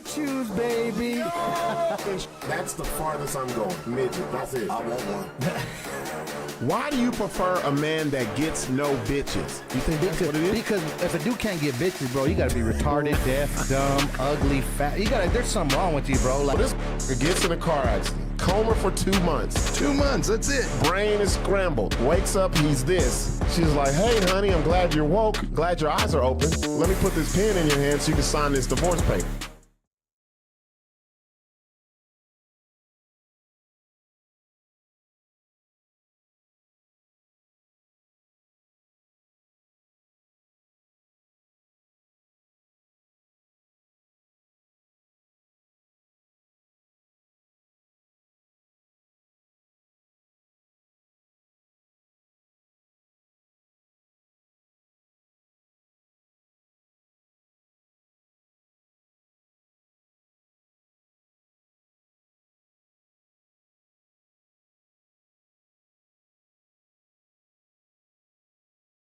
Choo-choos, baby. That's the farthest I'm going. Midget. That's it. I want one. Why do you prefer a man that gets no bitches? You think that's what it is? Because if a dude can't get bitches, bro, you gotta be retarded, deaf, dumb, ugly, fat. There's something wrong with you, bro. Like This gets in a car accident. Coma for 2 months. 2 months, that's it. Brain is scrambled. Wakes up, he's this. She's like, hey, honey, I'm glad you're woke. Glad your eyes are open. Let me put this pen in your hand so you can sign this divorce paper.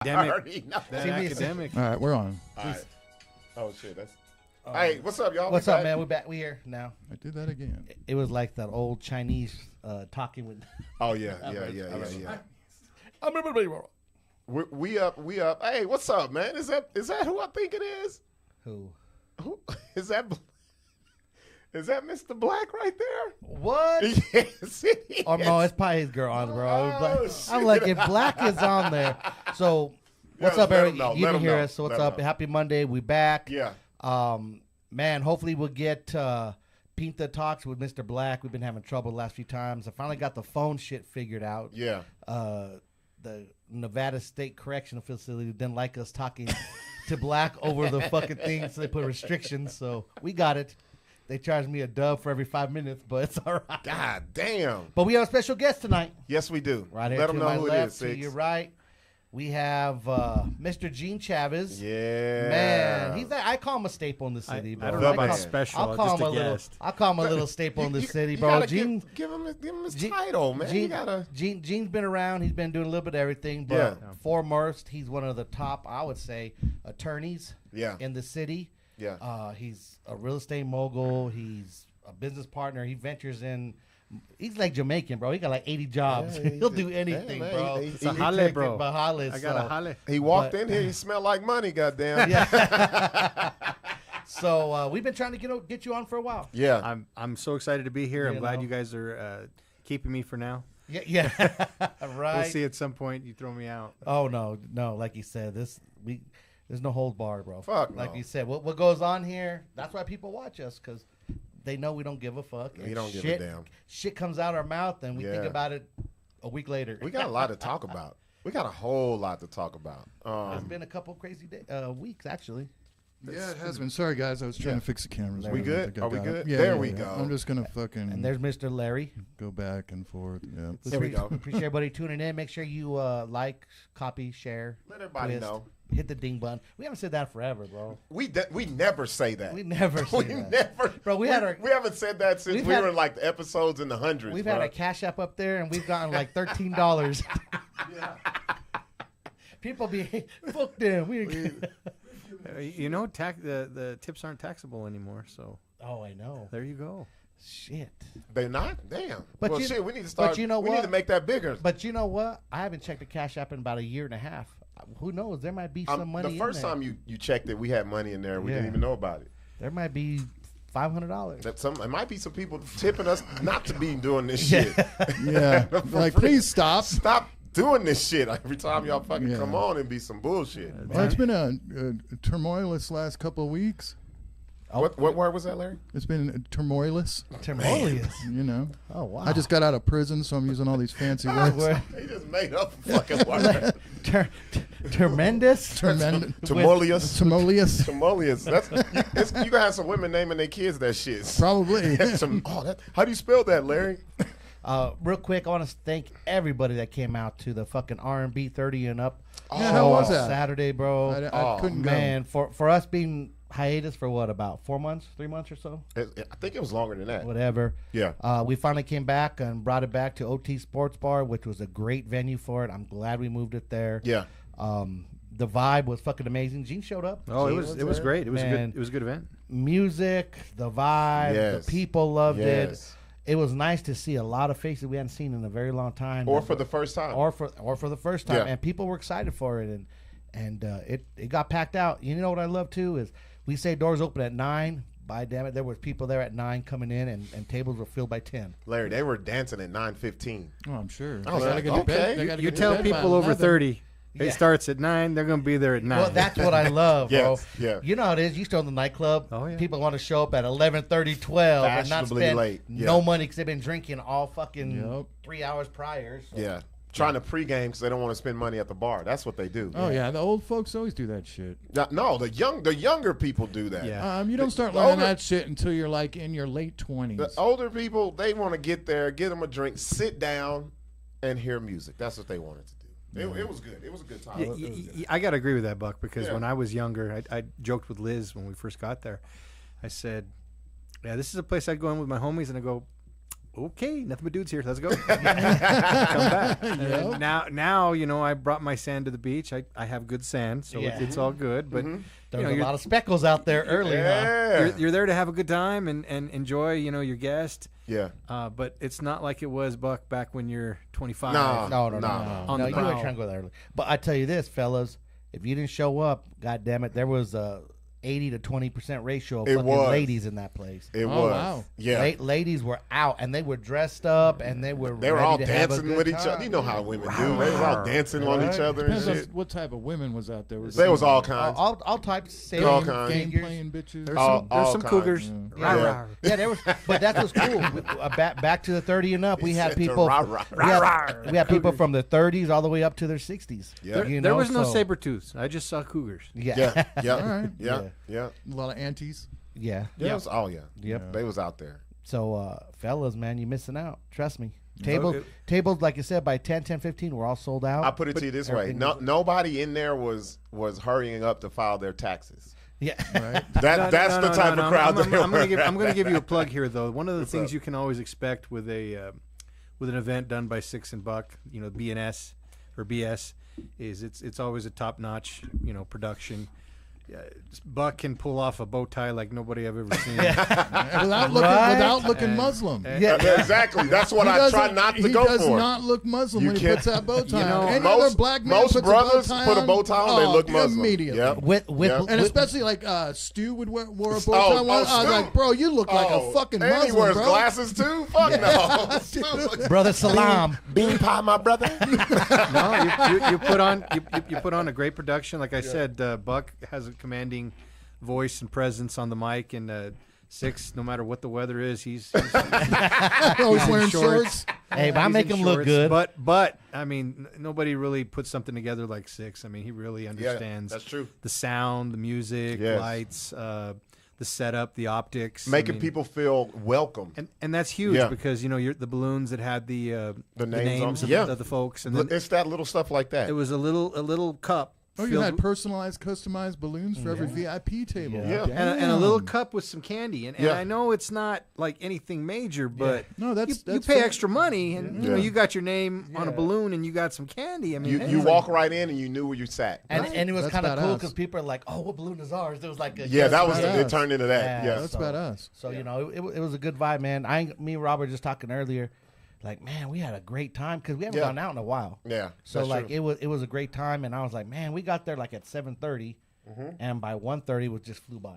Academic. That academic. All right, we're on. All right. Oh, shit. That's... Hey, what's up, y'all? what's up, man? We're back. We here now. I did that again. It was like that old Chinese talking with. Oh, yeah. We up. Hey, what's up, man? Is that who I think it is? Who? Who is that? Is that Mr. Blacc right there? What? Yes, it is. Oh no, it's probably his girl on, bro. Oh, I'm like, if Blacc is on there, so what's Yeah, up, let Eric? him know, You let can him hear know, us. So what's let him up? know. Happy Monday. We back. Yeah. Man, hopefully we'll get Pinta talks with Mr. Blacc. We've been having trouble the last few times. I finally got the phone shit figured out. Yeah. The Nevada State Correctional Facility didn't like us talking to Blacc over the fucking thing, so they put restrictions. So we got it. They charged me a dub for every 5 minutes, but it's all right. God damn. But we have a special guest tonight. Yes, we do. Right here Let to them know my who left, it is, to your Sixx. right. We have Mr. Gene Chavez. Yeah. Man, I call him a staple in the city, bro. I don't know about man. special. I'll call just him a a little. guest. I'll call him a little staple in the city, You bro. gotta Gene, give him his Gene- title, man. Gene, You gotta. Gene's been around. He's been doing a little bit of everything, but Yeah. foremost, he's one of the top, I would say, attorneys Yeah. in the city. Yeah. He's a real estate mogul. He's a business partner. He ventures in. He's like Jamaican, bro. He got like 80 jobs. Yeah, He'll do anything, man, bro. It's a jale, bro. Bajales, I got a so. jale. He walked But- in here. He smelled like money. Goddamn. Yeah. So we've been trying to get you on for a while. Yeah. I'm so excited to be here. I'm You glad know. you guys are keeping me for now. Yeah, right. We'll see at some point you throw me out. Oh no, like you said, there's no hold bar, bro. Fuck Like no. you said, what goes on here? That's why people watch us, because they know we don't give a fuck. We And don't give a shit- damn. Shit comes out our mouth, and we think Yeah. about it a week later. We got a lot to talk about. We got a whole lot to talk about. It's been a couple crazy weeks actually. Yeah, it has been. Sorry, guys. I was trying to fix the cameras. We I good? think I Are we got it. good? Yeah, There yeah, we yeah. go. I'm just going to fucking And there's Mr. Larry. go back and forth. Yeah. There we go. Appreciate everybody tuning in. Make sure you like, copy, share. Let everybody know. Hit the ding button. We haven't said that forever, bro. We never say that. We never say We that. never. Bro, we haven't said that since we've we had- were in like the episodes in the hundreds. We've bro. had a Cash App up there, and we've gotten like $13. People be fuck them. You know, the tips aren't taxable anymore. So Oh, I know. there you go. Shit. They not? Damn. But Well, you- shit, we need to start. but you know we need what? to make that bigger. But you know what? I haven't checked the Cash App in about a year and a half. Who knows? There might be some money the first in there. time you checked it, we had money in there. We Yeah. didn't even know about it. There might be $500. It might be some people tipping us not to be doing this shit. Yeah. Like, please stop. Stop doing this shit every time y'all fucking Yeah. come on and be some bullshit. Well, it's been a turmoilous last couple of weeks. What word was that, Larry? It's been turmoilous. Tremolius. You know. Oh, wow. I just got out of prison, so I'm using all these fancy words. He just made up a fucking word. Tremendous? Tumultuous. Tumultuous. Tumultuous. You gonna have some women naming their kids that shit. Probably. How do you spell that, Larry? Real quick, I want to thank everybody that came out to the fucking R&B 30 and up. Yeah, how was that? Saturday, bro. I couldn't go. Man, for us being hiatus for what, about 4 months, 3 months or so? I think it was longer than that. Whatever. Yeah. We finally came back and brought it back to OT Sports Bar, which was a great venue for it. I'm glad we moved it there. Yeah. The vibe was fucking amazing. Gene showed up. Oh, Gene it was great. It was Man. a good event. Music, the vibe, Yes. the people loved it. Yes. It was nice to see a lot of faces we hadn't seen in a very long time. Or for the first time. Or for the first time. Yeah. And people were excited for it, and it got packed out. You know what I love too is we say doors open at 9. By damn it, there was people there at 9 coming in, and tables were filled by 10. Larry, they were dancing at 9:15. Oh, I'm sure. I was They gotta like, get to bed- okay. they gotta You get to tell bed by people over 11. 30, Yeah. it starts at 9. They're going to be there at 9. Well, that's what I love, bro. Yes, yeah. You know how it is. You still in the nightclub. Oh, yeah. People want to show up at 11:30, 12, and not Fashionably spend late, yeah. no money because they've been drinking all fucking Yep. 3 hours prior. So. Yeah. Trying to pregame because they don't want to spend money at the bar. That's what they do. Oh yeah, the old folks always do that shit. No, the younger people do that. Yeah. You don't start The learning older- that shit until you're like in your late 20s. The older people, they want to get there, get them a drink, sit down, and hear music. That's what they wanted to do. It was good. It was a good time. I got to agree with that, Buck, because Yeah. when I was younger, I joked with Liz when we first got there. I said, yeah, this is a place I'd go in with my homies, and I go, okay, nothing but dudes here. Let's go. Come back. And now, you know, I brought my sand to the beach. I have good sand, so Yeah. it's all good. But There's you know, a lot of speckles out there early, huh? Yeah. you're there to have a good time and enjoy, you know, your guest. Yeah. But it's not like it was, Buck, back when you're 25. No. No. On No, the you prowl. ain't trying to go there early. But I tell you this, fellas, if you didn't show up, God damn it, there was a 80 to 20% ratio of It fucking was. ladies in that place. It Oh, was. wow. Yeah. Ladies were out, and they were dressed up, and they were They were ready all to have a dancing good with each time. other. You know how women do. They was all dancing on each other and Depends on shit. what type of women was out there. They was all kinds. All types. All Sailing kinds. game fingers. playing bitches. There's All some kinds. cougars. Yeah. Rah, rah. Yeah, there was, but that was cool. Back to the 30 and up, we He had said to people. rah, rah. We had people from the 30s all the way up to their 60s. Yeah. You There know, was no so- saber tooths. I just saw cougars. Yeah, Yeah. Yeah. right. Yeah. Yeah. A lot of aunties. yeah. Yeah. It was- oh yeah. Yep. They was out there. So, fellas, man, you missing out. Trust me. Tables, like you said, by 10, 15, we're all sold out. I put it to you this way: everything nobody in there was hurrying up to file their taxes. yeah. That's the type of crowd they I'm were. going to give you a plug here, though. One of the things you can always expect with an event done by Sixx and Buck, you know, BNS or BS, is it's always a top notch, you know, production. Buck can pull off a bow tie like nobody I've ever seen. Without looking Muslim. Yeah. Exactly. That's what He I try doesn't- not to he go does for. not look Muslim You when he can't- puts that bow tie You know, on. Any most- other black man most puts brothers a bow tie put a on, bow tie on, they look Muslim. Immediately. Yep. With And especially like Stu would wore a bow tie. I was Stu. like, bro, you look like a fucking and Muslim, he wears bro. glasses too? Fuck no. Stu looks- Brother Salam. Bean pie, my brother. No, you put on a great production. Like I said, Buck has a commanding voice and presence on the mic, and Sixx, no matter what the weather is, he's Always in wearing shorts. shorts. Hey, but I He's make in him look shorts. good. But I mean, nobody really puts something together like Sixx. I mean, he really understands. that's true. The sound, the music, Yes. lights, the setup, the optics, Making I mean, people feel welcome. and that's huge Yeah. because you know the balloons that had the names on- of, yeah. of the folks, and then It's that little stuff like that. it was a little cup. Oh, you filled had with- personalized, customized balloons for every VIP table. Yeah. and a little cup with some candy. And Yeah. I know it's not like anything major, but No, that's you that's pay fair. extra money, and you know Yeah. you got your name on a balloon, and you got some candy. I mean, You walk right in and you knew where you sat. And it was That's kind of cool badass. because people are like, "Oh, what balloon is ours?" There was like a Yeah, that was badass. it. Turned into that. Yeah. Yeah, That's So- badass. So you know, it was a good vibe, man. Me and Robert just talking earlier, like, man, we had a great time because we haven't Yeah. gone out in a while. yeah. So that's like true. it was a great time, and I was like, man, we got there like at 7:30, Mm-hmm. and by 1:30 it just flew by.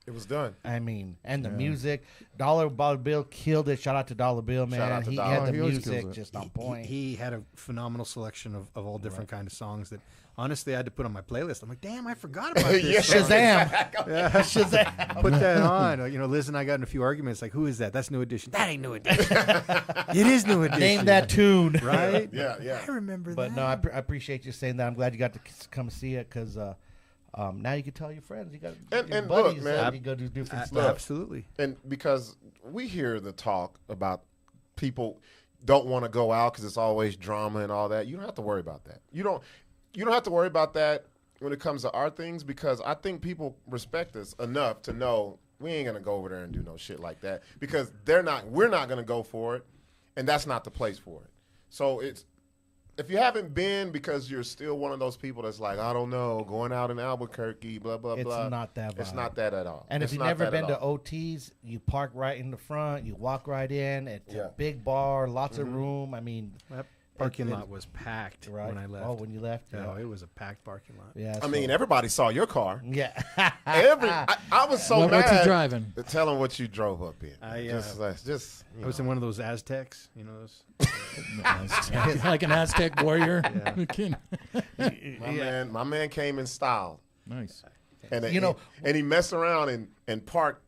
It was done. I mean, and the music, Dollar Bill killed it. Shout out to Dollar Bill, man. Shout out to He Dollar. had the He always music kills it. just on point. he had a phenomenal selection of all different kind of songs that honestly I had to put on my playlist. I'm like, damn, I forgot about this. Yeah. Shazam! Shazam! Put that on. You know, Liz and I got in a few arguments. Like, who is that? That's New Edition. That ain't New Edition. It is New Edition. Name that tune. right. Yeah, yeah. I remember But that. no, I appreciate you saying that. I'm glad you got to come see it because now you can tell your friends. You got And- your and buddies look, man, that you go do different stuff. Absolutely. And because we hear the talk about people don't want to go out because it's always drama and all that. You don't have to worry about that. You don't have to worry about that when it comes to our things because I think people respect us enough to know we ain't gonna go over there and do no shit like that because we're not gonna go for it, and that's not the place for it. So if you haven't been because you're still one of those people that's like, I don't know, going out in Albuquerque, blah, blah, blah. It's not that vibe. It's not that at all. And it's if you've not never that been at to all. OTs, you park right in the front, you walk right in. It's Yeah. a big bar, lots of room. I mean, That parking lot was packed right. when I left. Oh, when you left? Oh, it was a packed parking lot. Yeah. I mean, everybody saw your car. yeah. I was so mad. What's he driving? Tell them what you drove up in. I, just I was in one of those Aztecs, you know those. Like an Aztec warrior. my man came in style. Nice. And and he messed around and parked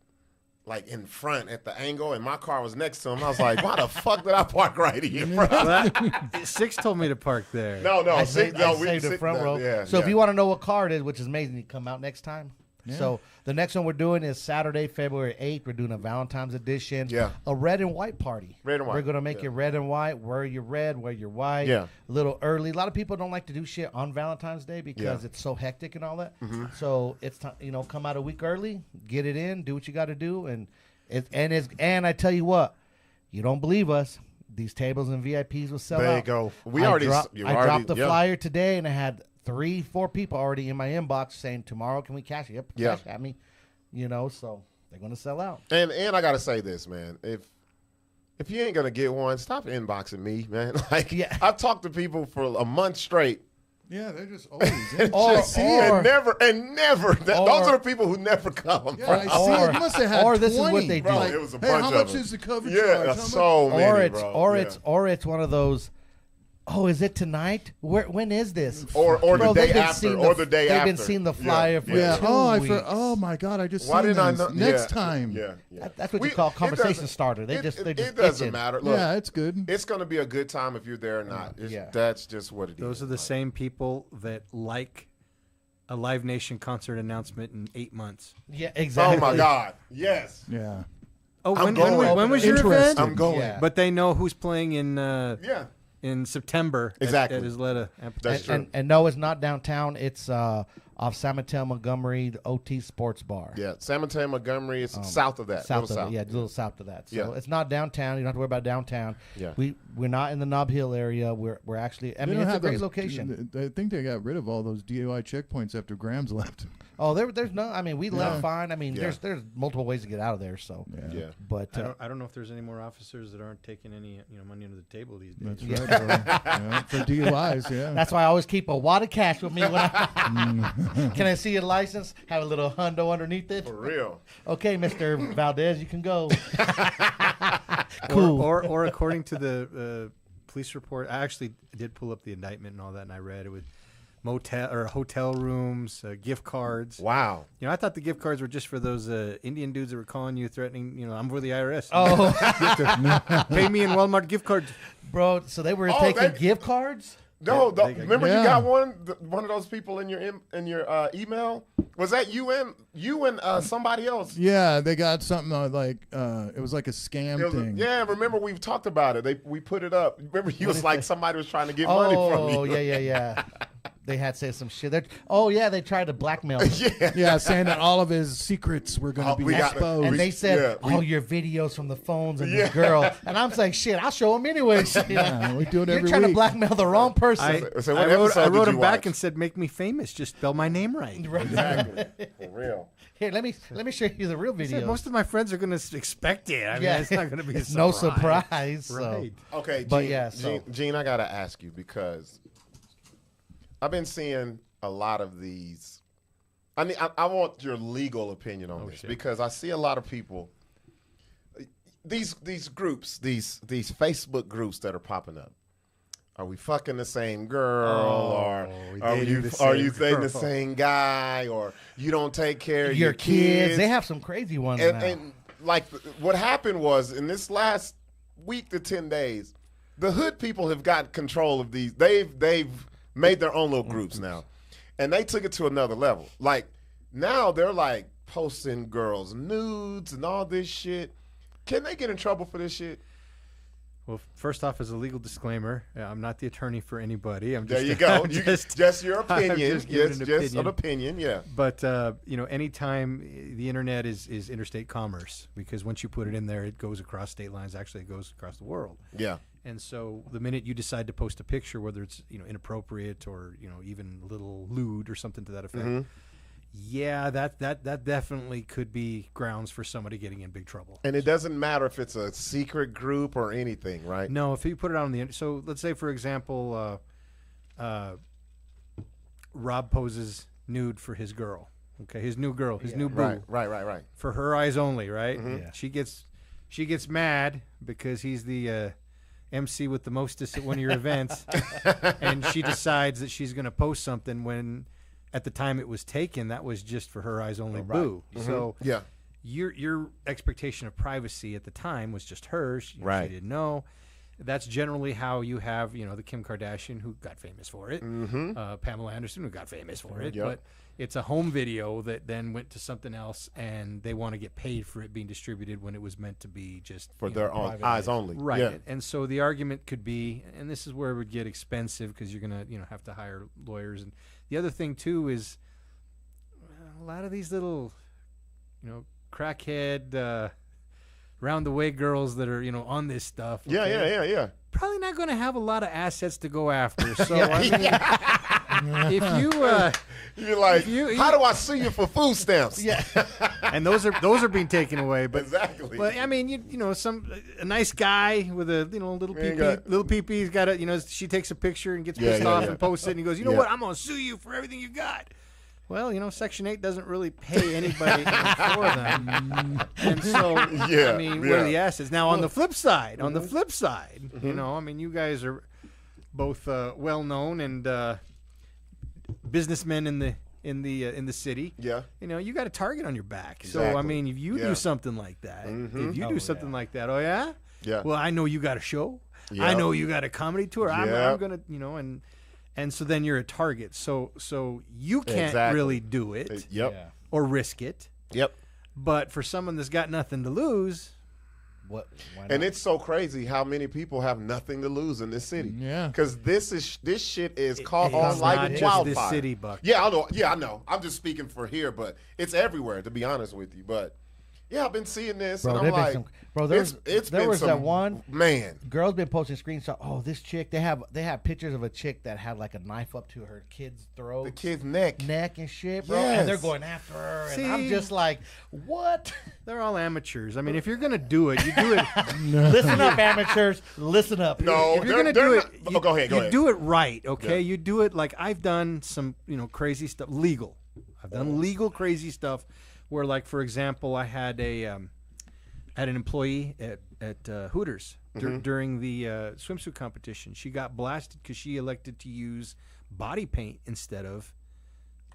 like in front at the angle, and my car was next to him. I was like, why the fuck did I park right here? Sixx told me to park there. No, I Sixx, saved the front row. Yeah, so if you want to know what car it is, which is amazing, you come out next time. Yeah. So the next one we're doing is Saturday, February 8th. We're doing a Valentine's edition. Yeah. A red and white party. Red and white. We're going to make it red and white. Wear your red, wear your white. Yeah. A little early. A lot of people don't like to do shit on Valentine's Day because it's so hectic and all that. So it's time, come out a week early, get it in, do what you got to do. And I tell you what, you don't believe us. These tables and VIPs will sell out. There you go. I dropped the flyer today, and I had 3-4 people already in my inbox saying, tomorrow can we cash it? Yep, cash at me. So they're going to sell out. And I got to say this, man. If you ain't going to get one, stop inboxing me, man. Like, I've talked to people for a month straight. Yeah, they're just always. and never. Those are the people who never come. Yeah, I see it. You must have had 20. This is what they do. Bro, it was a Hey, bunch how of much them. is the cover Yeah, charge? so many, or it's one of those. Oh, is it tonight? When is this? Or the day after, or the day after. They've been seeing the flyer for 2 weeks. Oh my God! I just Why seen didn't I this. know? Next time. Yeah. That's what you call conversation starter. They just it doesn't matter. Look, Yeah, it's good. it's going to be a good time if you're there or not. That's just what it is. Those are the same people that like a Live Nation concert announcement in 8 months. Yeah, exactly. Oh my God! Yes. Yeah. Oh, I'm going. when was your event? Interesting. I'm going. Yeah. But they know who's playing in September. Exactly. At Isleta. That's true. And no, it's not downtown. It's off San Mateo Montgomery, the OT Sports Bar. Yeah, San Mateo Montgomery is south of that. South little of south. it, a little south of that. So Yeah. it's not downtown. You don't have to worry about downtown. Yeah. We're not in the Nob Hill area. We're actually. I They mean, don't it's a have great those- location. I think they got rid of all those DUI checkpoints after Graham's left. Oh, there's no. I mean, we left fine. I mean, Yeah. there's multiple ways to get out of there. So, Yeah. but I don't know if there's any more officers that aren't taking any money under the table these days. That's right. bro. Yeah, for DUIs, yeah. that's why I always keep a wad of cash with me. When Can I see your license? Have a little hundo underneath it. For real. Okay, Mr. Valdez, you can go. Cool. Or according to the police report, I actually did pull up the indictment and all that, and I read it was motel or hotel rooms, gift cards. Wow. I thought the gift cards were just for those Indian dudes that were calling you, threatening. I'm for the IRS. Oh, You have to pay me in Walmart gift cards. bro. So they were taking gift cards. No, They- they- remember Yeah. you got one of those people in your email? Was that you and somebody else? Yeah, they got something like it was like a scam It was thing. yeah, remember we've talked about it. We put it up. Remember you was like somebody was trying to get money from you. Oh, yeah. They had said some shit. They tried to blackmail him. Yeah, saying that all of his secrets were going to be we got- exposed. And they said, Yeah, your videos from the phones and this girl. And I'm like, shit, I'll show him anyway. Yeah, we do it You're every trying to week. blackmail the wrong person. So I what wrote episode did him you back watch? and said, "Make me famous. Just spell my name right." Exactly. For real. Here, let me show you the real I video. said, most of my friends are going to expect it. I mean, it's not going to be a it's no surprise. surprise. So. Right. Okay, But Gene, yeah, so- Gene, I gotta ask you because I've been seeing a lot of these. I mean, I want your legal opinion on this shit. because I see a lot of people. These groups, these Facebook groups that are popping up. Are we fucking the same girl, or we are dating you the same dating the girl. same guy, or you don't take care of Your kids. kids? They have some crazy ones now. And like what happened was in this last week to 10 days, the hood people have got control of these. They've made their own little groups now, and they took it to another level. Like now they're like posting girls' nudes and all this shit. Can they get in trouble for this shit? Well, first off, as a legal disclaimer, I'm not the attorney for anybody. I'm There just, you go. I'm Just your I'm opinion. just giving Just an an opinion. Yeah. But anytime the internet is interstate commerce, because once you put it in there, it goes across state lines. Actually, it goes across the world. Yeah. And so the minute you decide to post a picture, whether it's inappropriate or even a little lewd or something to that effect, yeah, that definitely could be grounds for somebody getting in big trouble. And it doesn't matter if it's a secret group or anything, right? No, if you put it on the so let's say for example, Rob poses nude for his girl, okay, his new girl, his new boo, right. for her eyes only, right? Yeah. She gets mad because he's the MC with the mostest at one of your events, and she decides that she's going to post something when, at the time it was taken, that was just for her eyes only boo. So Yeah. your expectation of privacy at the time was just hers. She didn't know. That's generally how you have, the Kim Kardashian, who got famous for it, Pamela Anderson, who got famous for it. Yep. But it's a home video that then went to something else, and they want to get paid for it being distributed when it was meant to be just For their own eyes only. right. Yeah. And so the argument could be, and this is where it would get expensive because you're gonna have to hire lawyers. And the other thing too is a lot of these little crackhead round the way girls that are on this stuff. Okay? Yeah. Probably not going to have a lot of assets to go after. So I mean, if you You're like, how do I sue you for food stamps? Yeah. and those are being taken away, but Exactly. But I mean, a nice guy with a little pee-pee, he's got a she takes a picture and gets pissed off and posts it, and he goes, what, I'm gonna sue you for everything you got. Well, Section 8 doesn't really pay anybody for them, and so I mean, what are the assets? Now, on the flip side, I mean, you guys are both well known and businessmen in the city. Yeah. You got a target on your back. Exactly. So I mean, if you do something like that, oh yeah, Yeah. Well, I know you got a show. Yep. I know you got a comedy tour. I'm Yep. gonna, and so then you're a target. So you can't really do it Yep. or risk it. Yep. But for someone that's got nothing to lose, Why not? And it's so crazy how many people have nothing to lose in this city. Yeah. Because this shit is caught on it's like not just wildfire. this city, Buck. Yeah, I know. Yeah, I know. I'm just speaking for here, but it's everywhere, to be honest with you. But yeah, I've been seeing this, Bro, and I'm like, there was that one man. girl's been posting screenshots. Oh, this chick, they have pictures of a chick that had like a knife up to her kid's throat, The kid's neck. and shit, bro. Yes. And they're going after her, and I'm See? just like, what? They're all amateurs. I mean, if you're gonna do it, you do it. Listen up, amateurs. Listen up. No, If you're gonna they're do not- it, Oh, go ahead. you do it right, okay? You do it like I've done some, crazy stuff, legal. I've done legal crazy stuff, where, like, for example, I had an employee at Hooters during the swimsuit competition. She got blasted because she elected to use body paint instead of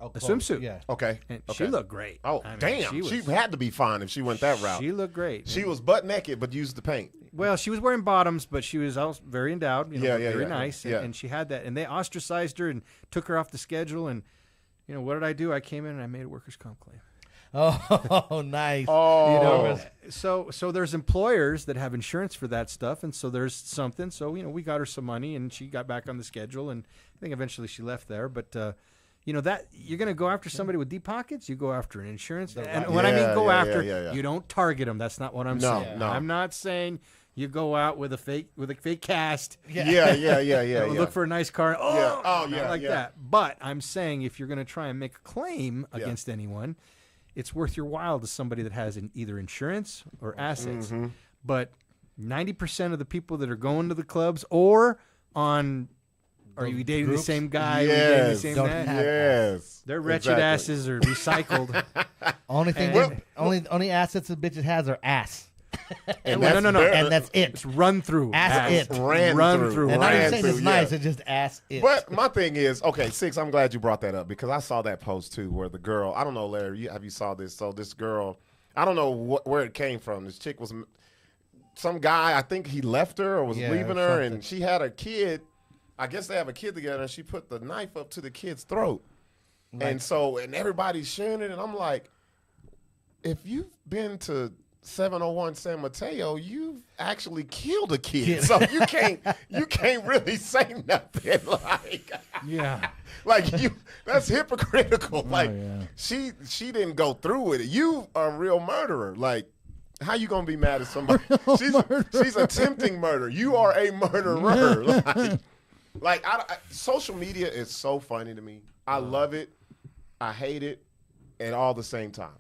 a swimsuit. Yeah. Okay. And okay. she looked great. Oh, I mean, damn. She had to be fine if she went that route. She looked great. She was butt naked, but used the paint. Well, she was wearing bottoms, but she was also very endowed. Very nice. yeah. And she had that. And they ostracized her and took her off the schedule. And, what did I do? I came in and I made a workers' comp claim. Oh, nice. Oh. So there's employers that have insurance for that stuff, and so there's something. So we got her some money, and she got back on the schedule, and I think eventually she left there. But that you're gonna go after somebody with deep pockets, you go after an insurance. And when I mean go after, you don't target them. That's not what I'm saying. No. I'm not saying you go out with a fake cast. Yeah. Look for a nice car. Not like that. But I'm saying if you're gonna try and make a claim against anyone, it's worth your while to somebody that has either insurance or assets. Mm-hmm. But 90% of the people that are going to the clubs or on, are you dating the same guy? Are you dating the same guy? Yes. Their wretched asses are recycled. Only thing, only assets the bitches has are ass. And No, And that's it. It's run through. Ass it. Ran through. And not even Ran saying through, it's nice. It's just ass it. But my thing is, okay, Sixx, I'm glad you brought that up because I saw that post too where the girl, I don't know, Larry, have you saw this? So this girl, I don't know where it came from. This chick was some guy, I think he left her or was leaving her, and she had a kid. I guess they have a kid together, and she put the knife up to the kid's throat. And everybody's sharing it, and I'm like, if you've been to 701 San Mateo, you've actually killed a kid. So you can't really say nothing. That's hypocritical. She didn't go through with it. You are a real murderer. Like, How you gonna be mad at somebody? She's attempting murder. You are a murderer. Social media is so funny to me. I love it. I hate it, and all the same time.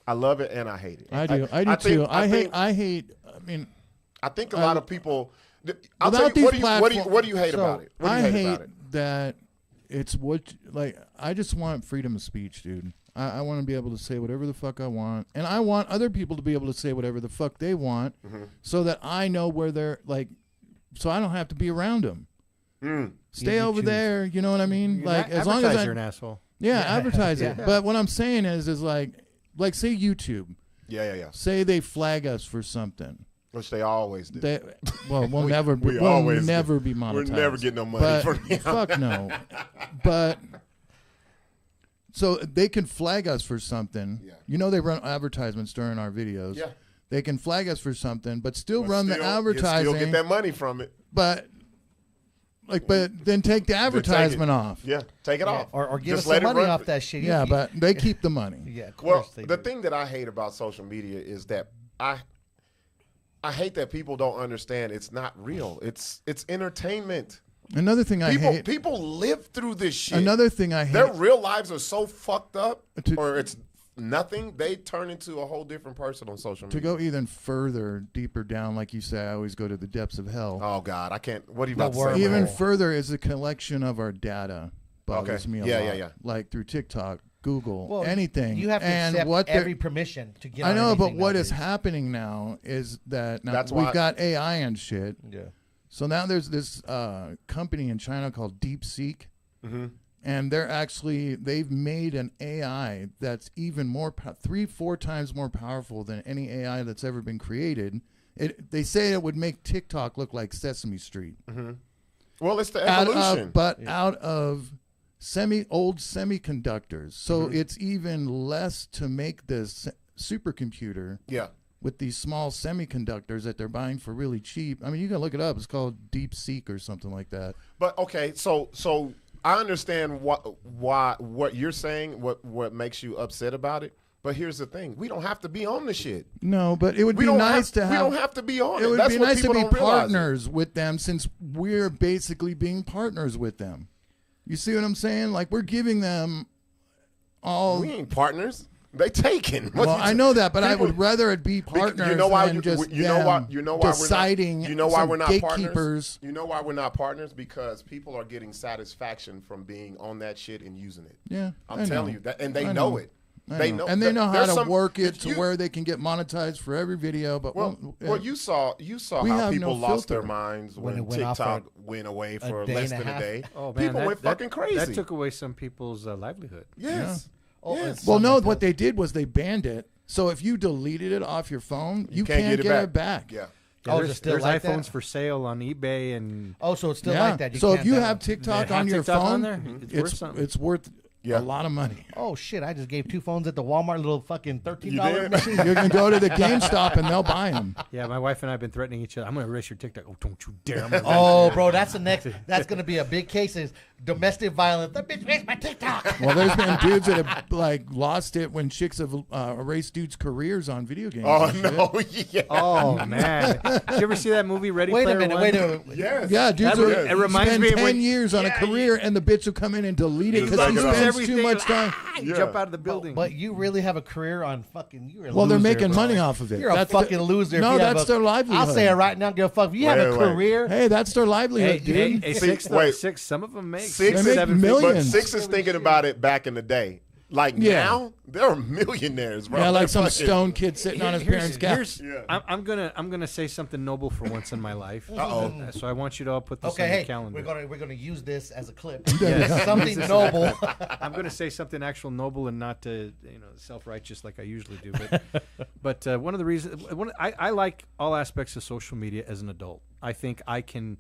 I love it and I hate it. I do. I do too. I hate. I mean, I think a lot of people. What do you hate about it? What do you hate about it? That it's I just want freedom of speech, dude. I want to be able to say whatever the fuck I want, and I want other people to be able to say whatever the fuck they want, so that I know where they're so I don't have to be around them. Stay over there. You know what I mean? As long as you're an asshole. Yeah, advertise it. But what I'm saying is like say YouTube. Yeah. Say they flag us for something. Which they always do. We'll never be monetized. We're never getting no money from them. Fuck no. But so they can flag us for something. Yeah. You know they run advertisements during our videos. Yeah. They can flag us for something, but still run the advertising. Still get that money from it. But then take the advertisement off. Yeah, take it off. Or give us some money off that shit. Yeah, but they keep the money. Yeah, of course they do. The thing that I hate about social media is that I hate that people don't understand it's not real. It's entertainment. Another thing I hate. People live through this shit. Another thing I hate. Their real lives are so fucked up, or it's nothing. They turn into a whole different person on social media. To go even further, deeper down, like you say, I always go to the depths of hell. Oh God, I can't. What are you about to say? Even further is the collection of our data. Bothers me a lot. Yeah. Like through TikTok, Google, anything. You have to accept every permission to get. I know, but what nowadays is happening now is that That's we've why got AI and shit. Yeah. So now there's this company in China called DeepSeek, and they've made an AI that's even more 3-4 times more powerful than any AI that's ever been created. They say it would make TikTok look like Sesame Street. Well, it's the evolution, out of old semiconductors. So it's even less to make this supercomputer. Yeah. With these small semiconductors that they're buying for really cheap. I mean, you can look it up. It's called DeepSeek or something like that. But okay, so I understand what you're saying, what makes you upset about it. But here's the thing: we don't have to be on the shit. No, but it would be nice to have. We don't have to be on it. It would That's be what nice to people be don't realize. partners with them, since we're basically being partners with them. You see what I'm saying? Like we're giving them all. We ain't partners. They taken. Well, I know that, but I would rather it be partners than just deciding. You know why we're not gatekeepers. partners? You know why we're not partners? Because people are getting satisfaction from being on that shit and using it. Yeah, I'm telling you that, and they know it. They know, and they know how to work it to where they can get monetized for every video. But you saw how people lost their minds when TikTok went away for less than a day. Oh man, people went fucking crazy. That took away some people's livelihood. Yes. Yeah. Well, no, what they did was they banned it. So if you deleted it off your phone, you can't get it back. Yeah. There's iPhones for sale on eBay and. Oh, so it's still like that. So if you have TikTok on your phone, it's worth a lot of money. Oh shit! I just gave 2 phones at the Walmart, little fucking $13 machine. You can go to the GameStop and they'll buy them. Yeah, my wife and I have been threatening each other. I'm going to erase your TikTok. Oh, don't you dare! Oh, bro, that's the next. That's going to be a big case. Is domestic violence? That bitch erased my TikTok. Well, there's been dudes that have lost it when chicks have erased dudes' careers on video games. Oh no! Yeah. Oh man! Did you ever see that movie Ready Player One? Wait a minute. Yes. Yeah, dudes it reminds me of 10 years on a career, and the bitch will come in and delete it because he spends too much time. Jump out of the building. But you really have a career on fucking. You're a well, they're loser, making bro. money off of it. You're a fucking loser. No, that's their livelihood. I'll say it right now. Give a fuck. If you have a career. Hey, that's their livelihood, dude. Sixx. Some of them make Sixx. They make millions. But Sixx is thinking about it back in the day. Now, they're millionaires, bro. Yeah, like some stone kid sitting on his parents' couch. I'm gonna say something noble for once in my life. So I want you to all put this on the calendar. We're gonna use this as a clip. Something noble. I'm gonna say something actual noble and not self-righteous like I usually do. But one of the reasons I like all aspects of social media as an adult. I think I can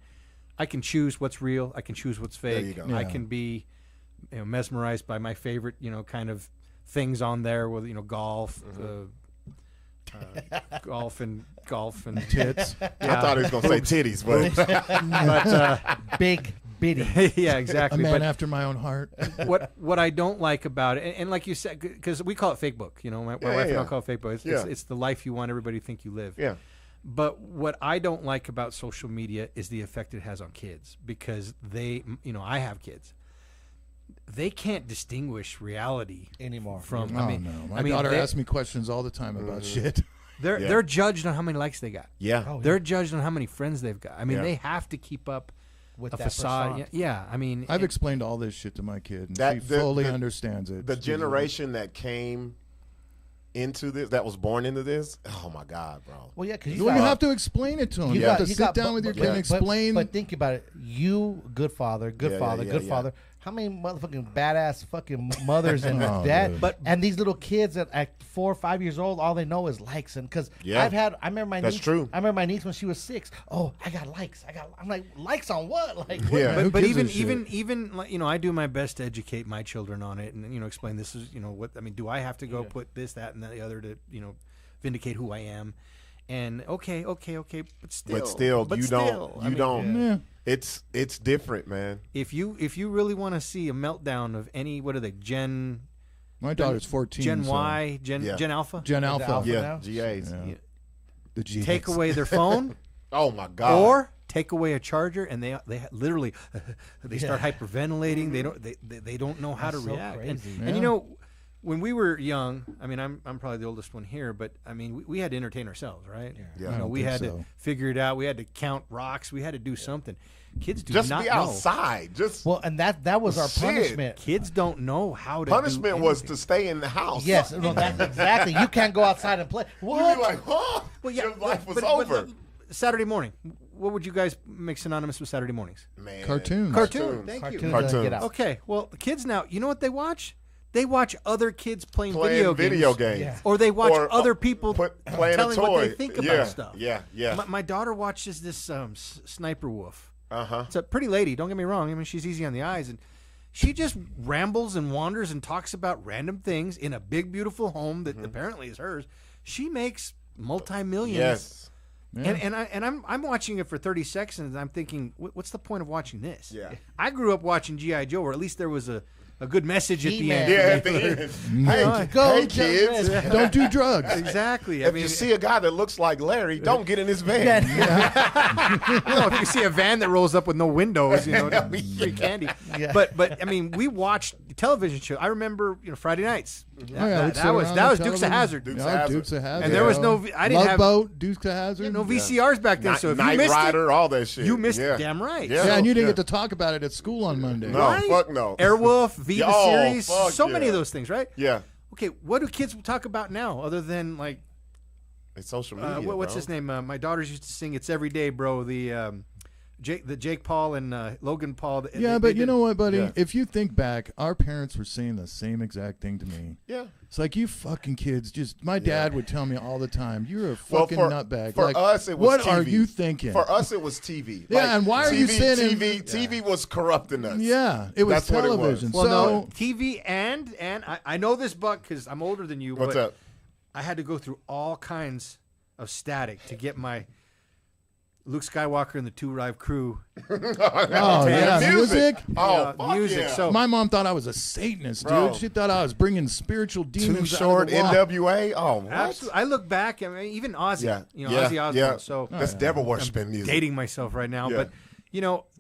choose what's real. I can choose what's fake. There you go. I can be mesmerized by my favorite kind of things on there with golf, golf and tits. I thought he was gonna say titties, but big bidding. Yeah, A exactly. man But after my own heart. what I don't like about it, and like you said, because we call it fake book. You know, my wife and I call it fake book. It's the life you want everybody to think you live. Yeah. But what I don't like about social media is the effect it has on kids, because they, I have kids. They can't distinguish reality Anymore. from. Oh, no. My daughter asks me questions all the time about shit. They're judged on how many likes they got. Yeah. Oh, They're judged on how many friends they've got. I mean, Yeah. they have to keep up With a that facade. persona. Yeah, I mean, I've explained all this shit to my kid, and That- she the- fully the- understands it. The She's generation that came into this, that was born into this, oh my God, bro. Well, yeah, because Well, you have to explain it to him. You have to sit down with your kid and explain. But think about it. You, good father, good father. How many motherfucking badass fucking mothers and Oh, dad? dude. And these little kids at 4 or 5 years old, all they know is likes. And because Yeah. I remember my That's niece. true. I remember my niece when she was 6. Oh, I got likes. I'm like, likes on what? Like, what? Yeah. Who but gives a even like, I do my best to educate my children on it, and explain this is what I mean. Do I have to go put this, that, and the other to vindicate who I am? And okay, but still, you don't. Yeah. It's different, man. If you really want to see a meltdown of any, what are they, Gen My daughter's 14. Gen so- Y, Gen Yeah. Alpha, Gen Alpha. Alpha. Yeah, now? GAs. Yeah. The G. take away their phone. Oh my God. Or take away a charger, and they literally they start hyperventilating. They don't know how That's to so react. crazy. And when we were young, I mean, I'm probably the oldest one here, but I mean, we had to entertain ourselves, right? Yeah. I don't We think had so. to figure it out. We had to count rocks. We had to do something. Kids do Just not be know. outside. Just Well, and that was our Shit. punishment. Kids don't know how to. punishment do was anything. to stay in the house. Yes, no, that's exactly. You can't go outside and play. You'd What? be like, huh? Well, yeah, Your life was but over. Saturday morning. What would you guys make synonymous with Saturday mornings? Man. Cartoons. Cartoon. Thank Cartoons you. Cartoons. Get out. Okay, well, the kids now, you know what they watch? They watch other kids playing Playing video games. games. Yeah. Or they watch Or, other people playing a telling what they toy. think Yeah, about stuff. yeah. My daughter watches this Sniper Wolf. Uh-huh. It's a pretty lady, don't get me wrong. I mean, she's easy on the eyes. And she just rambles and wanders and talks about random things in a big, beautiful home that apparently is hers. She makes multi-millions. Yes. Yeah. And I'm watching it for 30 seconds, and I'm thinking, what's the point of watching this? Yeah. I grew up watching G.I. Joe, or at least there was a good message at the He-Man. end. Yeah, at the end. Hey, Go, hey kids. Don't do drugs. Exactly. I If mean, you see a guy that looks like Larry, don't get in his van. if you see a van that rolls up with no windows, free candy. Yeah. But I mean, we watched television show. I remember, Friday nights. Oh, yeah, we'd sit That was around that the was Dukes of television. Hazzard. Dukes Yeah, of Hazzard. Dukes of Hazzard. And there was no I didn't Love have Boat, Dukes of Hazard. no VCRs back then. So if you Night missed Rider, all that shit. you missed yeah. damn right. Yeah. Yeah, and you didn't Yeah. get to talk about it at school on Monday. No, Right? fuck no. Airwolf, Viva Oh, series, fuck so many yeah. of those things, right? Yeah. Okay, what do kids talk about now other than like It's social media. what's bro. his name? My daughters used to sing "It's Every Day, Bro." The Jake Paul and Logan Paul. Yeah, but you know what, buddy? Yeah. If you think back, our parents were saying the same exact thing to me. Yeah. It's like, you fucking kids. Just my dad would tell me all the time, "You're a Well, fucking nutbag." For like, us, it was what TV. are you thinking? For us, it was TV. Yeah, and why are you saying- TV was corrupting us. Yeah, it was That's what it was. television. Well, so no, TV and I know this, Buck, because I'm older than you. What's but up? I had to go through all kinds of static to get my Luke Skywalker and the Two Rive Crew. oh yeah, music. Oh, fuck music. yeah. So My mom thought I was a Satanist, Bro. dude. She thought I was bringing spiritual Too demons. Short, out of the wall. NWA. Oh, what? absolutely, I look back. I mean, even Ozzy. Yeah. Ozzy Osbourne. Yeah. So That's devil worshiping music. dating myself right now, Yeah. but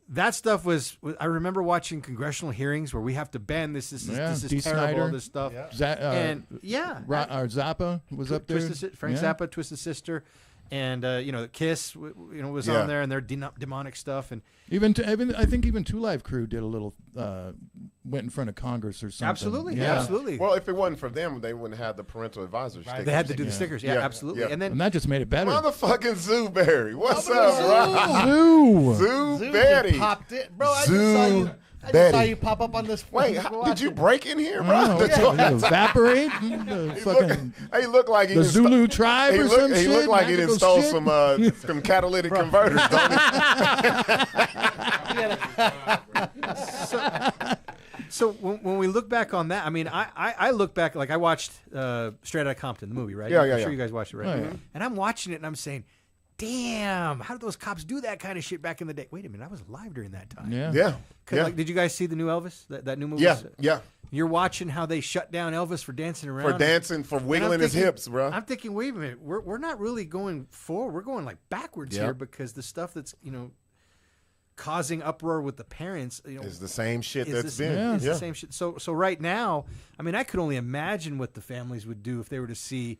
that stuff was. I remember watching congressional hearings where we have to ban this. This Yeah, is Dee terrible. Snider. This stuff. And Zappa was up there. Frank Yeah. Zappa, Twisted Sister, and Kiss, was Yeah. on there, and their demonic stuff, and Even I think even Two Live Crew did a little went in front of Congress or something. absolutely, Yeah. absolutely. Well, if it wasn't for them, they wouldn't have the parental advisor stickers. They had to do the Yeah. stickers, yeah, Yeah, absolutely, yeah. and then And that just made it better. Motherfucking Zooberry. What's up, bro? Zoo. Zoo Zoo Betty. just popped it, bro. I just Zoo saw you. I just Betty. saw you pop up on this. Wait, did you break in here, bro? Oh, what's that, evaporate? The He fucking looked like he the didn't Zulu tribe He or some looked, shit. he looked like he didn't magical stole shit? some catalytic converters, don't he? so when we look back on that, I mean, I look back, like I watched Straight Outta Compton, the movie, right? Yeah, I'm yeah, sure yeah. you guys watched it, right? Oh, yeah. And I'm watching it, and I'm saying, damn, how did those cops do that kind of shit back in the day? Wait a minute, I was alive during that time. Yeah. Yeah. Like, did you guys see the new Elvis? That new movie? Yeah. Yeah. You're watching how they shut down Elvis for dancing around. For dancing, for wiggling his hips, bro. I'm thinking, wait a minute, we're not really going forward. We're going like backwards here because the stuff that's causing uproar with the parents, It's the same shit is that's the, been. it's the same shit. So right now, I mean, I could only imagine what the families would do if they were to see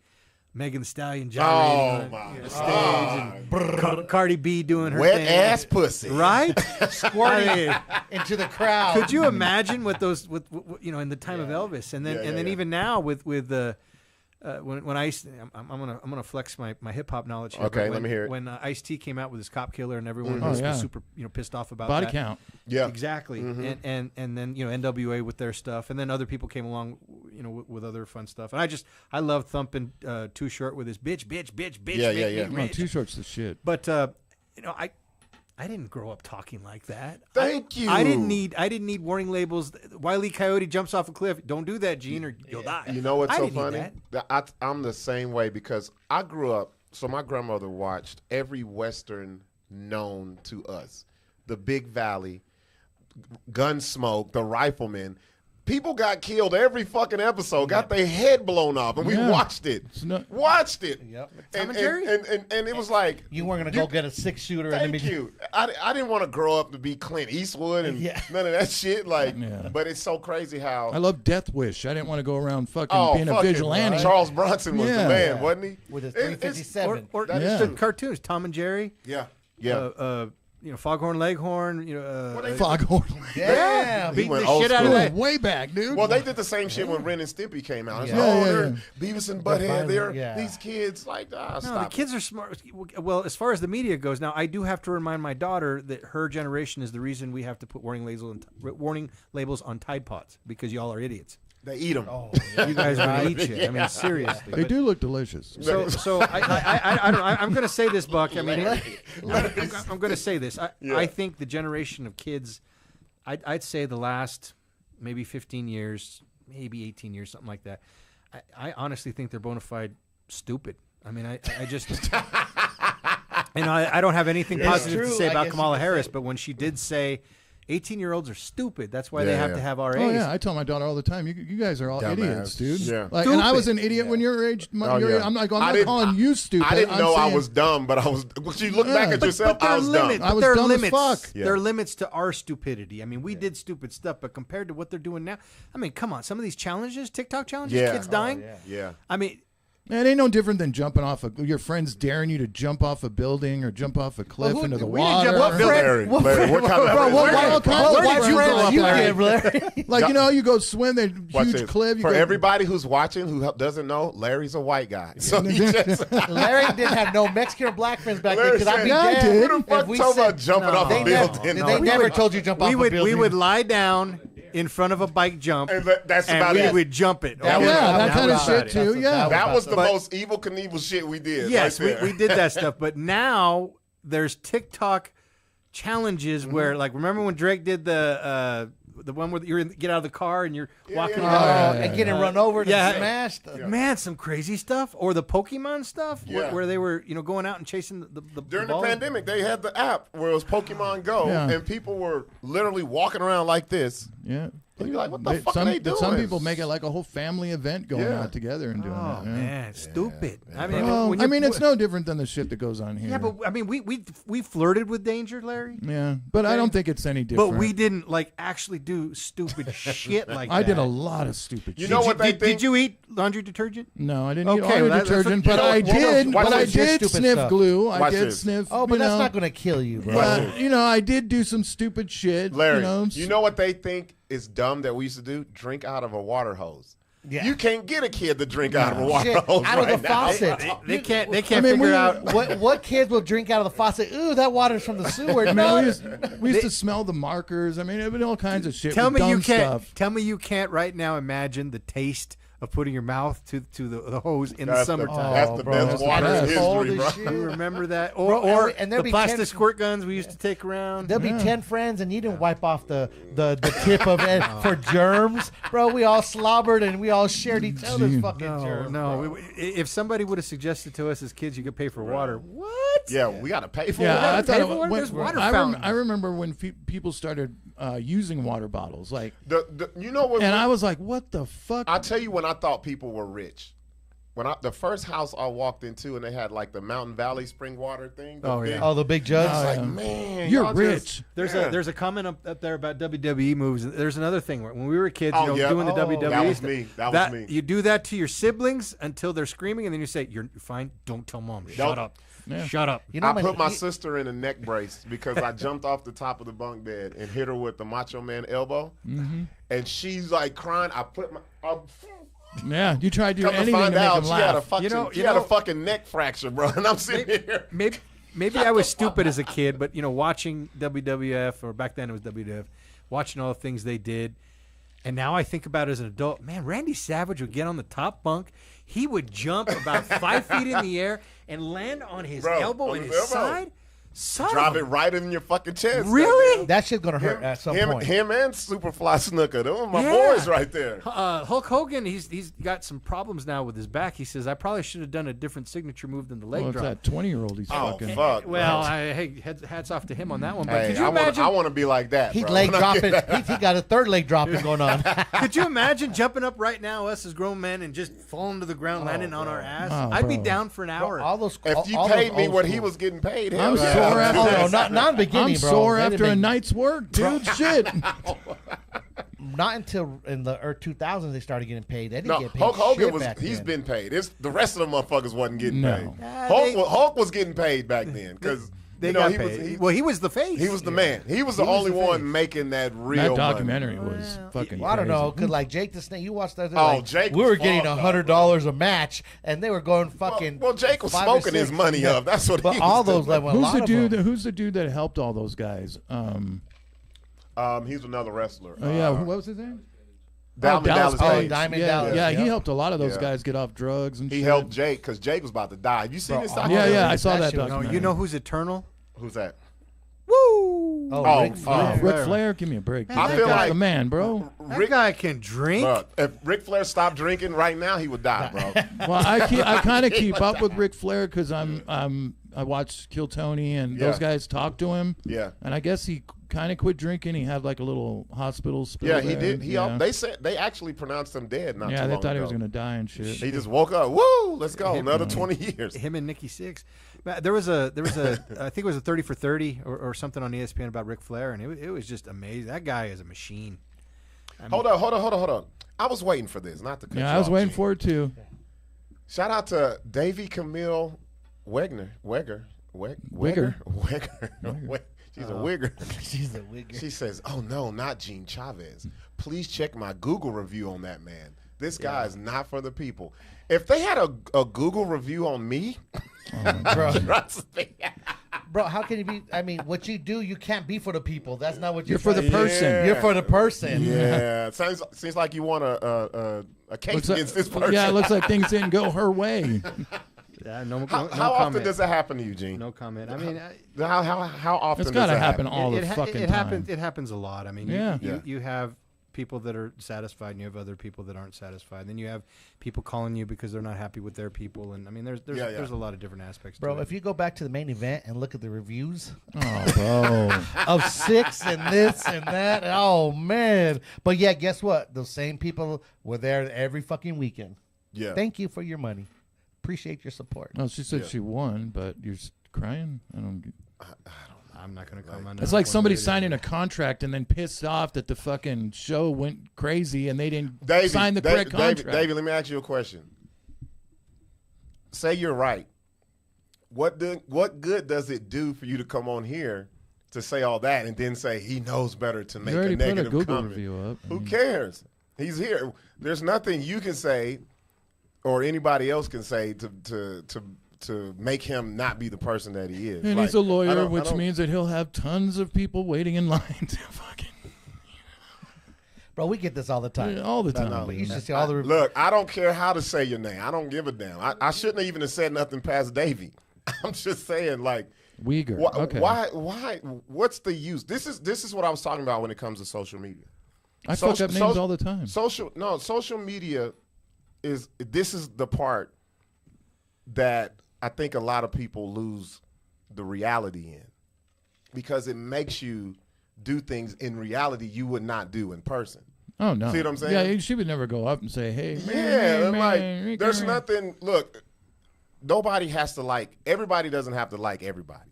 Megan Thee Stallion gyrating on the stage and Cardi B doing her Wet thing. ass pussy. Right? Squirting into the crowd. Could you imagine what those, in the time of Elvis, and then even now with the when I'm gonna flex my hip hop knowledge here. Okay, let me hear it. When Ice-T came out with his Cop Killer and everyone was super pissed off about Body that. count. Yeah. Exactly. And then NWA with their stuff, and then other people came along with other fun stuff. And I love thumping Too Short with his bitch. Yeah. No, Too Short's the shit. But I didn't grow up talking like that. Thank you. I didn't need warning labels. Wile E. Coyote jumps off a cliff. Don't do that, Gene, or you'll die. You know what's I so didn't need funny? that. I'm the same way because I grew up. So my grandmother watched every Western known to us: the Big Valley, Gunsmoke, the Rifleman. People got killed every fucking episode, got their head blown off, and we watched it. Watched it. Yep. Tom and Jerry? And it was like... You weren't going to go get a 6-shooter. Thank you. I didn't want to grow up to be Clint Eastwood and none of that shit. But it's so crazy how... I love Death Wish. I didn't want to go around fucking being a vigilante. Charles Bronson was the man, wasn't he? With his 357. Or just the cartoons, Tom and Jerry. Yeah. Foghorn Leghorn. Foghorn. Damn. Beating went the old shit out of school. that. Way back, dude. Well, they did the same shit when Ren and Stimpy came out. It's Yeah. like, Yeah. they're Beavis and Butthead. They're Yeah. these kids. Like, No, stop. the kids are smart. Well, as far as the media goes, now I do have to remind my daughter that her generation is the reason we have to put warning labels on Tide Pods because y'all are idiots. They eat them. Oh, You guys are gonna eat shit. I mean, seriously. They do look delicious. So I don't know. I'm going to say this, Buck. I mean, I'm going to say this. I think the generation of kids, I'd say the last maybe 15 years, maybe 18 years, something like that. I honestly think they're bona fide stupid. I mean, I just, I don't have anything positive to say about Kamala Harris, but when she did say 18-year-olds are stupid. That's why they have to have RAs. Oh yeah, I tell my daughter all the time. You guys are all Dumbass. idiots, dude. Yeah. Like, and I was an idiot when your age. Yeah. I'm not calling you stupid. I didn't know I saying, was dumb, but I was. When you look back at yourself, but I was limits, dumb. I was there are dumb as limits. fuck. Yeah. There are limits to our stupidity. I mean, we did stupid stuff, but compared to what they're doing now, I mean, come on. Some of these challenges, TikTok challenges, Yeah. kids dying. Yeah. I mean, Man, it ain't no different than jumping off your friends daring you to jump off a building or jump off a cliff into the water. Larry, what kind of What you friends grow up, you Larry? did? Like, you go swim that Watch huge this. cliff. For everybody who's watching who doesn't know, Larry's a white guy. So he just Larry didn't have no Mexican or black friends back then Larry because I'd be said, I dead. did. Who the fuck If we talking said- about jumping off They a never, building? they never told you to jump off a building. we would lie down in front of a bike jump, And that's and about we it. would jump it. That was- Yeah, that that kind of was shit about it. too. Yeah. That was the But- most evil Knievel shit we did. Yes, right there. we did that stuff. But now there's TikTok challenges where, like, remember when Drake did the one where you get out of the car and you're walking around and getting run over and smashed. Man, some crazy stuff. Or the Pokemon stuff where they were, going out and chasing the During the balls. pandemic, they had the app where it was Pokemon Go, Yeah. and people were literally walking around like this. Yeah. And you're like, what the fuck are they doing? Some people make it like a whole family event going Yeah. out together and doing Oh that. Yeah. man, stupid. I Well, when I you- mean, it's no different than the shit that goes on here. Yeah, but I mean, we flirted with danger, Larry. Yeah, but I don't think it's any different. But we didn't actually do stupid shit like that. I did a lot of stupid shit. You know what they think? Did you eat laundry detergent? No, I didn't eat Okay, all well, the that's what- detergent, you but know, I watch did. this. But I Watch this. did Stupid sniff stuff. glue. I Watch did this. sniff. Oh, but that's not going to kill you, bro. But I did do some stupid shit. Larry, you you know what they think is dumb that we used to do? Drink out of a water hose. Yeah. You can't get a kid to drink out of a water Shit, hose out of right the now. faucet. They can't I mean, figure out. What kids will drink out of the faucet? Ooh, that water's from the sewer. Man, No, we used to smell the markers. I mean, it was all kinds of shit. Tell with me you dumb can't. Stuff. Tell me you can't right now imagine the taste of putting your mouth to the hose in the That's summertime. That's the bro, best that's water in cold history, as bro. shit. You remember that? Bro, Or and there'd the be plastic 10 squirt guns we used to take around. There'll be 10 friends, and you didn't wipe off the tip of it for germs. Bro, we all slobbered, and we all shared each other's fucking germs. No. If somebody would have suggested to us as kids you could pay for water, what? Yeah, we got to pay for Yeah, it. I thought pay it for was, it? There's water I fountains. remember when people started using water bottles, like, You know what? and I was like, what the fuck? I'll tell you when I thought people were rich. The first house I walked into and they had like the Mountain Valley spring water thing. Oh, yeah. Oh, the big jugs. I was yeah. like, man, You're y'all rich. There's a comment up there about WWE moves. There's another thing where when we were kids, Oh, yeah. doing the WWE That was stuff, me. That was me. You do that to your siblings until they're screaming, and then you say, "You're fine. Don't tell mom. Shut up. Yeah. Shut up." You know, I put my sister in a neck brace because I jumped off the top of the bunk bed and hit her with the Macho Man elbow, and she's like crying. I put my Yeah, you tried to do come to anything to find make out them she had a laugh. fucking You know- fucking neck fracture, bro, and I'm sitting here. Maybe I was stupid as a kid, but watching WWF, or back then it was WWF, watching all the things they did, and now I think about it as an adult. Man, Randy Savage would get on the top bunk. He would jump about 5 feet in the air and land on his Bro, elbow on and his his elbow. side. Son Drive of it right in your fucking chest. Really? that shit's gonna hurt at some point. Him and Superfly Snooker. Those are my Yeah. boys right there. Hulk Hogan, he's got some problems now with his back. He says, I probably should have done a different signature move than the leg Well, it's drop. that 20-year-old he's Oh, fucking. fuck. Well, bro. hey, hats off to him on that one. But Hey, could you imagine? I want to be like that. He's bro. leg When I get dropping. He got a third leg dropping going on. Could you imagine jumping up right now, us as grown men, and just falling to the ground, landing on our ass? Oh, I'd be bro. down for an hour. All those. If you all paid those me old what he school- was getting paid, I'm hell yeah. sore after Oh that. no, not in the beginning, I'm bro. sore They after didn't a make- night's work, dude. Shit. Not until in the early 2000s they started getting paid. They didn't No, get paid. Hulk Hogan shit was. back He's then. been paid. The rest of the motherfuckers wasn't getting No. paid. Yeah, Hulk was getting paid back then because they got he paid. was. He was the face. He was the man. He was the He was only the one face. making that real That money. documentary was fucking. Well, I don't know, crazy. cause like Jake the Snake, you watched that. Oh, like, Jake we was were getting fucked up, $100 a match, and they were going fucking. Well, Jake was 5 or smoking his 6. money Yeah. up. That's what But he all was those doing. like a lot of them. Who's the dude that helped all those guys? He's another wrestler. Oh yeah, what was his name? Diamond Dallas Page. Page. Diamond yeah, Dallas, yeah, yeah. he helped a lot of those Yeah. guys get off drugs and He shit. helped Jake because Jake was about to die. Have you seen this Bro, documentary? Yeah, I saw That that shit was- No, documentary. you know who's eternal? Who's that? Woo! Oh, Ric Flair. Ric Flair, give me a break. Dude. I That feel guy's like- the man, bro. That guy can drink. Look, if Ric Flair stopped drinking right now, he would die, bro. Well, I kind of keep up with Ric Flair because I watch Kill Tony and those Yeah. guys talk to him. Yeah. And I guess he kind of quit drinking. He had like a little hospital spill. Yeah, he there. did. Yeah. They said they actually pronounced him dead not too Yeah, long they thought he ago. was gonna die and shit. He just woke up. Woo! Let's go. Another 20 years. Him and Nikki Sixx. There was a I think it was a 30 for 30 or something on ESPN about Ric Flair, and it was just amazing. That guy is a machine. Hold on. I was waiting for this, not to cut you Yeah, I was off, waiting Gene. for it too. Shout out to Davy Camille Wegner. Wegger. She's a wigger. She's a wigger. She says, "Oh no, not Gene Chavez. Please check my Google review on that man. This guy is not for the people. If they had a Google review on me, Bro, trust me. bro, how can you be? I mean, what you do, you can't be for the people. That's not what You're for the trying to do. person. You're for the person. Yeah, seems like you want a case Looks like- against this person. yeah, it looks like things didn't go her way. Yeah, no How often comment. does that happen to you, Gene? No comment. I mean, How often It's does gotta that happen all the it fucking time. happens. It happens a lot. I mean, Yeah. you have people that are satisfied, and you have other people that aren't satisfied. And then you have people calling you because they're not happy with their people. And I mean, there's Yeah. there's a lot of different aspects. Bro, to it. if you go back to the main event and look at the reviews Oh, bro. of Sixx and this and that, oh man! But yeah, guess what? Those same people were there every fucking weekend. Yeah. Thank you for your money. Appreciate your support. Well, she said Yeah. she won, but you're crying. I don't. I'm not going to comment. It's like somebody signing a contract and then pissed off that the fucking show went crazy and they didn't sign the correct contract. David, let me ask you a question. Say you're right. What good does it do for you to come on here to say all that and then say he knows better to make You already a put a negative Google comment? review up. Who cares? He's here. There's nothing you can say or anybody else can say to make him not be the person that he is. And Like, he's a I lawyer, don't- I which don't- means that he'll have tons of people waiting in line to fucking Bro, we get this all the time. all the time. But you man. should see all the reviews. Look, I don't care how to say your name. I don't give a damn. I shouldn't even have said nothing past Davey. I'm just saying, like, Uyghur. Okay. why? What's the use? This is what I was talking about when it comes to social media. I fuck up names all the time. Social media this is the part that I think a lot of people lose the reality in, because it makes you do things in reality you would not do in person. Oh no! See what I'm saying? Yeah, she would never go up and say, "Hey, Yeah, man, like there's nothing. Look, nobody has to like. Everybody doesn't have to like everybody.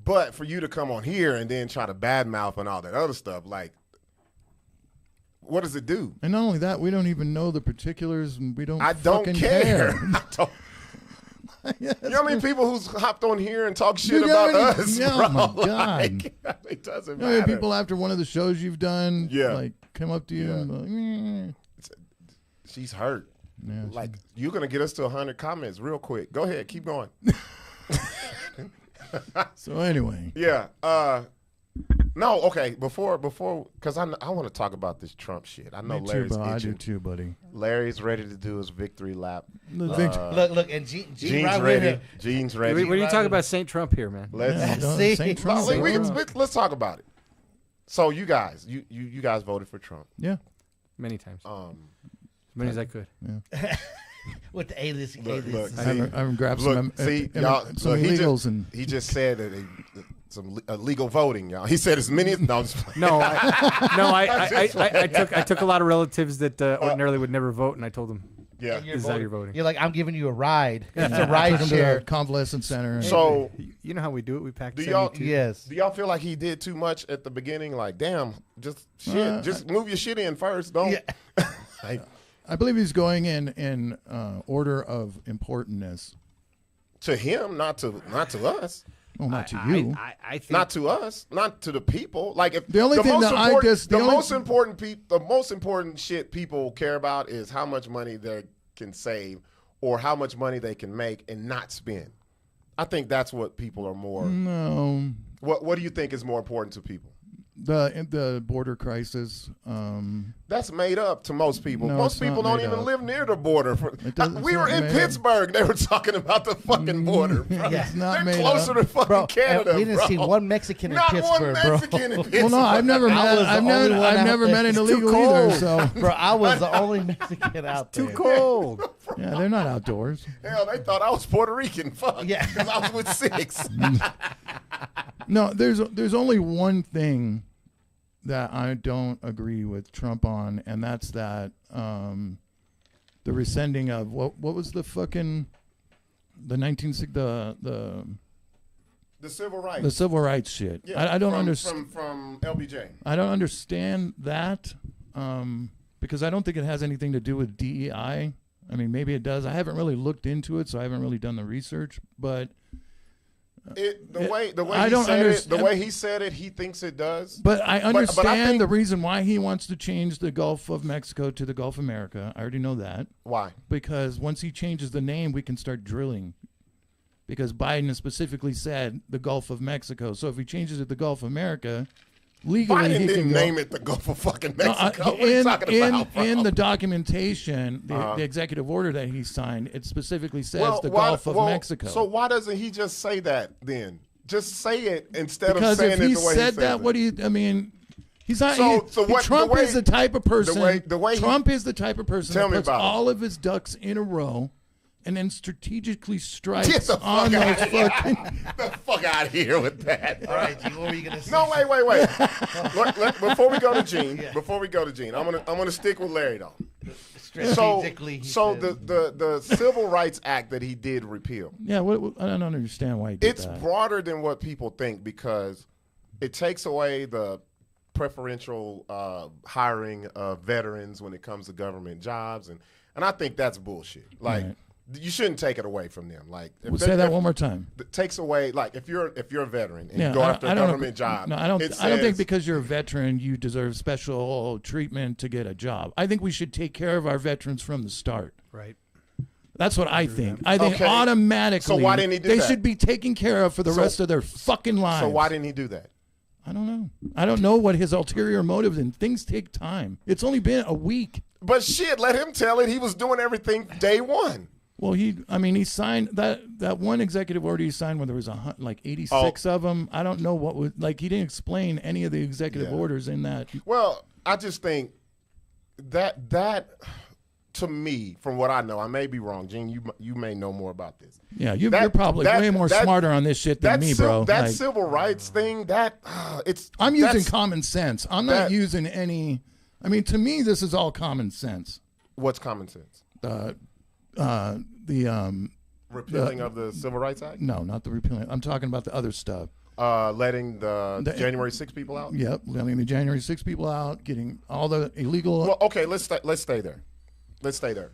But for you to come on here and then try to badmouth and all that other stuff, like, what does it do? And not only that, we don't even know the particulars, and we don't. I don't fucking care. care. I don't. Yes, You know how many people who's hopped on here and talk shit Dude, about yeah, us, yeah, bro? oh my God. Like, it doesn't You know, matter. people after one of the shows you've done, Yeah. like come up to you Yeah. and She's hurt. Yeah, Like, you're going to get us to 100 comments real quick. Go ahead. Keep going. so anyway, Yeah. No, okay. Before, because I want to talk about this Trump shit. I know me too, Larry's bro. I itching. do too, buddy. Larry's ready to do his victory lap. Look, and Gene Gene's right with ready. him. Gene's ready. What are you talking about Saint Trump here, man? Let's Yeah, don't- See? Saint Trump, No, bro. let's talk about it. So you guys, you guys voted for Trump. Yeah. Many times. As many as I could. with the A-list. Look, A-list. I haven't grabbed Look, some, see, y'all. some Look, illegals and he just said that some illegal voting, y'all. He said as many as no. I'm just playing. No, I took a lot of relatives that ordinarily would never vote, and I told them, Yeah. "This is how you're voting." You're like, I'm giving you a ride. It's a took ride them to the share. convalescent center. So You know how we do it? We pack. do y'all 72. Yes. do y'all feel like he did too much at the beginning? Like, damn, just shit, just move your shit in first. Don't. Yeah. Like, I believe he's going in order of importance. to him, not to us. Well, not to you. I think Not to us, not to the people. Like if The only thing most that I important- just- the the only- most important shit people care about is how much money they can save or how much money they can make and not spend. I think that's what people are more. No, What do you think is more important to people? the border crisis. That's made up to most people. No, Most it's not people don't made even up. live near the border. doesn't- We it's were not in made up. Pittsburgh. They were talking about the fucking border. Bro. Yeah. It's not They're made closer up. to fucking Bro, Canada. we didn't bro. see one Mexican in Not Pittsburgh, one Mexican in Pittsburgh. Well, no, I've never I met. was the I've never, only one I've out never there. met an It's illegal too either. cold. So bro. I was the only Mexican out there. too cold. yeah, they're not outdoors. Hell, they thought I was Puerto Rican. Fuck. Yeah. Because I was with Sixx. No, there's only one thing that I don't agree with Trump on, and that's that the rescinding of what was the fucking the The civil rights. the civil rights shit. Yeah, I don't understand. From LBJ. I don't understand that because I don't think it has anything to do with DEI. I mean, maybe it does. I haven't really looked into it, so I haven't really done the research. But The way I he don't said it, understand- the way he said it, he thinks it does. But I understand think- the reason why he wants to change the Gulf of Mexico to the Gulf of America. I already know that. Why? Because once he changes the name, we can start drilling. Because Biden has specifically said the Gulf of Mexico. So if he changes it to the Gulf of America, legally Biden he didn't can go. name it the Gulf of fucking No, Mexico. What are you talking about, bro? in the documentation, the executive order that he signed, it specifically says the Gulf of Mexico. So why doesn't he just say that then? Just say it instead because of saying if it he the way said he that, says what it. do you? I mean, he's not. So what- Trump the way- is the type of person. the way he- Trump is the type of person Tell that me puts about it. all of his ducks in a row, and then strategically Get strikes the fuck on those out of here. fucking. The fuck out of here with that. All right, G, what were you gonna say? No, wait. Before we go to Gene, I'm gonna stick with Larry though. Strategically, he So said- the Civil Rights Act that he did repeal, Yeah, I don't understand why he did it's that. broader than what people think because it takes away the preferential hiring of veterans when it comes to government jobs, and I think that's bullshit. Like Right. you shouldn't take it away from them. Like We'll say that one more time. It takes away like if you're a veteran and Yeah, you go after a don't government agree- job. No, I don't. it I don't think says- because you're a veteran you deserve special treatment to get a job. I think we should take care of our veterans from the start. Right. That's what I think. I think Okay. automatically So why didn't he do they that? should be taken care of for the rest of their fucking lives. So why didn't he do that? I don't know. I don't know what his ulterior motives and things take time. It's only been a week. But shit, let him tell it. He was doing everything day one. Well, he signed that one executive order he signed when there was like 86 of them. I don't know what was like. He didn't explain any of the executive Yeah. orders in that. Well, I just think that to me, from what I know, I may be wrong. Gene, you may know more about this. Yeah, you're probably way more smarter on this shit than me, bro. That civil rights thing, I'm using common sense. I'm not using any. I mean, to me, this is all common sense. What's common sense? Repealing of the Civil Rights Act? No, not the repealing. I'm talking about the other stuff. Letting the January 6 people out? Yep, letting the January 6 people out, getting all the illegal. Well, okay, let's stay there. Let's stay there.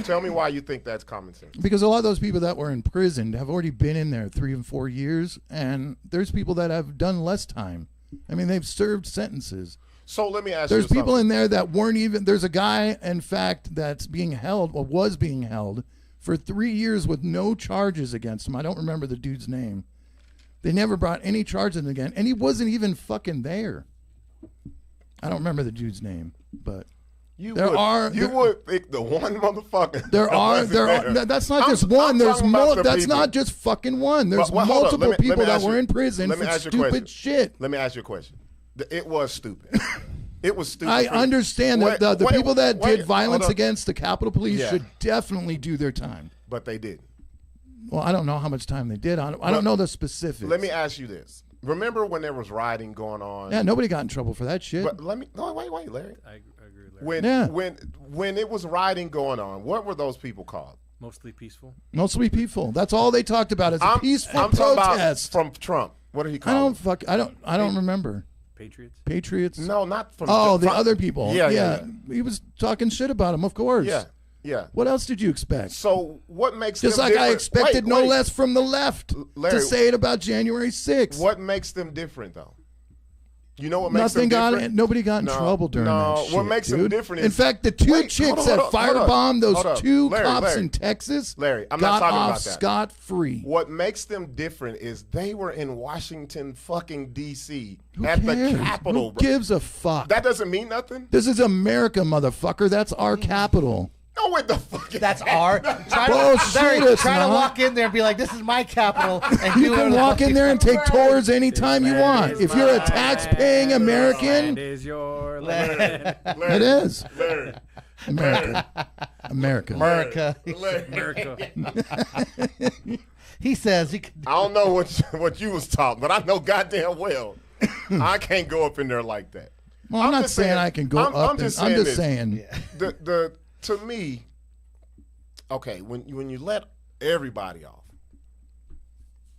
Tell me why you think that's common sense. Because a lot of those people that were in prison have already been in there 3 and 4 years, and there's people that have done less time. I mean, they've served sentences. So let me ask you There's people something. in there that weren't even. There's a guy, in fact, that's being held, or was being held, for 3 years with no charges against him. I don't remember the dude's name. They never brought any charges again, and he wasn't even fucking there. I don't remember the dude's name, but You would pick the one motherfucker. There are. That's not just one. There's more. That's not just fucking one. There's multiple people that were in prison for stupid shit. Let me ask you a question. It was stupid. It was stupid. I understand that the people that did violence against the Capitol Police should definitely do their time. But they didn't. Well, I don't know how much time they did. I don't know the specifics. Let me ask you this. Remember when there was rioting going on? Yeah, nobody got in trouble for that shit. But wait, Larry. I agree with Larry. When it was rioting going on, what were those people called? Mostly peaceful. Mostly peaceful. That's all they talked about is a peaceful I'm protest. Talking about from Trump. What did he call them? I don't remember. Patriots? No, not from the other people. Yeah. He was talking shit about them, of course. Yeah. What else did you expect? So what makes just them like different? I expected no less from the left Larry, to say it about January 6th. What makes them different, though? You know what makes them different? Nobody got in trouble during that shit, what makes them different is... In fact, the two chicks that firebombed those two cops in Texas I'm not talking about that. scot-free. What makes them different is they were in Washington fucking D.C. Who at cares? the Capitol. Who gives a fuck? That doesn't mean nothing? This is America, motherfucker. That's our capital. No, what the fuck? That's our. Try to walk in there and be like, "This is my capital." And you can walk in there and take tours anytime you want. If you're a tax-paying American, it is your land. It is. Larry. America. He says. I don't know what you was taught, but I know goddamn well I can't go up in there like that. Well, I'm not saying I can go up. I'm just saying. To me, okay, when you let everybody off,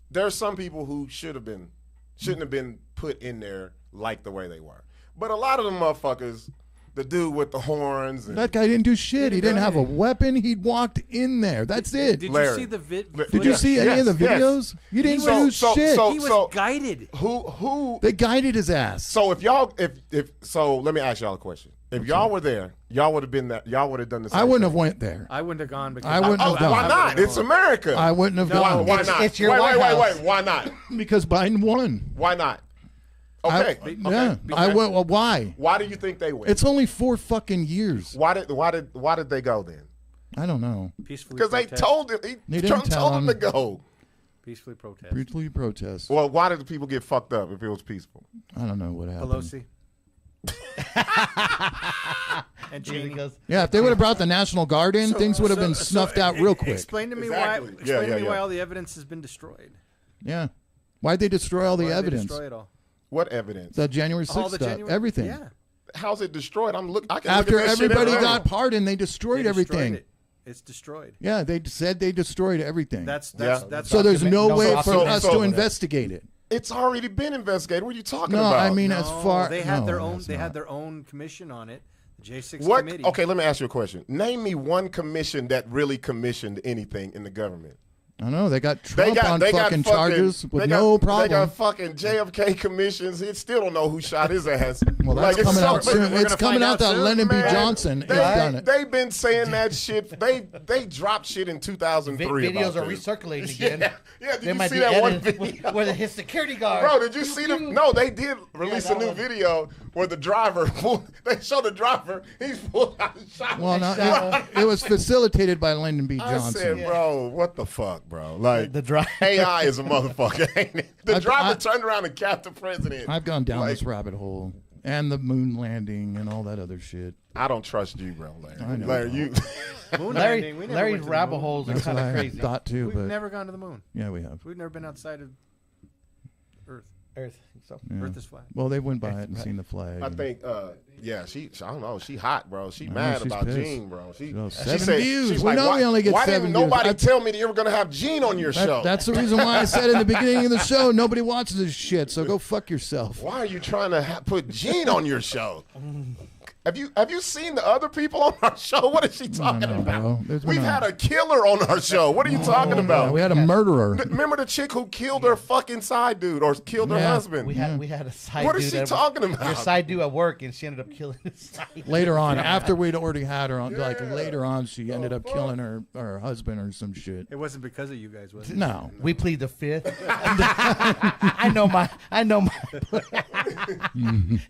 there are some people who shouldn't have been put in there like the way they were. But a lot of them motherfuckers, the dude with the horns. That guy didn't do shit. He didn't have a weapon. He walked in there. That's it. Did you see the Did you see any of the videos? Yes. You didn't do shit. He was guided. Who? They guided his ass. So if let me ask y'all a question. If y'all were there, y'all would have been there. Y'all would have done the same. I wouldn't thing. have went there. I wouldn't have gone. Because I wouldn't have gone. Why not? It's America. I wouldn't have gone. Why not? It's your White House. Wait. Why not? Because Biden won. Why not? Okay. Yeah. I went. Well, why? Why do you think they win? It's only 4 fucking years. Why did they go then? I don't know. Peacefully Because they told him. Trump told them to go. Peacefully protest. Peacefully protest. Well, why did the people get fucked up if it was peaceful? I don't know what happened. Pelosi. And Cheney. Yeah, if they would have brought the National Guard in, things would have been snuffed out real quick. Explain to me Exactly. why all the evidence has been destroyed. Yeah. Why'd they destroy all the Why did they evidence? destroy it all? What evidence? The January 6th stuff. Everything. Yeah. How's it destroyed? I can look After at that shit everybody every day. got pardoned, they destroyed everything. It's destroyed. Yeah, they said they destroyed everything. That's so there's no way for so- us so- to investigate it. It's already been investigated. What are you talking No, about? I mean as far they had no, their own. it's They not. had their own commission on it. The J6 what? committee. Okay, let me ask you a question. Name me one commission that really commissioned anything in the government. I know they got Trump on fucking charges with no problem. They got fucking JFK commissions. He still don't know who shot his ass. Well, that's coming out soon. It's coming out that Lyndon B. Johnson has done it. They've been saying that shit. They dropped shit in 2003. Videos are recirculating again. Yeah, They did you might see be that one edited video? where his security guard. Bro, did you see them? No, they did release a new video where the driver, they show the driver, he's pulled out and shot. Well, no, it was facilitated by Lyndon B. I Johnson. said, bro, what the fuck, bro? Like, The driver. AI is a motherfucker, ain't it? The driver turned around and capped the president. I've gone down this rabbit hole And the moon landing and all that other shit. I don't trust you, bro, Larry. I know. Larry, you. Moon landing, we never Larry's went to the rabbit moon. holes are That's kind what of I crazy. thought too, We've but never gone to the moon. yeah, we have. We've never been outside of Earth. Earth. So Yeah. Earth is flat. Well, they went by it and seen the flag. I and- think, I don't know. She hot, bro. She I know, mad she's about pissed. Gene, bro. She know, she 7 views. she's We like, know why, we only get why 7 didn't views. nobody I- tell me that you were gonna have Gene on your show? That's the reason why I said in the beginning of the show, nobody watches this shit. So go fuck yourself. Why are you trying to put Gene on your show? Have you seen the other people on our show? What is she talking know, about? bro. There's We've been had a killer on our show. What are you talking about? We had a murderer. Remember the chick who killed her fucking side dude or killed her Yeah. husband? we had a side What dude. is she at- talking about? Your side dude at work, and she ended up killing his side. Later on, after we'd already had her on, like later on, she ended up killing her husband or some shit. It wasn't because of you guys, was it? No. We plead the fifth. I know my.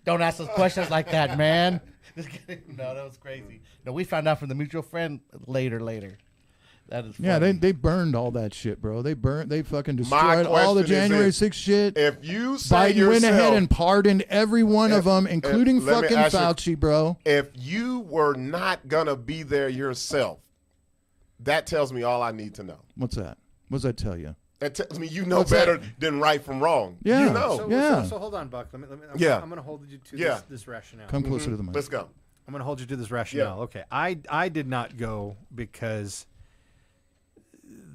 Don't ask us questions like that, man. Just kidding. No, that was crazy. No, we found out from the mutual friend later. That is funny. Yeah, they burned all that shit, bro. They fucking My destroyed all the question is January this. 6th shit. If you say Biden yourself, went ahead and pardoned every one of them, including let me fucking ask you- Fauci, bro. if you were not gonna be there yourself, that tells me all I need to know. What's that? What does that tell you? That tells me you know What's better that? than right from wrong. Yeah. You know. So, Yeah. so hold on, Buck. I'm Yeah. going to hold you to Yeah. this rationale. Come closer to the mic. Let's go. I'm going to hold you to this rationale. Okay. I did not go because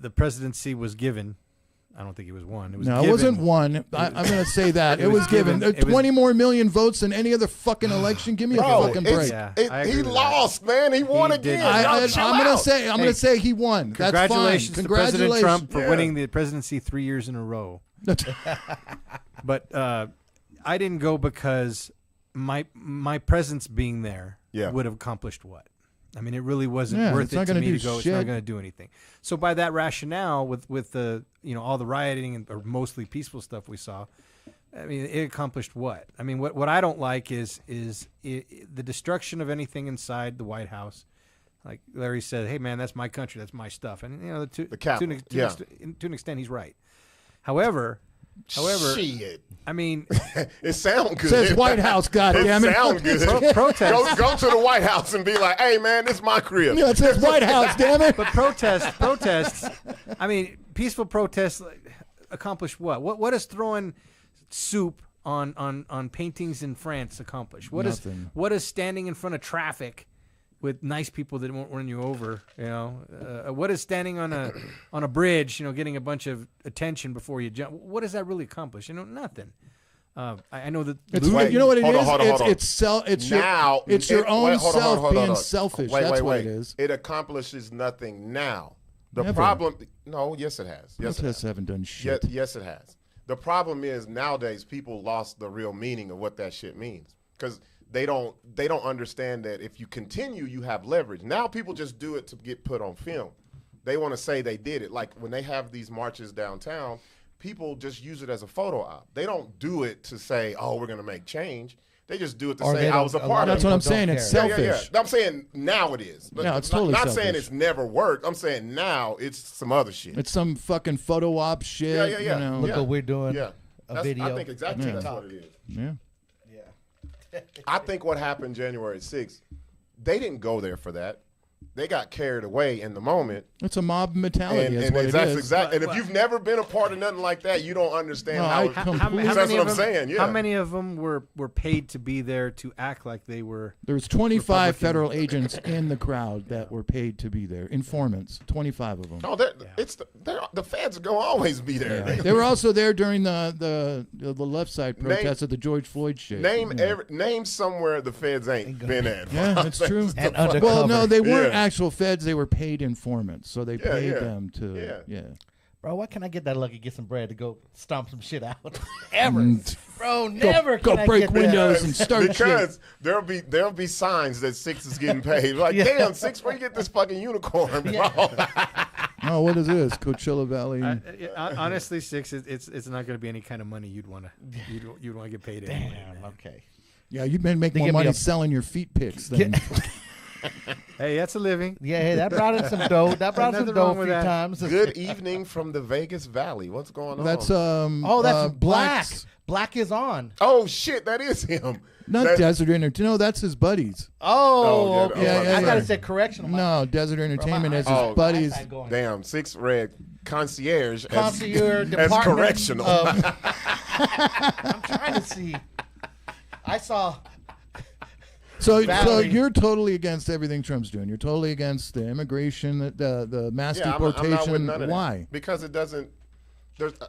the presidency was given. I don't think it was won. It was No, given. it wasn't one. I'm going to say that. It was given. It was- 20 more million votes than any other fucking election. Give me a Bro, fucking break. Yeah, He I agree with that. lost, man. He won He again. did. Y'all chill I'm out. gonna say he won. That's fine. Congratulations to President Trump for Yeah. winning the presidency 3 years in a row. But I didn't go because my presence being there Yeah. would have accomplished what? I mean, it really wasn't Yeah, worth it's it not to gonna me do to go. It's shit. not going to do anything. So by that rationale, with the all the rioting and or mostly peaceful stuff we saw, I mean, it accomplished what? I mean, what I don't like is the destruction of anything inside the White House. Like Larry said, hey man, that's my country, that's my stuff, and to Capitol, to an extent, he's right. However, Shit. I mean, It sounds good. Says White House, goddammit. It sounds good. protest. Go to the White House and be like, hey, man, this is my crib. Yeah, it says White House, damn it. But protests. I mean, peaceful protests accomplish what? What is throwing soup on paintings in France accomplish? Nothing. What is standing in front of traffic with nice people that won't run you over? What is standing on a bridge? Getting a bunch of attention before you jump. What does that really accomplish? Nothing. I know that. It's Wait, you know what it hold on, is? hold on, hold on. It's Now, your own hold on, self hold on, being hold on. selfish. Wait, That's wait, what wait. it is. It accomplishes nothing now. The Never. problem, no, yes, it has. Yes, it Protests has. haven't done shit. Yes, it has. The problem is nowadays people lost the real meaning of what that shit means because they don't understand that if you continue, you have leverage. Now people just do it to get put on film. They want to say they did it. Like when they have these marches downtown, people just use it as a photo op. They don't do it to say, "Oh, we're going to make change." They just do it to Or say, they "I don't- was a a lot part of of That's it." what I'm people saying. don't It's care. selfish. I'm saying now it is. But No, it's totally not saying selfish. it's never worked. I'm saying now it's some other shit. It's some fucking photo op shit. Yeah, yeah. You know? Look Yeah. what we're doing. Yeah. A video. I think exactly Yeah. that's what it is. Yeah. I think what happened January 6th, they didn't go there for that. They got carried away in the moment. It's a mob mentality. That's what it that's is. exactly. And if you've never been a part of nothing like that, you don't understand No, how. I it- completely- That's many what I'm of them- saying. Yeah. How many of them were paid to be there to act like they were? There's 25 Republican. federal agents in the crowd that were paid to be there. Informants, 25 of them. No, the feds are gonna always be there. Yeah. They were also there during the left side protests of the George Floyd shit. Name somewhere the feds ain't been at. Yeah, it's true. And Well, undercover. no, they weren't Yeah. actual feds. They were paid informants. So they paid them to, Yeah. Bro, why can't I get that lucky, get some bread to go stomp some shit out? Ever. Bro, never Go can I break get that. windows and start shit. Because there'll be signs that Sixx is getting paid. Like, Yeah. damn, Sixx, where you get this fucking unicorn, bro? Oh, what is this? Coachella Valley. Honestly, Sixx, it's not going to be any kind of money you'd want to get paid anyway. Damn, okay. Yeah, you've been making They more give me money a- selling your feet pics than. Hey, that's a living. Yeah, hey, that brought in some dough. That brought in some Nothing dough wrong a with few that. times. Good evening from the Vegas Valley. What's going on? That's Oh, that's Black's- Blacc is on. Oh shit, that is him. Not That- Desert Entertainment. No, that's his buddies. Oh, yeah, okay. yeah, I thought yeah. it said correctional. No, Desert Entertainment is his Oh, buddies. Damn, Sixx read concierge Concierge as department correctional. I'm trying to see. I saw. So Valerie. you're totally against everything Trump's doing. You're totally against the immigration, the mass Yeah, I'm not deportation. with none of that. Why? Because it doesn't.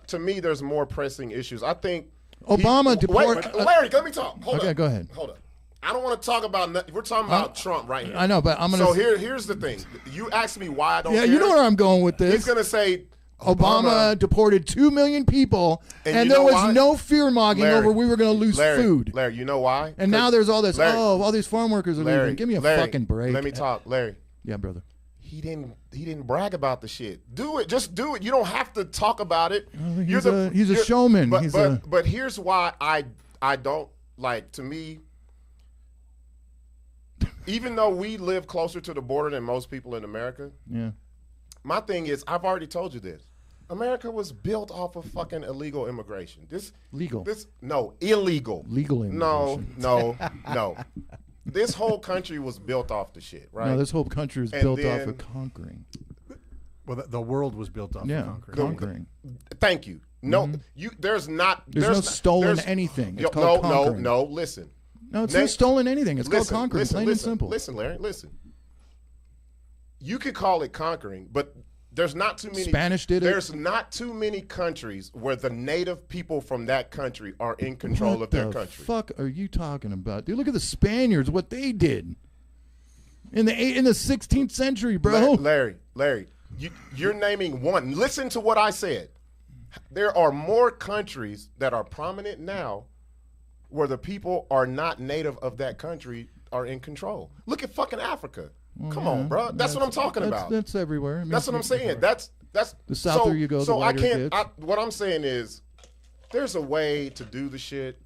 To me, there's more pressing issues. I think Obama Wait, Larry, let me talk. Hold Okay, up. go ahead. Hold up. I don't want to talk about nothing. We're talking about Trump right here. I know, but I'm gonna. So here's the thing. You asked me why I don't. yeah, care. you know where I'm going with He's this. gonna say Obama deported 2 million people, And and you there know was why? no fear-mongering Larry, over we were going to lose Larry, food. Larry, you know why? And now there's all this. Larry, all these farm workers are Larry, leaving. Give me a Larry, fucking break. Let me talk, Larry. Yeah, brother. He didn't brag about the shit. Do it. Just do it. You don't have to talk about it. He's a showman. But here's why I don't like. To me, even though we live closer to the border than most people in America, Yeah. my thing is I've already told you this. America was built off of fucking illegal immigration. Legal. Illegal. Legal immigration. No. This whole country was built off the shit, right? No, this whole country is And built off then- of conquering. Well, the world was built off Yeah, of conquering. conquering. Thank you. No, there's There's no stolen anything. It's called conquering. No. Listen. No, it's not stolen anything. It's called conquering. Plain and simple. Listen, Larry. Listen. You could call it conquering, but there's not too many. Spanish did it. There's not too many countries where the native people from that country are in control What of their the country. fuck are you talking about, dude? Look at the Spaniards. What they did in the 16th century, bro. Larry, you're naming one. Listen to what I said. There are more countries that are prominent now where the people are not native of that country are in control. Look at fucking Africa. Come on, bro. That's what I'm talking about. That's everywhere. That's what I'm saying. That's The souther you go, the So I whiter it can't. gets. What I'm saying is, there's a way to do the shit,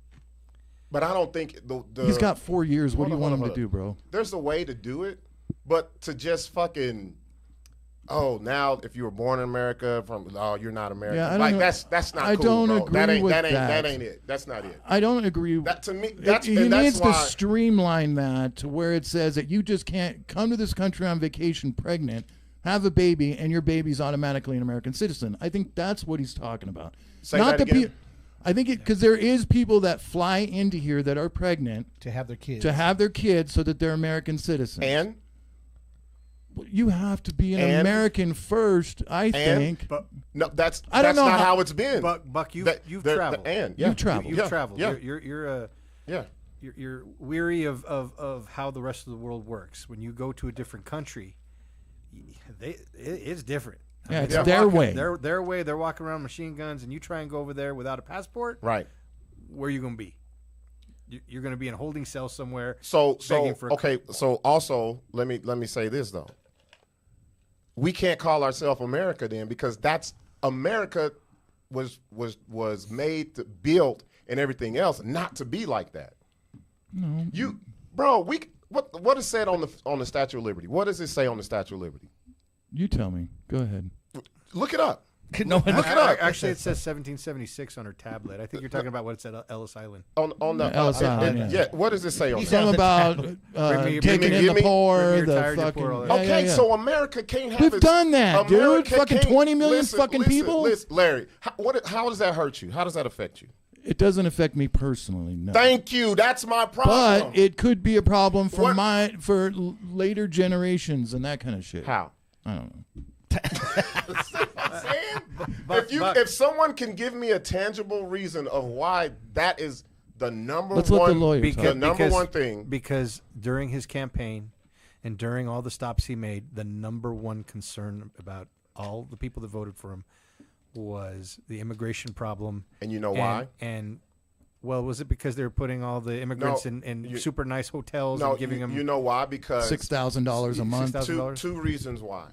but I don't think the. He's got 4 years. What do you want him to hold do, bro? There's a way to do it, but to just fucking. Oh, now if you were born in America, you're not American. Yeah, I don't like know. that's not I cool, don't bro. agree That ain't with that ain't it. That's not it. I don't agree. That to me, He that's needs why. to streamline that to where it says that you just can't come to this country on vacation pregnant, have a baby, and your baby's automatically an American citizen. I think that's what he's talking about. Say Not that the again. I think because there is people that fly into here that are pregnant To have their kids. to have their kids so that they're American citizens. And You have to be an American first, I think. But no, that's I don't know not how- how it's been. Buck, you've That- traveled. You've traveled. You've traveled. Yeah. You're weary of how the rest of the world works. When you go to a different country, it's different. Yeah, it's they're their walking- way. Their way. They're walking around machine guns, and you try and go over there without a passport. Right. Where are you going to be? You're going to be in a holding cell somewhere. So begging for a okay. So also let me say this though. We can't call ourselves America then because that's America was made to build and everything else not to be like that. No. What is said on the Statue of Liberty? What does it say on the Statue of Liberty? You tell me. Go ahead. Look it up. No, Look it up. Actually, it says 1776 on her tablet. I think you're talking about what it said at Ellis Island. On the Ellis Island, yeah. What does it say on Something that? about Bring me- taking bring in me- the poor, bring me your the tired, your fucking. poor, all that. Yeah, Okay, yeah, yeah. so America can't have. We've done that, dude. America Fucking can't- 20 million fucking people? Listen, Larry, how does that hurt you? How does that affect you? It doesn't affect me personally, no. Thank you. That's my problem. But it could be a problem for What- later generations and that kind of shit. How? I don't know. I'm saying? Buck- if someone can give me a tangible reason of why that is the number Let's one, let the lawyer talk. the number one thing. Because during his campaign and during all the stops he made, the number one concern about all the people that voted for him was the immigration problem. And you know why? And well, was it because they were putting all the immigrants in super nice hotels No, and giving them you know why? Because $6,000 a month. $6,000? two reasons why.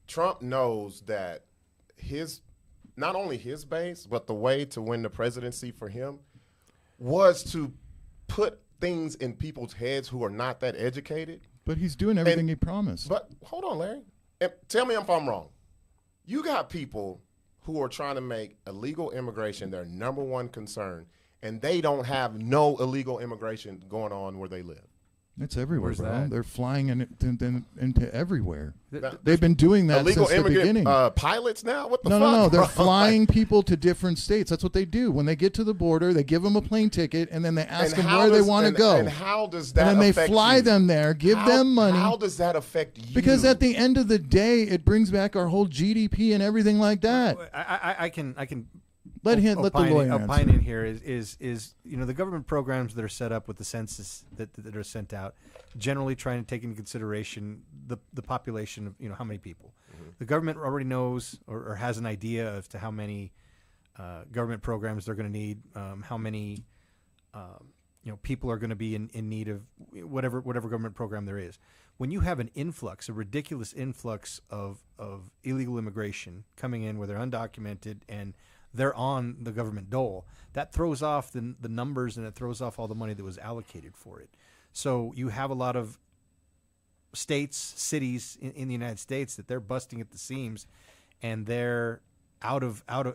Trump knows that not only his base, but the way to win the presidency for him was to put things in people's heads who are not that educated But he's doing everything he promised. But hold on, Larry. And tell me if I'm wrong. You got people who are trying to make illegal immigration their number one concern, and they don't have no illegal immigration going on where they live. It's everywhere, Where's bro. that? They're flying into everywhere. They've been doing that Illegal since the beginning. pilots now? What the No, fuck? no, no. They're bro? flying people to different states. That's what they do. When they get to the border, they give them a plane ticket, and then they ask them where they want to go. And how does that And then they affect fly you? them there, give them money. How does that affect you? Because at the end of the day, it brings back our whole GDP and everything like that. I can Let the lawyer opine answer. in here is the government programs that are set up with the census that are sent out, generally trying to take into consideration the population of how many people. Mm-hmm. The government already knows or has an idea as to how many government programs they're going to need, how many people are going to be in need of whatever government program there is. When you have a ridiculous influx of illegal immigration coming in where they're undocumented and they're on the government dole, that throws off the numbers and it throws off all the money that was allocated for it. So you have a lot of states, cities in the United States that they're busting at the seams, and they're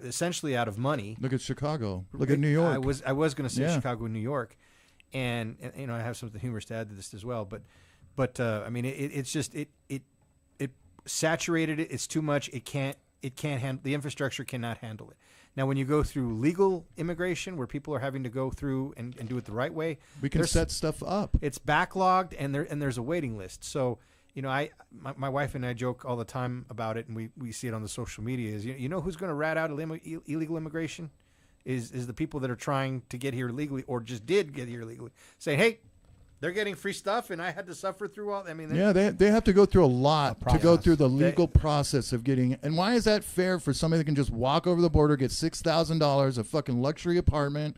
essentially out of money. Look at Chicago. Look at New York. I was going to say Yeah. Chicago and New York, and I have something humorous to add to this as well. But I mean it's just it saturated it. It's too much. It can't handle, the infrastructure cannot handle it. Now, when you go through legal immigration, where people are having to go through and do it the right way, We can set stuff up. it's backlogged, and there's a waiting list. So, my wife and I joke all the time about it, and we see it on the social media. Is who's going to rat out illegal immigration? Is the people that are trying to get here legally or just did get here legally, saying, hey, they're getting free stuff, and I had to suffer through all. I mean, Yeah, they have to go through a lot to go through the legal process of getting. And why is that fair for somebody that can just walk over the border, get $6,000, a fucking luxury apartment?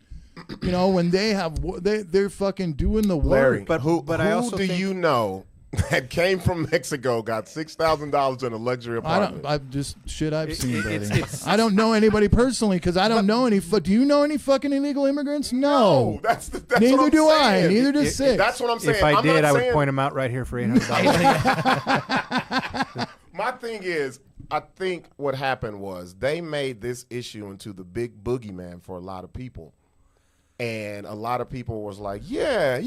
When they're fucking doing the work. Larry, But who I also do think- you know that came from Mexico, got $6,000 in a luxury apartment? I've just shit I've seen, it's- buddy. it's- I don't know anybody personally because I don't know any. Do you know any fucking illegal immigrants? No. that's Neither what I'm do I. saying. Neither does Sixx. That's what I'm saying. If I I'm did, not I would saying- point them out right here for $800. My thing is, I think what happened was they made this issue into the big boogeyman for a lot of people. And a lot of people was like, yeah,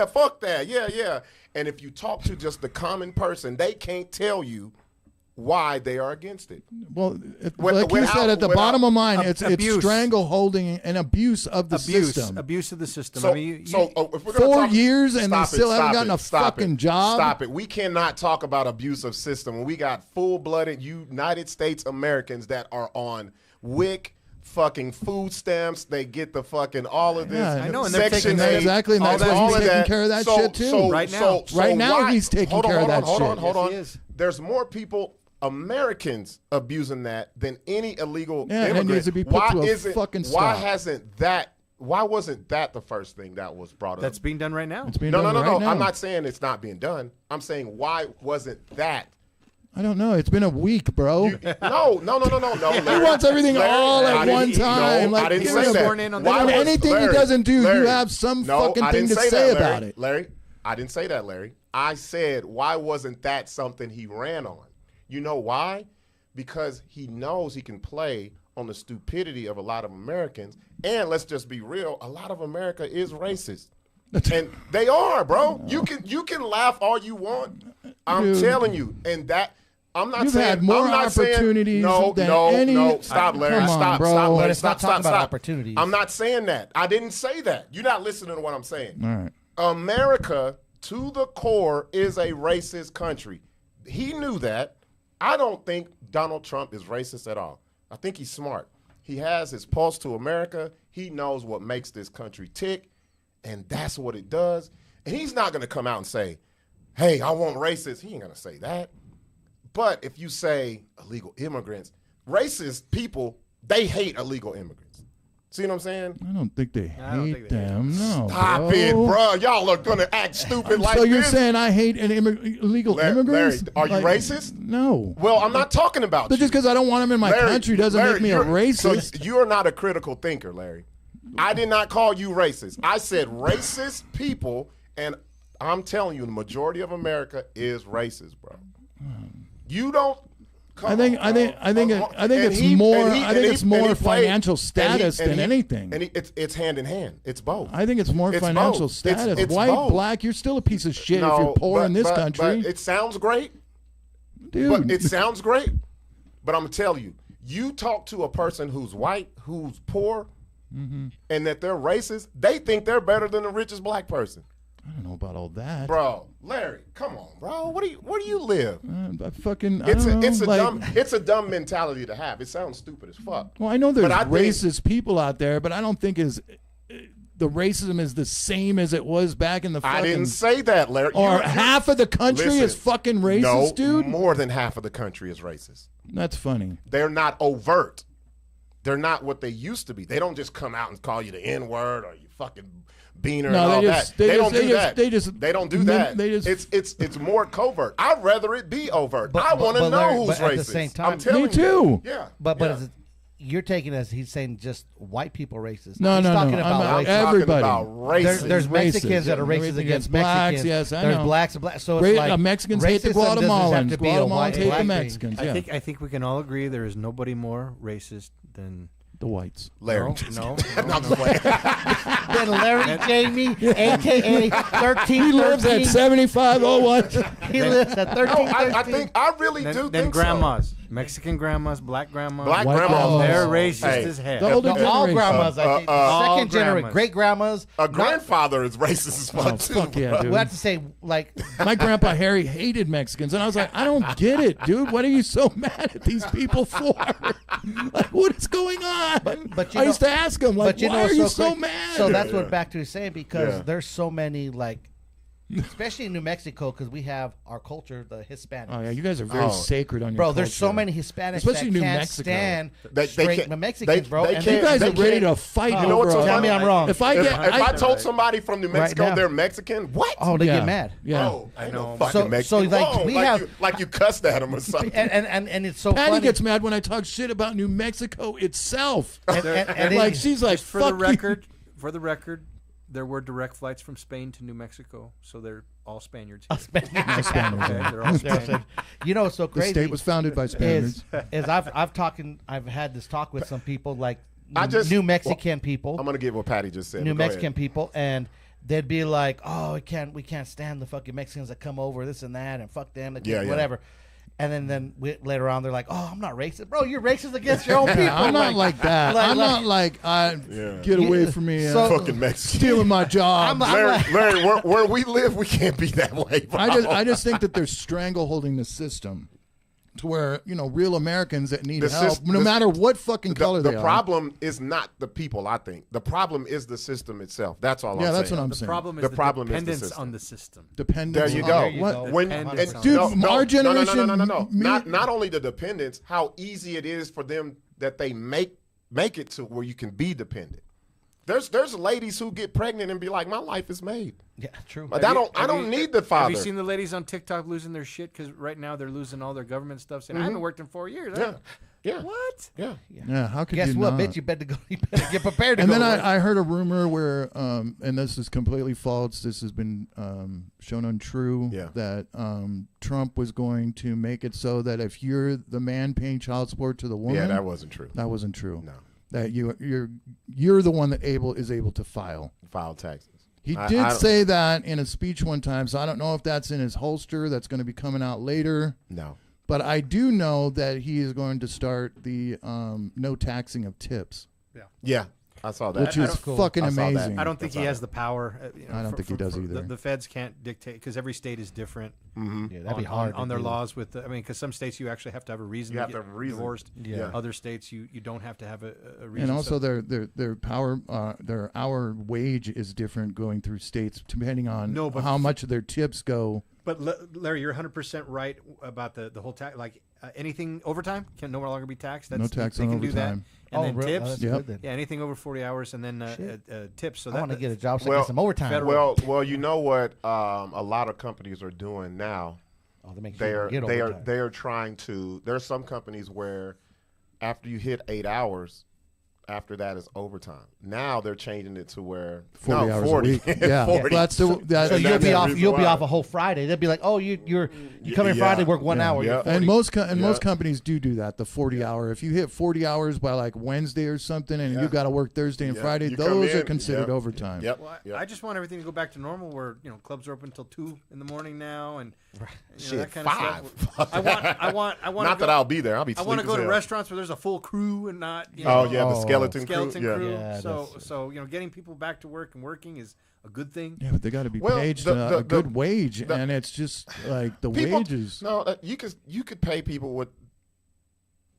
fuck that, yeah. And if you talk to just the common person, they can't tell you why they are against it. Well, Without- like you said, at the without- bottom of mine, it's abuse. strangleholding and abuse of the system. Abuse of the system. So, I mean, if we're gonna 4 talk, years and they stop still it, haven't stop gotten it, a stop fucking it, job. Stop it. We cannot talk about abusive system when we got full-blooded United States Americans that are on WIC, fucking food stamps. They get the fucking all of this. Yeah, I know, and they're Section taking that 8, exactly, and all that's that- why all he's of taking that. care of that shit, too. Right now. Right now, he's taking hold on, care of that hold on, shit. hold Yes, on. he is. There's more people, Americans, abusing that than any illegal Yeah, and it immigrant. needs to be put to a fucking Why stop. hasn't that? Why wasn't that the first thing that was brought up? that's being done right now. It's being No. done right now. I'm not saying it's not being done. I'm saying why wasn't that? I don't know. It's been a week, bro. No. Larry, He wants everything all at I didn't- one time. No, Like, I didn't he say was that. sworn in on Why that. was- Anything he doesn't do, you have some fucking I thing didn't to say that, about Larry. it. Larry, I didn't say that, Larry. I said, why wasn't that something he ran on? You know why? Because he knows he can play on the stupidity of a lot of Americans. And let's just be real, a lot of America is racist. And they are, bro. You can laugh all you want. I'm Dude. telling you. And that I'm not You've saying had more I'm not saying, opportunities no, than no, any- no. Stop, Larry. Come on, Stop, bro. stop, But Larry. it's not Stop, talking stop, about stop. opportunities. I'm not saying that. I didn't say that. You're not listening to what I'm saying. All right. America, to the core, is a racist country. He knew that. I don't think Donald Trump is racist at all. I think he's smart. He has his pulse to America. He knows what makes this country tick, and that's what it does. And he's not going to come out and say, hey, I want racists. He ain't going to say that. But if you say illegal immigrants, racist people, they hate illegal immigrants. See what I'm saying? I don't think they I don't hate think they hate them. No. Stop it, bro. Y'all are going to act stupid like So this. you're saying I hate illegal Larry, immigrants? are you racist? No. Well, I'm not talking about But you. just because I don't want them in my Larry, country doesn't Larry, make me a you're- racist. So you're not a critical thinker, Larry. I did not call you racist. I said racist people, and I'm telling you, the majority of America is racist, bro. You don't. I think it's more financial status than anything. And it's hand in hand. It's both. I think it's more financial both. status. It's White, both. black, you're still a piece of shit No, if you're poor in this country. But it sounds great. Dude. But it sounds great. But I'm gonna tell you, you talk to a person who's white, who's poor, and that they're racist, they think they're better than the richest black person. I don't know about all that. Bro, Larry, come on, bro. Where do you live? It's a dumb mentality to have. It sounds stupid as fuck. Well, I know there's racist people out there, but I don't think the racism is the same as it was back in the fucking... I didn't say that, Larry. Half of the country is fucking racist, dude? More than half of the country is racist. That's funny. They're not overt. They're not what they used to be. They don't just come out and call you the N-word or you fucking beaner and all that. They don't do that. They don't do that. It's more covert. I'd rather it be overt. I want to know who's racist. At the same time, I'm telling me too. You. Yeah. But you're taking as he's saying just white people racist. No, he's no, talking no. about Everybody. There's Mexicans that are racist against Mexicans. Blacks, yes, I There's know. blacks and blacks. So it's like Mexicans hate the racism doesn't have Guatemalans. to be a white Guatemalans hate the thing. Mexicans. Yeah. I think we can all agree there is nobody more racist than the whites. Larry. No. Then Larry Jamie, a.k.a. 13. He lives at 7501. He lives at 13. I really do think then grandmas. so. Mexican grandmas, black grandmas. Black White grandmas. They're racist Hey. as hell. The older All generation. grandmas, I think. Second generation, grandmas. great grandmas. A grandfather is racist as fuck too. Fuck yeah, bro. dude. We have to say, like, My grandpa Harry hated Mexicans, and I was like, I don't get it, dude. What are you so mad at these people for? Like, what is going on? but I used to ask him, like, but you why know, are you so so quick- mad? So that's what back to is saying because Yeah. there's so many like, especially in New Mexico because we have our culture, the Hispanics. Oh yeah, you guys are very sacred on your Bro, there's so culture. many Hispanics Especially that New can't Mexico. stand They straight can't- Mexicans, bro. they And can't- You guys they are ready can't- to fight You know what's over so a- Tell me I'm wrong. If I If get, I told somebody from New Mexico now. they're Mexican, what? Oh, they Yeah. get mad. Yeah. Oh, I know. So- Fucking Mexican. like, Whoa, we like have- you, like you cussed at him or something. And it's so Patty funny. gets mad when I talk shit about New Mexico itself. and Like it- she's like, Just for fuck the record, there were direct flights from Spain to New Mexico, so they're all Spaniards. you. Spaniards. Okay, they're all Spaniards. You know, what's so The crazy. state was founded by Spaniards. is I've had this talk with some people like I just- New Mexican people. I'm gonna give what Patty just said. New but go Mexican ahead. people, and they'd be like, "Oh, we can't stand the fucking Mexicans that come over, this and that, and fuck them, like, Yeah, yeah. whatever." And then later on, they're like, "Oh, I'm not racist, bro. You're racist against your own people." I'm not like that. I'm not like, get away from me. So- Fucking Mexican. stealing my job. Larry, where we live, we can't be that way, bro. I just think that they're strangleholding the system to where, real Americans that need help, no matter what fucking color they The are. problem is not the people, I think. The problem is the system itself. That's all I'm saying. Yeah, that's what I'm The saying. problem is The the problem is the dependence system. on the system. Dependence. There you on- go. There you What? go. When Dependence on Dude, it. our generation, no. me- Not only the dependence, how easy it is for them that they make it to where you can be dependent. There's ladies who get pregnant and be like, my life is made. Yeah, true. But I don't need the father. Have you seen the ladies on TikTok losing their shit because right now they're losing all their government stuff? Saying, I haven't worked in 4 years. Yeah. Yeah. What? Yeah. Yeah, how could Guess you what, not? bitch? You better get prepared to And go. then to work. I heard a rumor where, and this is completely false. This has been shown untrue. Yeah. That Trump was going to make it so that if you're the man paying child support to the woman, Yeah, that wasn't true. that wasn't true. No. That you're the one that is able to file. File taxes. He I did don't- say that in a speech one time, so I don't know if that's in his holster. That's going to be coming out later. No. But I do know that he is going to start the no taxing of tips, Yeah. I saw that. which is fucking I saw that. amazing. I don't think he has the power. I don't think he does either. The feds can't dictate because every state is different yeah, that'd be on, hard on to their do. laws. Because some states you actually have to have a reason You to have get to have a reason. divorced. Yeah. Other states you don't have to have a reason. And also So- their power, their hour wage is different going through states depending on No, but how much of their tips go. But Larry, you're 100% right about the whole tax. Like anything overtime can no longer be taxed. No tax they on can do that. overtime. And then really? tips. Oh, that's Yep. good then. Yeah, anything over 40 hours, and then tips. So I want to get a job so I Well, get some overtime. federal- Well, you know what a lot of companies are doing now? Oh, they make sure you get overtime. They are trying to. There are some companies where after you hit 8 hours, after that is overtime. Now they're changing it to where 40 hours a week. Yeah, 40. that's So you'll be off. You'll be why. off a whole Friday. They'll be like, "Oh, you come in Friday, work 1 hour." Yeah. And most companies do that. The 40 hour. If you hit 40 hours by like Wednesday or something, and you got to work Thursday and Friday, You come those are in, considered overtime. Yep. Well, Yep. I just want everything to go back to normal, where clubs are open until 2 in the morning now, and Shit, that kind 5. of stuff. I want. Not that I'll be there. I'll be. I want to sleep go as to hell. restaurants where there's a full crew and not. The skeleton skeleton crew. crew. Yeah, So getting people back to work and working is a good thing. Yeah, but they got to be Well, paid a good wage, and it's just like the People- wages. No, you could pay people what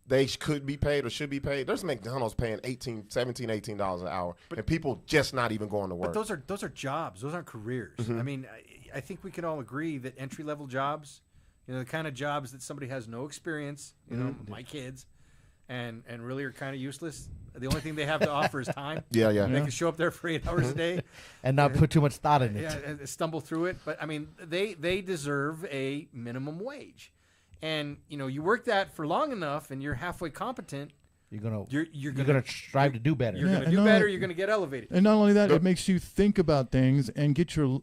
they could be paid or should be paid. There's McDonald's paying $17, $18 an hour, and people just not even going to work. But those are jobs. Those aren't careers. I mean, I think we can all agree that entry level jobs, the kind of jobs that somebody has no experience, my kids, and really are kind of useless. The only thing they have to offer is time. Yeah. They can show up there for 8 hours a day. and not put too much thought in it. And stumble through it. But I mean, they deserve a minimum wage, and you work that for long enough, and you're halfway competent. You're gonna strive to do better. You're gonna do better. You're gonna get elevated. And not only that, it makes you think about things and get your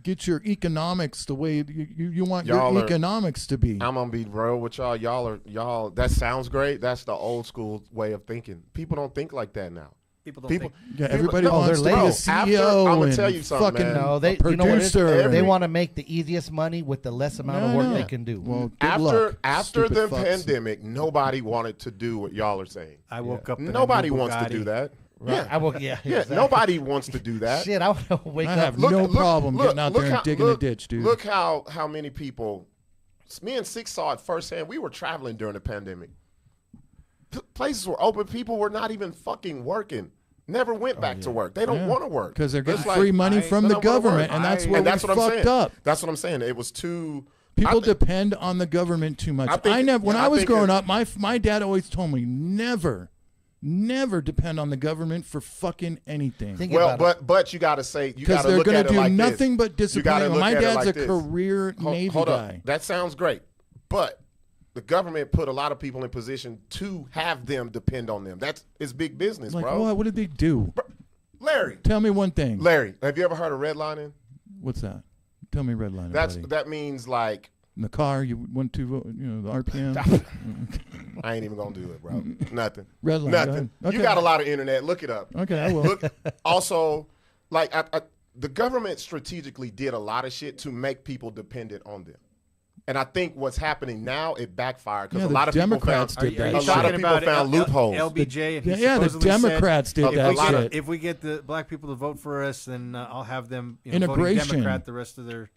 get your economics the way you want your economics to be. I'm gonna be real with y'all. Y'all. That sounds great. That's the old school way of thinking. People don't think like that now. People don't think. Yeah, everybody no, wants to be they're a lazy. CEO. I'm gonna and tell you something, fucking man. No, they a you know what it is? producer. They want to make the easiest money with the less amount of work they can do. Well, good luck, after stupid the fucks. pandemic, nobody wanted to do what y'all are saying. I woke up. in a Nobody new wants to Bugatti. do that. Right. Yeah, exactly. Nobody wants to do that. Shit, I want to wake I up. have no problem getting out there and digging a ditch, dude. Look how many people. Me and Sixx saw it firsthand. We were traveling during the pandemic. Places were open. People were not even fucking working. Never went back to work. They don't want to work because they're getting It's like, free money from they the don't wanna government, work. and that's where we what I'm fucked saying. up. That's what I'm saying. It was too. People depend on the government too much. When I was growing up, my dad always told me never depend on the government for fucking anything. But you got to say you got Because to they're look going at to it do like nothing this. but disappoint. My dad's a career Navy hold guy. Up. That sounds great, but the government put a lot of people in position to have them depend on them. It's big business, Like, bro. what did they do? Larry, Tell me one thing. Larry, have you ever heard of redlining? What's that? Tell me redlining. buddy. That means like In the car, you went to the RPM. I ain't even gonna do it, bro. Nothing. Redline. Nothing. Okay. You got a lot of internet. Look it up. Okay, I will. Look. Also, like the government strategically did a lot of shit to make people dependent on them. And I think what's happening now, it backfired because a lot of Democrats people did found, that a lot of shit. people found loopholes. LBJ. And he the supposedly Democrats said, did that shit. If we get the black people to vote for us, then I'll have them voting Integration. Democrat the rest of their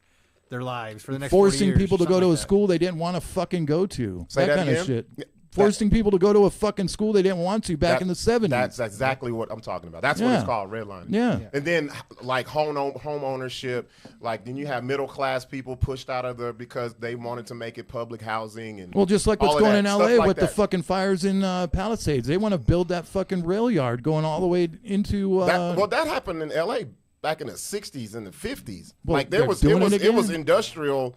lives for the next 40 Forcing years, people to go something to a like that. school they didn't want to fucking go to. Say that kind of again? shit. Forcing people to go to a fucking school they didn't want to back in the 70s. That's exactly what I'm talking about. That's what it's called, redlining. Yeah. And then like home ownership, like then you have middle class people pushed out of there because they wanted to make it public housing and Well, just like all what's of going that, in stuff L.A. like with the that. fucking fires in Palisades. They want to build that fucking rail yard going all the way into. That happened in L.A. back in the 60s and the 50s. Well, like they're it doing it was again. industrial.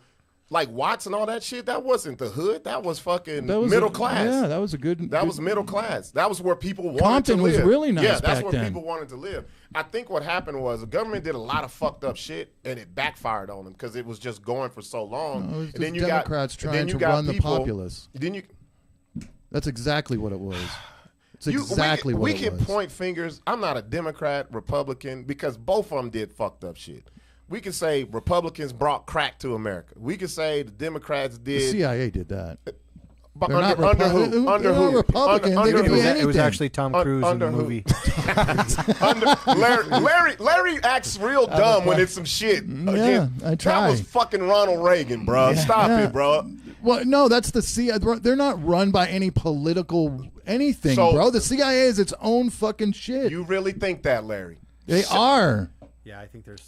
Like Watts and all that shit, that wasn't the hood. That was fucking that was middle class. Yeah, that was a good. That was middle class. That was where people wanted Compton to live. was really nice Yeah, that's back where then. people wanted to live. I think what happened was the government did a lot of fucked up shit, and it backfired on them because it was just going for so long. No, it was and just then you Democrats got, and trying then you to got run the people, populace. Then you. That's exactly what it was. It's exactly what we it can was. point fingers. I'm not a Democrat, Republican, because both of them did fucked up shit. We can say Republicans brought crack to America. We can say the Democrats The did. CIA did that. But They're not under who? Republican. Under They're not who? Republican. They Under could who? be It was anything. actually Tom Cruise in under the who? movie. Larry acts real dumb when it's some shit. Yeah, I try. That was fucking Ronald Reagan, bro. Stop it, bro. Well, no, that's the CIA. They're not run by any political anything, So- bro. The CIA is its own fucking shit. You really think that, Larry? They are. Yeah, I think there's.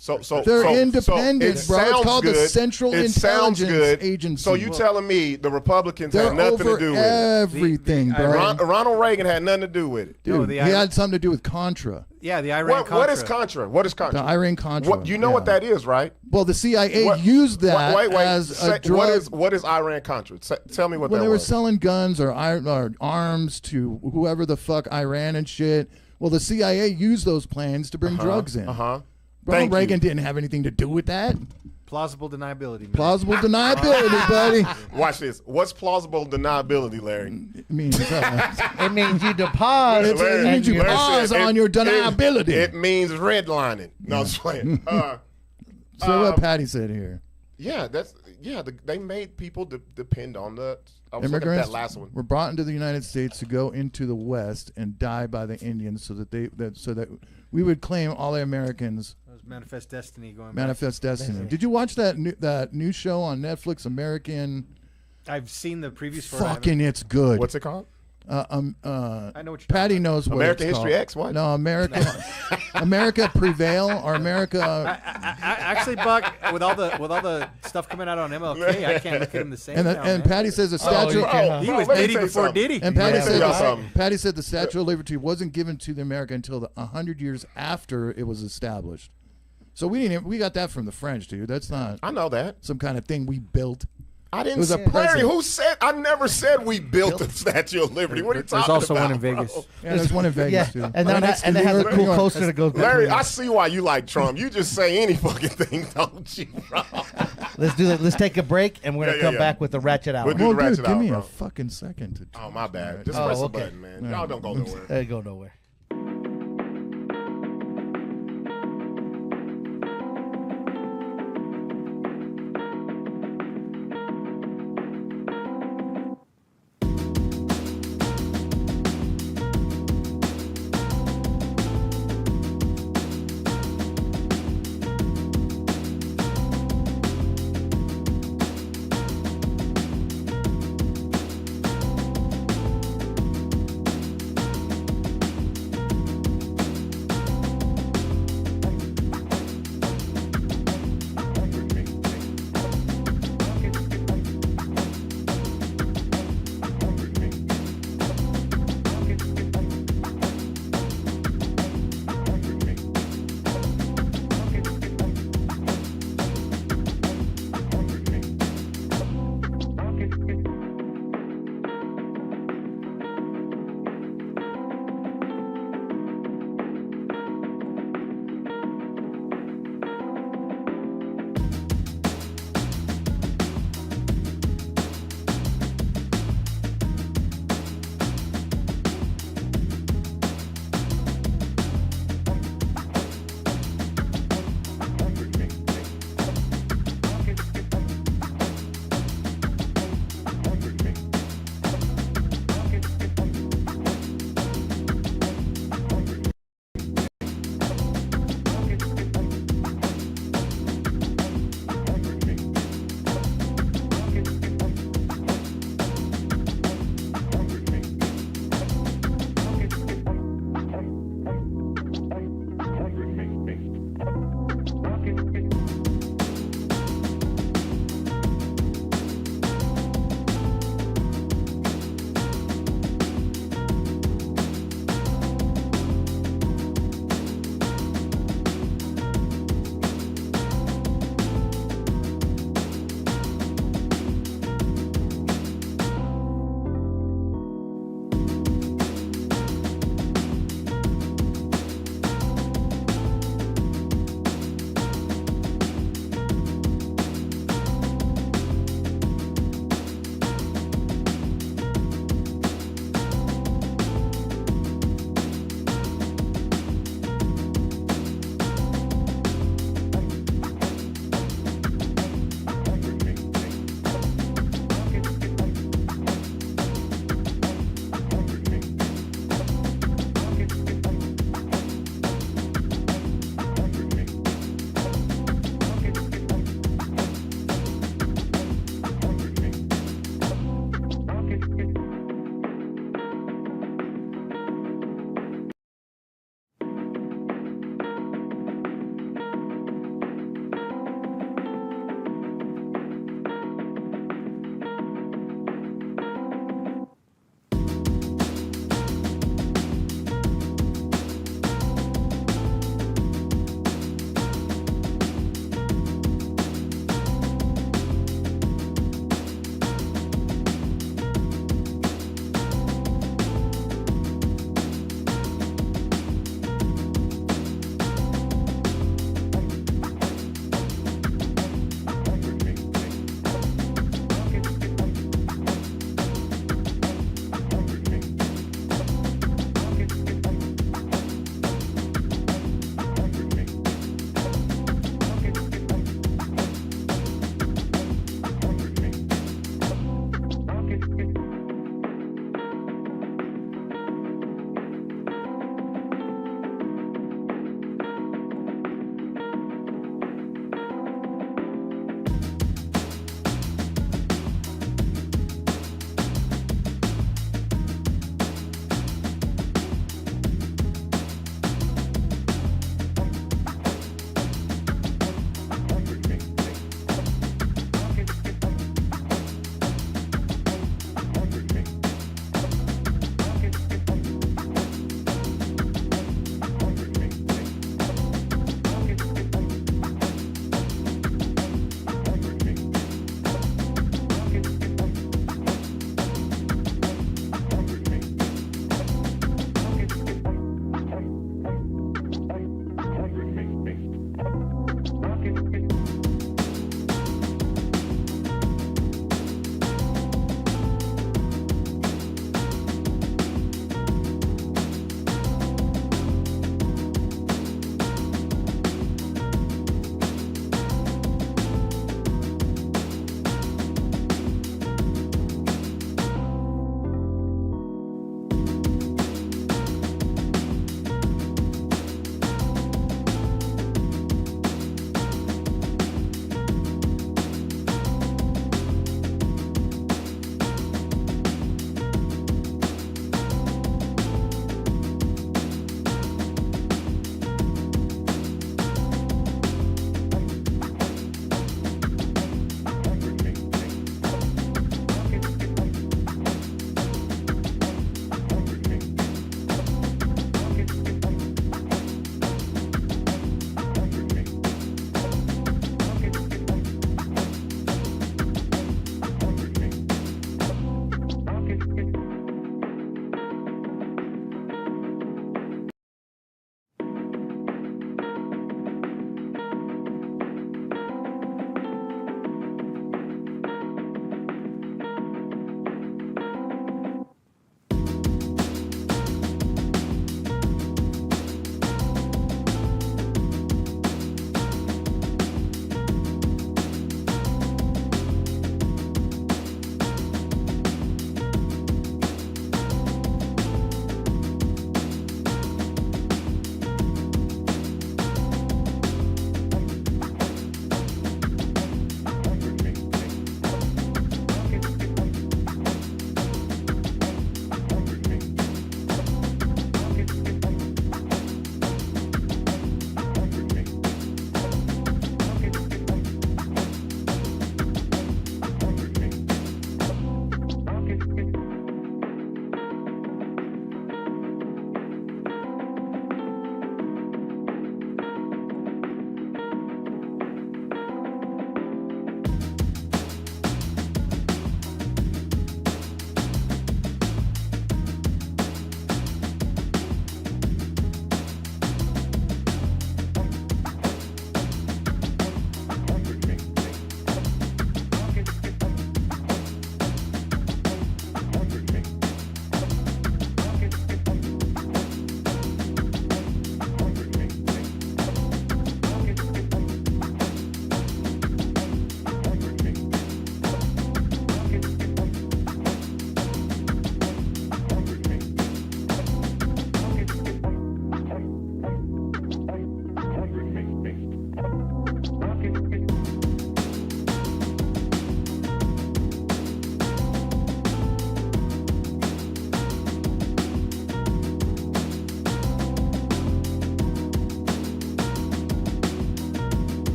They're independent, it bro. It's sounds called the good. Central It sounds Intelligence good. Agency. So you telling me the Republicans They're had nothing over to do with it? everything, bro. Ronald Reagan had nothing to do with it. Dude, he had something to do with Contra. Yeah, the Iran-Contra. What is Contra? What is Contra? The Iran-Contra. You know what that is, right? Well, the CIA used that as a drug. What is Iran-Contra? Tell me what that was. When they were selling guns or arms to whoever the fuck Iran and shit, well, the CIA used those plans to bring drugs in. Ronald Reagan didn't have anything to do with that. Plausible deniability. Man. Plausible deniability, buddy. Watch this. What's plausible deniability, Larry? It means it means you deposit. It means you pause on your deniability. It means redlining. No, I'm just playing. So what Patty said here. Yeah, they made people depend on the. I was looking at Immigrants that last one. were brought into the United States to go into the West and die by the Indians, so that we would claim all the Americans. That was Manifest Destiny going. Manifest Destiny. Did you watch that new show on Netflix, American? I've seen the previews for Fucking, it's good. What's it called? I know what you're Patty knows what American it's History called. X. What? No, America Prevail or America. Actually, Buck, with all the stuff coming out on MLK, I can't look at him the same. And Patty says the statue. He was Diddy before Diddy. And Patty said the Statue of Liberty wasn't given to the America until 100 years after it was established. So we got that from the French, dude. That's not. I know that. Some kind of thing we built. I didn't. It was a Larry, president. who said? I never said we built the Statue of Liberty. What are you talking about? There's also one in Vegas. Yeah, there's one in Vegas too. And it has a cool coaster that goes. Larry, I see why you like Trump. You just say any fucking thing, don't you, bro? Let's do that. Let's take a break, and we're gonna come back with the Ratchet Hour. We'll do the Ratchet Dude, give Hour, me bro. a fucking second to. Oh, my bad. Just Oh, press okay. the button, man. Y'all don't go nowhere. They go nowhere.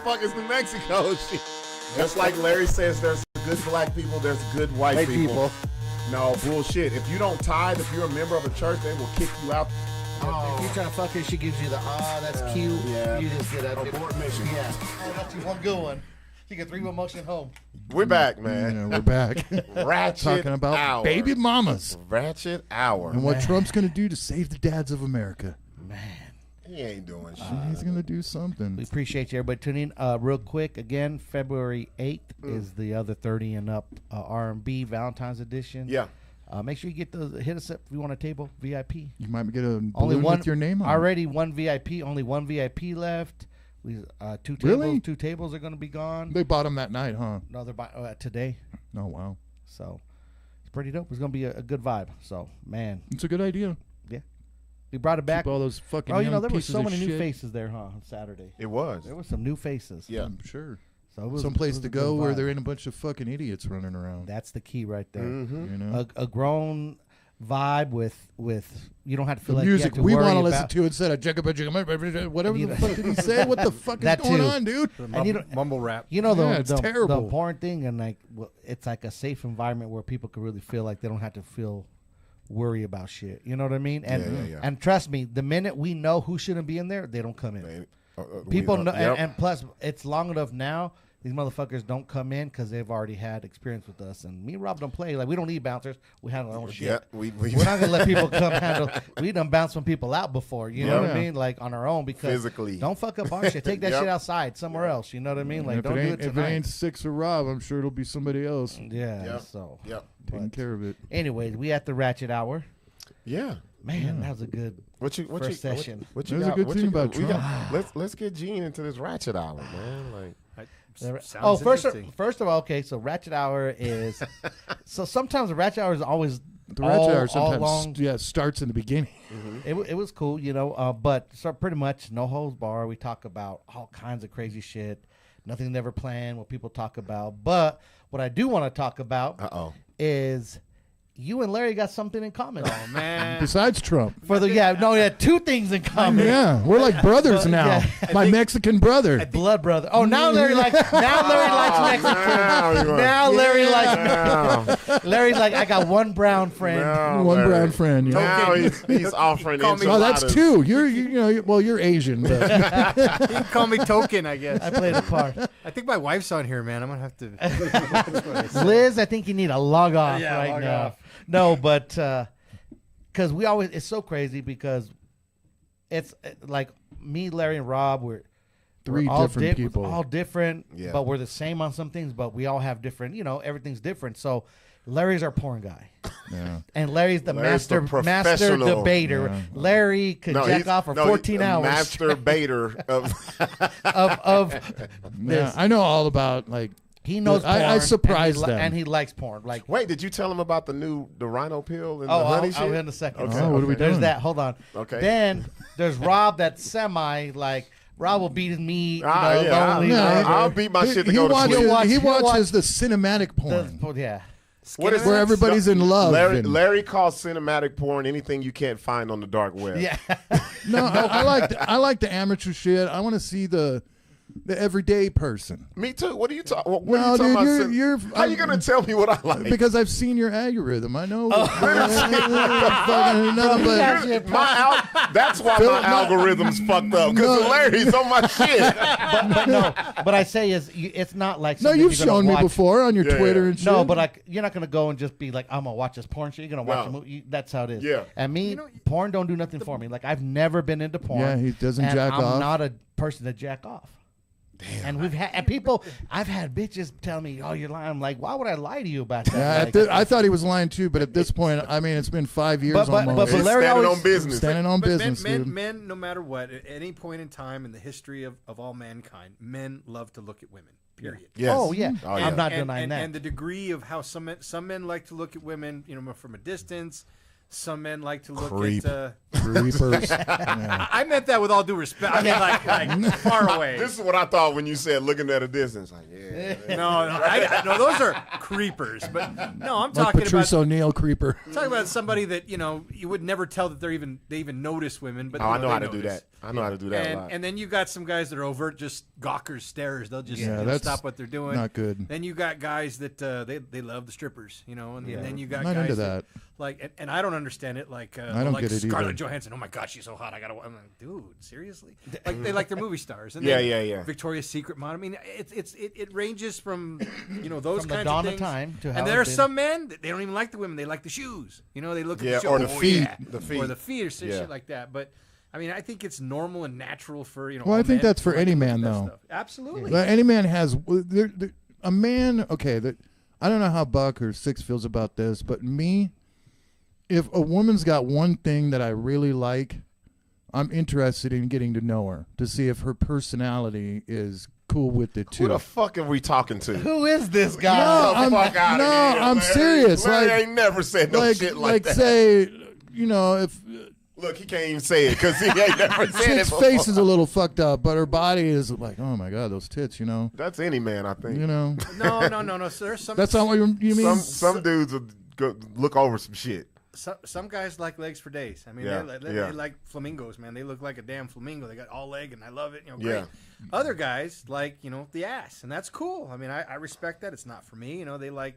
fuck is New Mexico? Shit. Just like Larry says, there's good black people, there's good white people. No, bullshit. If you don't tithe, if you're a member of a church, they will kick you out. If you try to fuck her, she gives you the that's cute. Yeah. You just get up. Abort mission. Yeah. Oh, that's you one good one. She get 3 motion home. We're back, man. Yeah, we're back. Ratchet Talking about hour. baby mamas Ratchet hour. and what Trump's going to do to save the dads of America. Man. He ain't doing shit. He's going to do something. We appreciate you, everybody tuning in. Real quick, again, February 8th is the other 30 and up R&B Valentine's edition. Yeah. Make sure you get those. Hit us up if you want a table VIP. You might get a Only balloon one with your name on it. already. One VIP. Only one VIP left. We 2 tables. Really? 2 tables are going to be gone. They bought them that night, huh? No, they're today. Oh, wow. So it's pretty dope. It's going to be a good vibe. So man, It's a good idea. yeah, we brought it back. Keep all those fucking Oh, you know young there were pieces so of many new shit. faces there, huh? On Saturday, It was. there were some new faces. Yeah. I'm sure. So it was Some place it was to a good go where vibe. there ain't a bunch of fucking idiots running around. That's the key right there. Mm-hmm. You know? A grown vibe with you don't have to feel The like music you have to we worry want to listen about- to instead of whatever You the know- fuck did he say? What the fuck is That going too. on, dude? And you don't- Mumble rap. You know Yeah, the it's terrible. the important thing, and like it's like a safe environment where people can really feel like they don't have to feel worry about shit. You know what I mean? And Yeah. and trust me, the minute we know who shouldn't be in there, they don't come in. We People know, Yep. and plus it's long enough now. These motherfuckers don't come in because they've already had experience with us. And me and Rob don't play. Like, we don't need bouncers. We handle our own shit. Yeah, We're not going to let people come handle. We done bounced some people out before. You know what I Yeah. mean? Like, on our own because Physically. don't fuck up our shit. Take that Yep. shit outside somewhere else. You know what I mean? Like, if don't it do ain't, it if it tonight. ain't Sixx or Rob, I'm sure it'll be somebody else Yeah, Yep. so. Yep. taking care of it. Anyways, we at the Ratchet Hour. Yeah. Man, that was a good What you first session. What you There's a got? good what thing you, about we Trump. got, let's get Gene into this ratchet hour, man. Like Oh, first interesting. of all, okay, so Ratchet Hour is... so sometimes the Ratchet Hour is always The Ratchet Hour all sometimes long. starts in the beginning. It was cool, you know, but so pretty much no holds bar. We talk about all kinds of crazy shit, nothing never planned, what people talk about. But what I do want to talk about is you and Larry got something in common. Oh man. Besides Trump. For the 2 things in common. Yeah, we're like brothers now. Yeah. My Mexican brother. Blood brother. Oh, now Larry likes Mexican. Now Larry likes Larry's like, I got one brown friend. One brown friend. Yeah. Now he's offering Call me- Oh, that's enchiladas. 2. You're Asian. But You can call me Token, I guess. I played a part. I think my wife's on here, man. I'm gonna have to. Liz, I think you need to log off right log now. off. No, but because it's so crazy because it's like me, Larry, and Rob. We're 3 all different people. all different, Yeah. but we're the same on some things. But we all have different. Everything's different. So Larry's our porn guy, Yeah. and Larry's the Larry's the master professional. debater. Yeah. Larry could jack off for 14 hours. Master baiter of of Yeah, this. I know all about like. He knows porn. I surprised and he, them. and he likes porn. Like, Wait, did you tell him about the rhino pill and oh, the honey I'll shit? in a second. Okay. Oh, what are we There's doing? that. Hold on. Okay. Then there's Rob. That's semi like Rob will beat his meat. Yeah, lonely, Yeah, like, I'll beat my shit to he go to watches, sleep. watch- he he'll watch- watches the cinematic porn yeah. What is where everybody's in love. Larry, and- Larry calls cinematic porn anything you can't find on the dark web. Yeah. No, I like the amateur shit. I want to see the everyday person. Me too. What are you talking? What No, are you talking dude, about? you're- How you gonna tell me what I like? Because I've seen your algorithm. I know. Oh. That's why my algorithm's fucked up. Because Larry's on my shit. but no. But I say it's not like No, something you've you're gonna shown me watch. before on your Yeah, Twitter yeah. and shit. No, but you're not gonna go and just be like, I'm gonna watch this porn shit. You're gonna watch No. a movie. That's how it is. Yeah. And me, porn don't do nothing for me. Like I've never been into porn. Yeah, he doesn't and jack I'm off. not a person to jack off. Damn. And I've had bitches tell me, "Oh, you're lying." I'm like, "Why would I lie to you about that?" Yeah, Like, I thought he was lying too, but at this point, I mean, it's been 5 years But almost. He's Larry standing always- on business. Standing on But business, dude. men, no matter what, at any point in time in the history of all mankind, men love to look at women. Period. Yes. Oh yeah, Oh, yeah. I'm not denying that. And the degree of how some men like to look at women, from a distance, some men like to look Creep. at. Creepers. Yeah. I meant that with all due respect. I mean, like far away. This is what I thought when you said looking at a distance. Like, yeah. No, those are creepers. But no, I'm Like talking Patrice about O'Neill creeper. I'm talking about somebody that you would never tell that they even notice women. But Oh, I know they how to do notice. that. I know how to do that a And, lot. and then you got some guys that are overt, just gawkers, starers. They'll just Yeah, that's stop what they're doing. Not good. Then you got guys that they love the strippers, and then you got Not guys into that. like, and I don't understand it. Like, I don't like get it Scarlett either. Johansson. Oh my God, she's so hot. I'm like, dude, seriously? Like they like their movie stars. And Yeah, then yeah, yeah. Victoria's Secret model. I mean, it ranges from those From the kinds dawn of of things. time to how And there are it's been. some men that they don't even like the women. They like the shoes. They look at Yeah, the shoe. or the Oh, feet. yeah. The feet. or the feet or some Yeah. shit like that. But I mean, I think it's normal and natural for Well, I all think men that's for to any like man, that though. stuff. Absolutely. Like, any man has a man. Okay, I don't know how Buck or Sixx feels about this, but me, if a woman's got one thing that I really like, I'm interested in getting to know her to see if her personality is cool with it too. Who the fuck are we talking to? Who is this guy? No, Get the fuck outta no, here, I'm Larry. serious. Larry Like- ain't never said no shit like that. say, if Look, he can't even say it because he ain't never said it chick's before. face is a little fucked up, but her body is like, oh my God, those tits, That's any man, I think. No. So there's some. That's not what you mean. Some dudes will go look over some shit. Some guys like legs for days. I mean, Yeah, they like flamingos, man. They look like a damn flamingo. They got all leg, and I love it. Great. Yeah. Other guys like the ass, and that's cool. I mean, I respect that. It's not for me. They like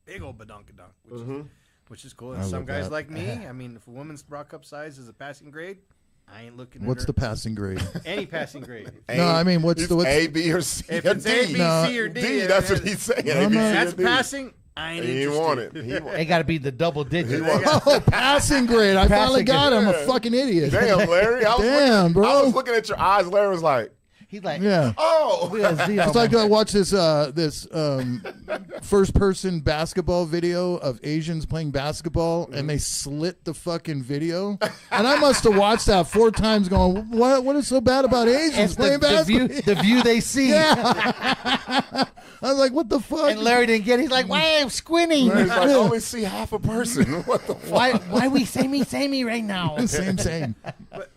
big old badunkadunk, which is cool. And I some love guys that. like me. I mean, if a woman's bra cup size is a passing grade, I ain't looking. What's at the her. passing grade? Any passing grade? No, I mean, what's It's the A, B, or C? If or it's A, B, D. No. C, or D, D, that's what he's saying. No, A, B, no. C, or That's D. passing. I ain't He interested. didn't want it. He want It got to be the double digit. Oh, passing grade. I finally Passing got him. I'm a grade. fucking idiot. Damn, Larry. I was Damn, looking, bro. I was looking at your eyes. Larry was like, He's like, Yeah. oh. we got Z on It's like my- I watched this first person basketball video of Asians playing basketball, and they slit the fucking video. And I must have watched that 4 times, going, "What is so bad about Asians It's playing the basketball?" view they see. Yeah. I was like, "What the fuck?" And Larry didn't get it. He's like, why I'm squinting? Larry's like, I only see half a person. What the fuck? Why we say me right now? Same. But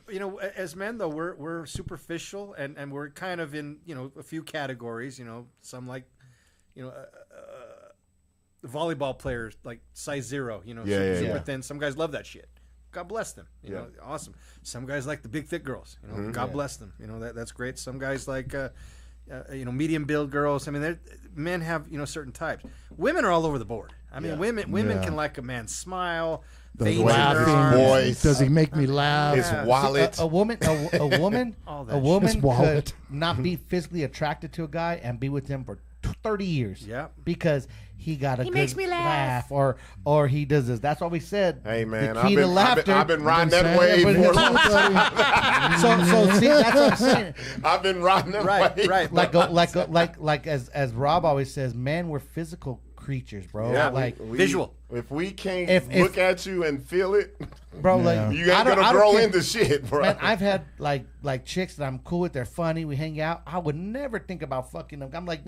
as men though, we're superficial and we're kind of in a few categories. Some like volleyball players like size 0. Super thin. Some guys love that shit. God bless them. Awesome. Some guys like the big thick girls. God bless them. That's great. Some guys like medium build girls. I mean, men have certain types. Women are all over the board. I mean, women Yeah. can like a man's smile. The veins in their laughing arms. voice. Does he make me laugh? His wallet. A woman, a woman, All that a shit. woman His wallet. could not be physically attracted to a guy and be with him for 30 years. Yeah. because he got a good makes me laugh. or he does this. That's what we said. Hey, man, the key to laughter. I've been riding that saying wave it, for a but- long time. so see, that's what I'm saying. I've been riding that wave. Right. Like as Rob always says, man, we're physical creatures, bro. Yeah, like Visual. If we can't If- look at you and feel it, bro, Yeah. like you I ain't don't- gonna I don't grow care. into shit, bro. Man, I've had like chicks that I'm cool with. They're funny. We hang out. I would never think about fucking them. I'm like,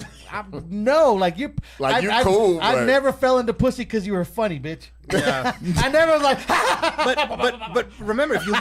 no, like you, Like, you cool, I but- never fell into pussy because you were funny, bitch. Yeah. I never was like, but remember, if you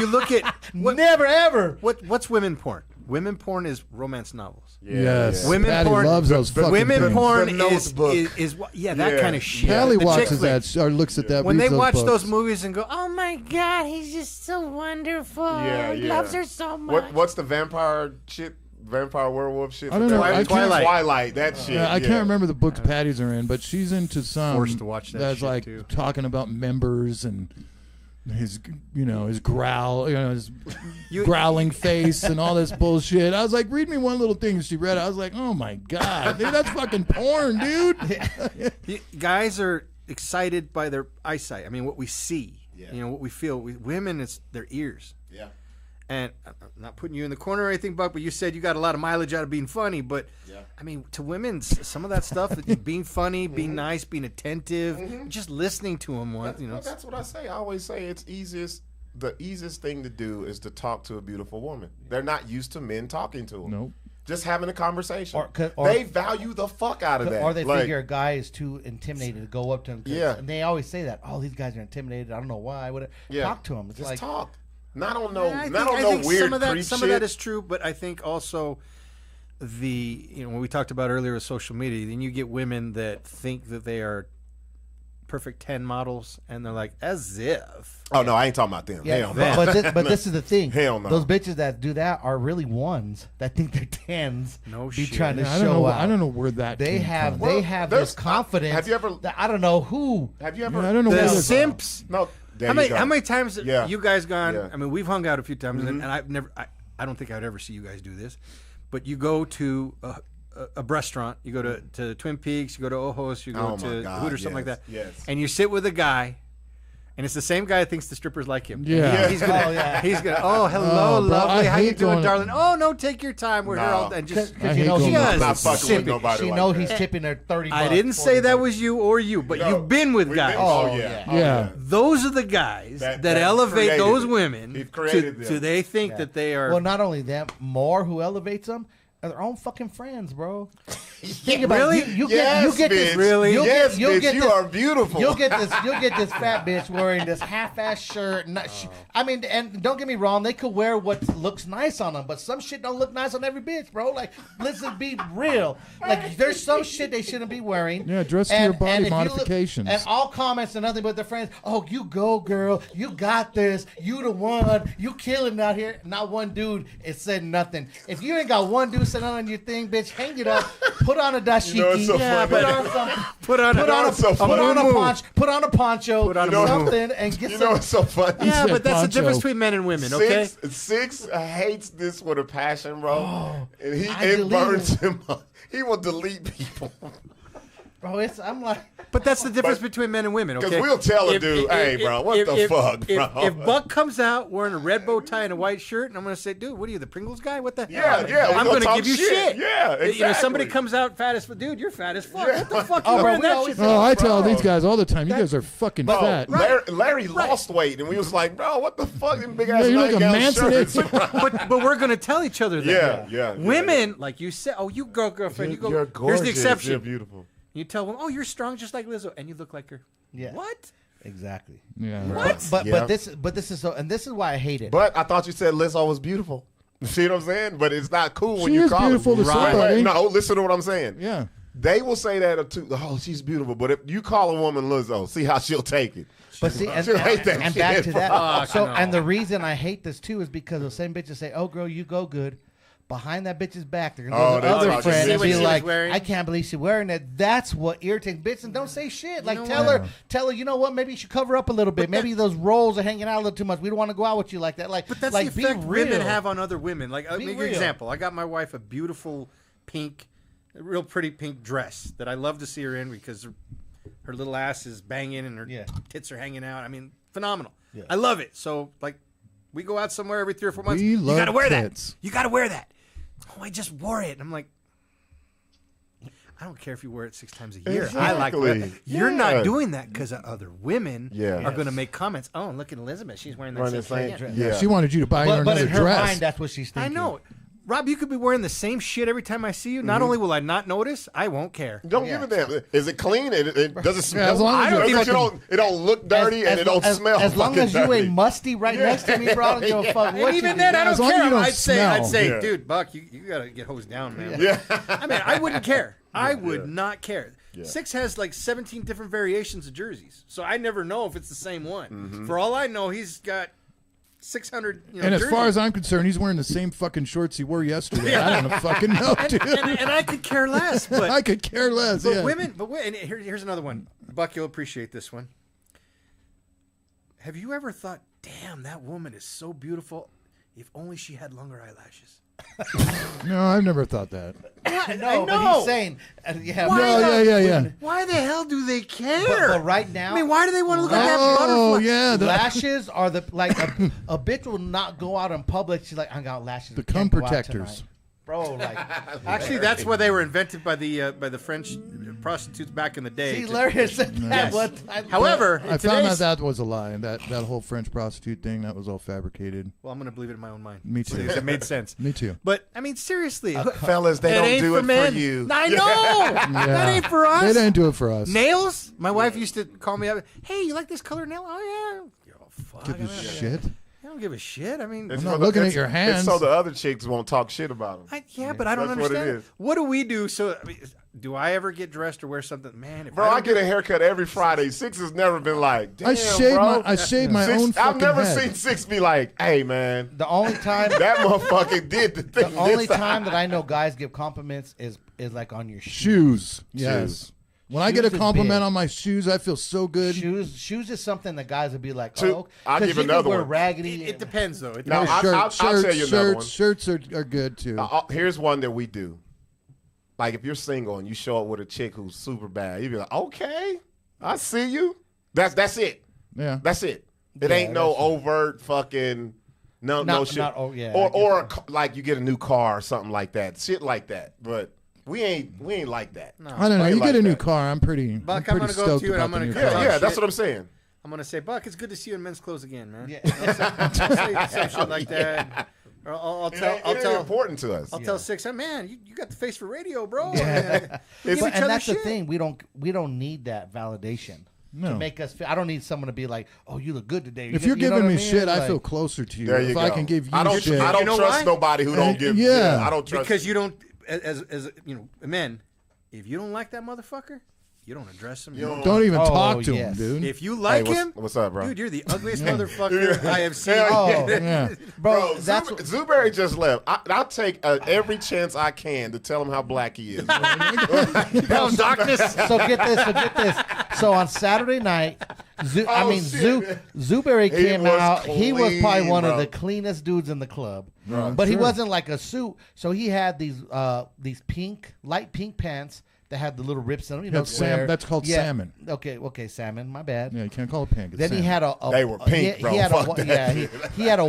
look at never ever. what's women porn? Women porn is romance novels. Yes. Women Patty porn. loves those fucking women things. porn The is Notebook. that Yeah. kind of shit. Patty The chick watches flicks. that or looks at that. When they reads watch books. those movies and go, Oh my God, he's just so wonderful. Yeah, He yeah. loves her so much. What's the vampire shit? Vampire werewolf shit? I don't know. I can't- Twilight. That shit. Yeah, I can't remember the books Patty's are in, but she's into some Forced to watch that that's shit, like too. talking about members and his his growl, his growling face and all this bullshit. I was like, read me one little thing. She read it. I was like, oh my God, dude, that's fucking porn, dude. guys are excited by their eyesight. I mean, what we see. What we feel. Women, it's their ears. Yeah. And I'm not putting you in the corner or anything, Buck, but you said you got a lot of mileage out of being funny. But, I mean, to women, some of that stuff, being funny, being nice, being attentive, just listening to them once, Well, that's what I say. I always say the easiest thing to do is to talk to a beautiful woman. They're not used to men talking to them. Nope. just having a conversation. Or they value the fuck out of that. Or they Like, figure a guy is too intimidated to go up to him. Yeah. And they always say that. Oh, these guys are intimidated. I don't know why. Talk to them. It's just like, talk. Not on no, I not on think no weird some of that, creep some shit. of that is true, but I think also when we talked about earlier with social media, then you get women that think that they are perfect 10 models, and they're like, as if. Oh no, I ain't talking about them. yeah, Hell no. but this is the thing. Hell no. Those bitches that do that are really ones that think they're tens. No be shit. trying to Yeah, show out. I don't know where that They came have from. Well, they have there's- this confidence. have you ever- that I don't know who. Have you ever? Yeah, I don't know The where this- simps. No. There How you go. many times have Yeah. you guys gone? Yeah. I mean, we've hung out a few times, and I've never. I don't think I'd ever see you guys do this, but you go to a restaurant, you go to Twin Peaks, you go to Ojos, you go Oh, my to God, Hoot or something like yes, that, yes. and you sit with a guy. And it's the same guy that thinks the strippers like him. Yeah. He's gonna. He's gonna. Oh, hello, Oh, bro, I lovely. How you hate doing, going- darling? Oh no, take your time. We're here No. all and just. I you hate know going she to does. I'm not fucking Simpy. with nobody She like know that. he's tipping her 30 I bucks, didn't say 40 that bucks. was you or you, but No. you've been with We've guys. been- Oh, yeah. Yeah. Those are the guys That that elevate created those it. women. He created to them. they think that they are. Well, not only them, more who elevates them are their own fucking friends, bro. Think about Really? it. You Yes, get this. bitch. Really? You'll Yes, get, you'll bitch, get you this, are beautiful. You'll get this fat bitch wearing this half-ass shirt. I mean, and don't get me wrong, they could wear what looks nice on them, but some shit don't look nice on every bitch, bro. Like, let's just be real. Like, there's some shit they shouldn't be wearing. Yeah, dress to your body if you modifications. and all comments are nothing but their friends. Oh, you go, girl. You got this. You the one. You killing out here. Not one dude is saying nothing. If you ain't got one dude sitting on your thing, bitch, hang it up. Put on a dashiki. You know what's so funny? Put on some. put on Put on a, so put on a muumuu. poncho. Put on a poncho. Put on a something and get You some. know what's so funny? yeah, said but that's the poncho. difference between men and women. Okay. Six hates this with a passion, bro. And I it delete burns it. him up. He will delete people. Bro, I'm like. But that's the difference between men and women, okay? 'Cause we'll tell a dude, "Hey, bro, what the fuck, bro?" If Buck comes out wearing a red bow tie and a white shirt, and I'm going to say, dude, what are you, the Pringles guy? What the Yeah, hell? yeah, we I'm gonna going to talk give you shit. Yeah, You know, somebody exactly. comes out fat as fuck. Dude, you're fat as fuck. Yeah. What the fuck Oh, you bro, wearing we that always shit Oh, for? I tell Bro. these guys all the time, you guys are fucking Bro, fat. Larry lost weight, and we was like, bro, what the fuck? Them big ass Yeah, you're like a nightgown Manson. shirts. But we're going to tell each other that. Yeah. Women, like you said, oh, you girlfriend, you go. You're gorgeous. Here's the exception. You're beautiful. You tell them, oh, you're strong just like Lizzo, and you look like her. Yeah. What? Exactly. Yeah. But Yeah. this is so, and this is why I hate it. But I thought you said Lizzo was beautiful. You see what I'm saying? But it's not cool when She you is call beautiful her. to somebody. No, listen to what I'm saying. Yeah. They will say that too. Oh, she's beautiful. But if you call a woman Lizzo, see how she'll take it. But see, and, She'll hate that and shit. back to that. Fuck So, no. and the reason I hate this too is because the same bitches say, "Oh, girl, you go good." Behind that bitch's back, they're gonna Oh, go to they the other talk friend shit. and See be what she was like, wearing? "I can't believe she's wearing that." That's what irritates bitches. And don't say shit. Like know tell her, you know what? Maybe you should cover up a little bit. Maybe those rolls are hanging out a little too much. We don't want to go out with you like that. Like, But that's like, the effect be real. women have on other women. Like, I'll Be make you an real. example. I got my wife a beautiful pink, a real pretty pink dress that I love to see her in because her little ass is banging and her Yeah. tits are hanging out. I mean, phenomenal. Yeah. I love it. So, like, we go out somewhere every 3 or 4 months. We You love got to wear tits. that. You got to wear that. Oh, I just wore it. And I'm like, I don't care if you wear it 6 times a year. I like Exactly. it. You're Yeah. not doing that because other women Yeah. are going to make comments. Oh, look at Elizabeth. She's wearing that Running same the thing. same- Yeah. Yeah. She wanted you to buy her But another in her dress. mind, that's what she's I thinking. know. Rob, you could be wearing the same shit every time I see you. Not only will I not notice, I won't care. Don't give a damn. Is it clean? It doesn't smell. Yeah, as long as I you're don't, fucking- it don't look dirty and it don't smell. As long fucking as you dirty. ain't musty right next to me, bro, I don't give a fuck And what even you then, do. I don't As long as care. you don't I'd say, smell. Yeah. dude, Buck, you gotta get hosed down, man. Yeah. I mean, I wouldn't care. I would not care. Sixx has like 17 different variations of jerseys, so I never know if it's the same one. Mm-hmm. For all I know, he's got 600. And as far as I'm concerned, he's wearing the same fucking shorts he wore yesterday. I don't fucking know, dude. and I could care less, but I could care less. But Yeah. women, and here's another one. Buck, you'll appreciate this one. Have you ever thought, damn, that woman is so beautiful, if only she had longer eyelashes? No, I've never thought that. No, but he's saying, yeah, Why No, yeah. Why the hell do they care? but right now, I mean, why do they want to look like that Oh, butterfly? yeah. lashes are the a bitch will not go out in public. She's like, I got lashes. The We can't cum go out protectors. tonight." Bro. Like, Actually, that's why they were invented by the French prostitutes back in the day. See, Larry had said that Yes. one time. However, I found out that was a lie. That whole French prostitute thing, that was all fabricated. well, I'm going to believe it in my own mind. Me too. Because it made sense. Me too. But I mean, seriously, Fellas, they it don't ain't do for it men. for you. I know. That ain't for us. They didn't do it for us. Nails. My wife used to call me up. Hey, you like this color nail? Oh yeah. Oh fuck. Give a shit. I don't give a shit. I mean, It's I'm not for the- looking at it's- your hands. It's so the other chicks won't talk shit about them. yeah, but I don't That's what it understand. is. What do we do? So, I mean, do I ever get dressed or wear something? Man, if Bro, I I don't get a haircut every Friday. Sixx has never been like, damn, I shave bro. my Sixx- own fucking I've never head. seen Sixx be like, hey, man, The only time that motherfucker did the thing. the only this time that I know guys give compliments is like on your shoes. Shoes. Yes. Shoes. When I get a Shoes is compliment big. on my shoes, I feel so good. Shoes is something that guys would be like, Two- oh, I'll 'cause give you can another wear one. raggedy. It depends though. It Now, depends. I'll tell you another one. Shirts are good too. Here's one that we do. Like, if you're single and you show up with a chick who's super bad, you be like, okay, I see you. That's it. Yeah. That's it. It ain't no overt fucking no shit. Or like you get a new car or something like that. Shit like that. But we ain't like that. No. I don't know. I ain't You get like a new that. car, I'm pretty Buck, I'm gonna go up stoked to you and I'm about the gonna new cut car. Yeah, shit. that's what I'm saying. I'm gonna say, Buck, it's good to see you in men's clothes again, man. Yeah. Say some shit like that. Or I'll tell. It ain't important to us. I'll tell Sixx, man, you got the face for radio, bro. Yeah. We give each and other that's shit. the thing. We don't need that validation No. to make us feel. I don't need someone to be like, "Oh, you look good today." If you're You know giving what me I mean? shit, I Like, feel closer to you. There you if go. I can give you I don't shit. I don't You know trust why? nobody who don't give. Yeah. I don't trust. Because you don't, as you know, men, if you don't like that motherfucker, you don't address him. Don't even Oh, talk to yes. him, dude. If you like Hey, him, what's up, bro? dude, you're the ugliest motherfucker I have seen. Oh, yeah. bro, Bro, that's Zooberry just left. I'll take every chance I can to tell him how black he is. bro, So get this. So on Saturday night, Zooberry He came was out. He was probably clean, one bro. of the cleanest dudes in the club. Right, But he sure. wasn't like a suit. So he had these light pink pants that had the little rips in them. You know, That's square. that's called Yeah. salmon. Okay, salmon. My bad. Yeah, you can't call it pink. It's Then he salmon. had a They were pink, he bro. had Fuck a, that. yeah, he had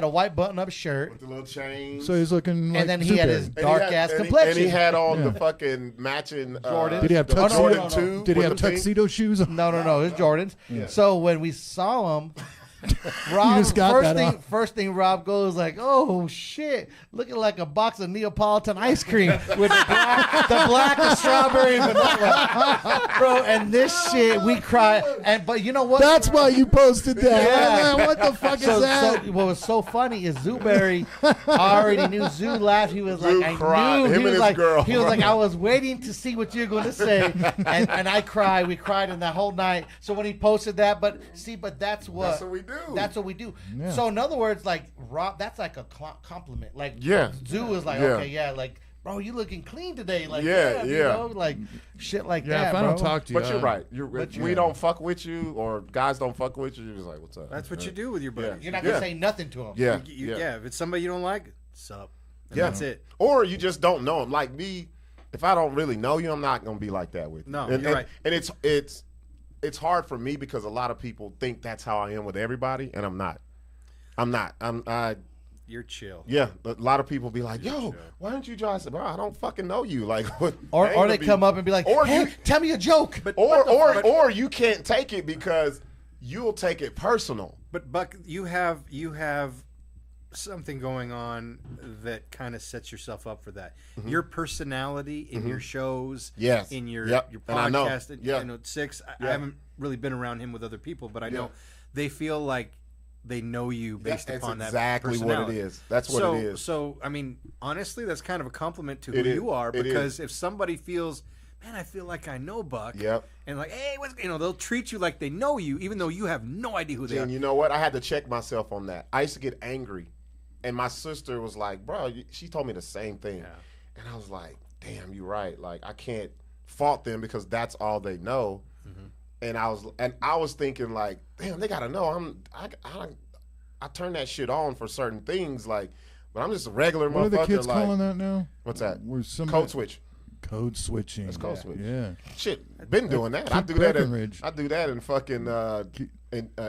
a white button-up shirt, The little chain. So he's looking like and then he had his Zooberry. dark-ass complexion. And he had on Yeah. the fucking matching Jordan. Did he have the tuxedo? Jordan No. 2 Did he with have the pink? tuxedo shoes on? No, it's Jordans. So when we saw him, Rob, just got that off. first thing Rob goes like, "Oh shit, looking like a box of Neapolitan ice cream with the black and strawberry and vanilla, bro." And this shit, we cry. But you know what? That's why you posted that. Yeah. Man, what the fuck is that? So what was so funny is Zooberry already knew. Zoo laughed. He was Zoo like, cried. I knew. Him He and was his like, girl. he was like, I was waiting to see what you're going to say, and I cried. We cried in that whole night. So when he posted that, but that's what what we do. That's what we do. Yeah. So in other words, like Rob, that's like a compliment. Like Yeah. Zoo was like, Yeah. okay, yeah, like. Bro, you looking clean today? Like, Yeah, you yeah. know, like shit like Yeah, that. if I bro. don't talk to you, But you're right. We don't fuck with you, or guys don't fuck with you. You're just like, what's up? That's what you do with your buddies. You're not gonna Yeah. say nothing to him. Yeah, Yeah, if it's somebody you don't like, sup. And Yeah. that's it. Or you just don't know him. Like me, if I don't really know you, I'm not gonna be like that with you. No, and, you're and, right. And it's hard for me because a lot of people think that's how I am with everybody, and I'm not. You're chill. Yeah, a lot of people be like, "Yo, why don't you just?" Bro, I don't fucking know you. Like, what, I Or ain't they gonna come up and be like, Or "Hey, you- tell me a joke." But or you can't take it because you'll take it personal. But Buck, you have something going on that kind of sets yourself up for that. Your personality in your shows, Yes. in your Yep. your And I know. podcast, and Yeah. you know, Sixx. I Yeah. haven't really been around him with other people, but I know Yeah. they feel like they know you based That's upon that exactly what it personality. is. That's what so, it is. So, I mean, honestly, that's kind of a compliment to It who is. you are, It because if somebody feels, man, I feel like I know Buck, Yep. and like, hey, they'll treat you like they know you, even though you have no idea who they are. And you know what? I had to check myself on that. I used to get angry, and my sister was like, "Bro," she told me the same thing, and I was like, "Damn, you're right. Like, I can't fault them because that's all they know." And I was thinking like, "Damn, they gotta know I turn that shit on for certain things, like, but I'm just a regular What are motherfucker." the kids like, calling that now? what's that? Where somebody Code switch. Code switching. It's code switch. Yeah. Shit. Been doing that. I Keep do that. Breckenridge. I do that in fucking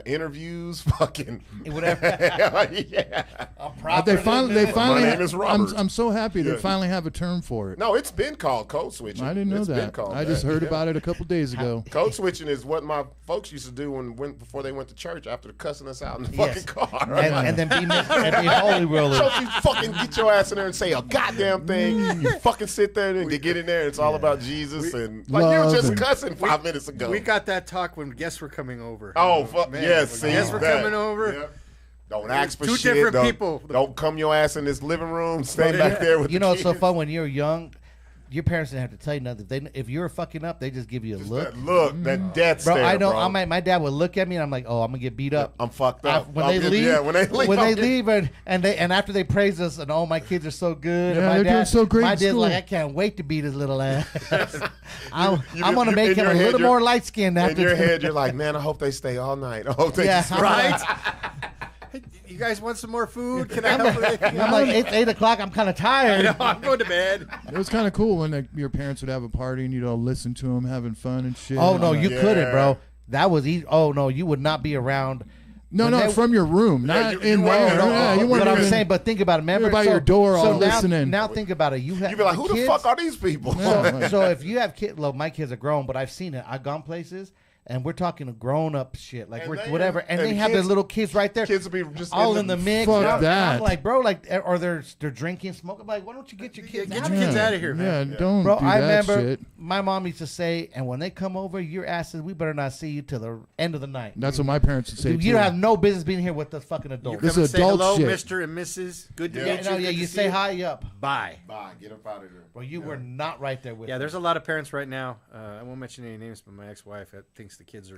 interviews. Fucking Whatever. yeah. They finally. My name is Robert. I'm so happy they Yeah. finally have a term for it. No, it's been called code switching. I didn't know It's been that. called I just that. heard Yeah. about it a couple days ago. Code switching is what my folks used to do before they went to church after cussing us out in the Yes. fucking car. And then be holy roller. Don't you fucking get your ass in there and say a goddamn thing. You fucking sit there and get in there. And it's all about Jesus and like you were Love just and- cussing 5 minutes ago. We got that talk when guests were coming over. Oh fuck Man, yes! when See guests were that. coming over. Yep. Don't ask for Two shit. different Don't- people. Don't come your ass in this living room. Stay back there with You the know, it's so kids. fun when you're young. Your parents didn't have to tell you nothing. If you're fucking up, they just give you a look. That look, that death Bro, stare, I know. bro. My dad would look at me, and I'm like, "Oh, I'm gonna get beat up." I'm fucked up. When I'll they get- leave, yeah, when they leave, I'll get- and after they praise us, and oh, my kids are so good. Yeah, and my they're dad, doing so great My in dad's school. like, I can't wait to beat his little ass. I'm You- gonna you- make in him your a head, little you're- more light skinned in after. your head, you're like, man, I hope they stay all night. I hope they Yeah, just I'm Right? You guys want some more food? Can I help with anything? I'm like, it's 8 o'clock. I'm kind of tired. No, I'm going to bed. It was kind of cool when your parents would have a party and you'd all listen to them having fun and shit. Oh no, And, you Yeah. couldn't, bro. That was easy. Oh no, you would not be around. No, when no, they- from your room, Yeah, not you in weren't there. at all. Yeah, you weren't But I'm even- saying, but think about it. Remember, by your door all now, listening. Now think about it. You have You'd be like, who the kids? fuck are these people? Yeah. So if you have kids, look, my kids are grown, but I've seen it. I've gone places, and we're talking grown up shit, like And we're they- whatever, and and they have their kids- little kids right there, Kids will be just all in the mix. Fuck And I'm that. like, bro, like, or they're drinking, smoking. I'm like, why don't you get your kids? Get out your of kids here? out of here, man. Yeah, don't Bro, do I that remember shit. my mom used to say, and when they come over, your asses, we better not see you till the end of the night. That's what my parents would say You too. don't have no business being here with the fucking You adults. come This and is say adult hello, shit. Mr. and Mrs. Good to Yeah. meet you. No, Good yeah, to you see say you. hi up. Bye. Bye, get up out of there. Bro, you were not right there with Yeah, them. there's a lot of parents right now. I won't mention any names, but my ex-wife thinks the kids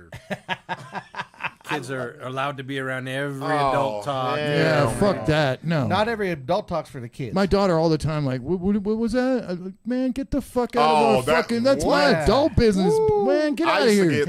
are allowed to be around every adult talk. man. Yeah, fuck that. No. Not every adult talks for the kids. My daughter all the time, like, what was that? I'm like, man, get the fuck out Oh, of our fucking. That's what? my adult business. Man, get out of here.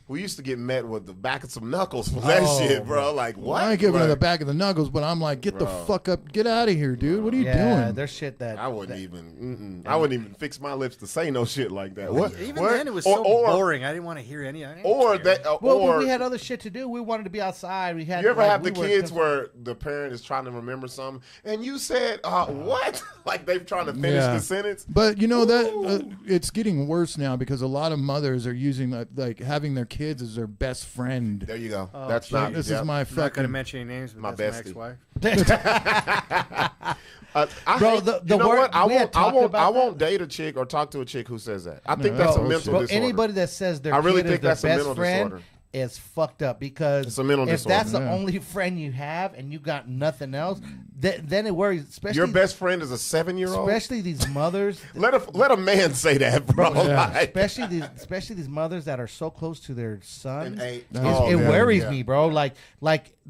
We used to get met with the back of some knuckles for that Oh, shit, bro. Like, what? I ain't giving her the Like, back of the knuckles, but I'm like, get the Bro. fuck up, get out of here, dude. What are you yeah, doing? there's shit that I wouldn't even. I wouldn't even fix my lips to say no shit like that. What? Even what? then, it was Or- so or- boring. I didn't want to hear any. I didn't Or care. that. Well, or we had other shit to do. We wanted to be outside. We had. you ever like, have the we were- kids where the parent is trying to remember something and you said, what? Like they're trying to finish Yeah. the sentence. But you know that it's getting worse now because a lot of mothers are using like having their kids as their best friend. There you go. Oh, That's Like, not. this yep. is my I'm not going to fucking. mention any names, but My that's bestie. my ex-wife. I Bro, hate- the you know word- what? I we had won't. I talked won't. about I that. won't date a chick or talk to a chick who says that. I think No, that's a that's mental Bro, disorder. anybody that says their I really kid think is their that's a best mental friend disorder. is fucked up because It's a mental if disorder. that's the Yeah. only friend you have and you got nothing else, then it worries. Especially Your best friend is a 7-year-old. especially these mothers. Let a man say that, bro. Like- especially these mothers that are so close to their sons. And eight. It, Oh, it yeah, worries yeah. me, bro. Like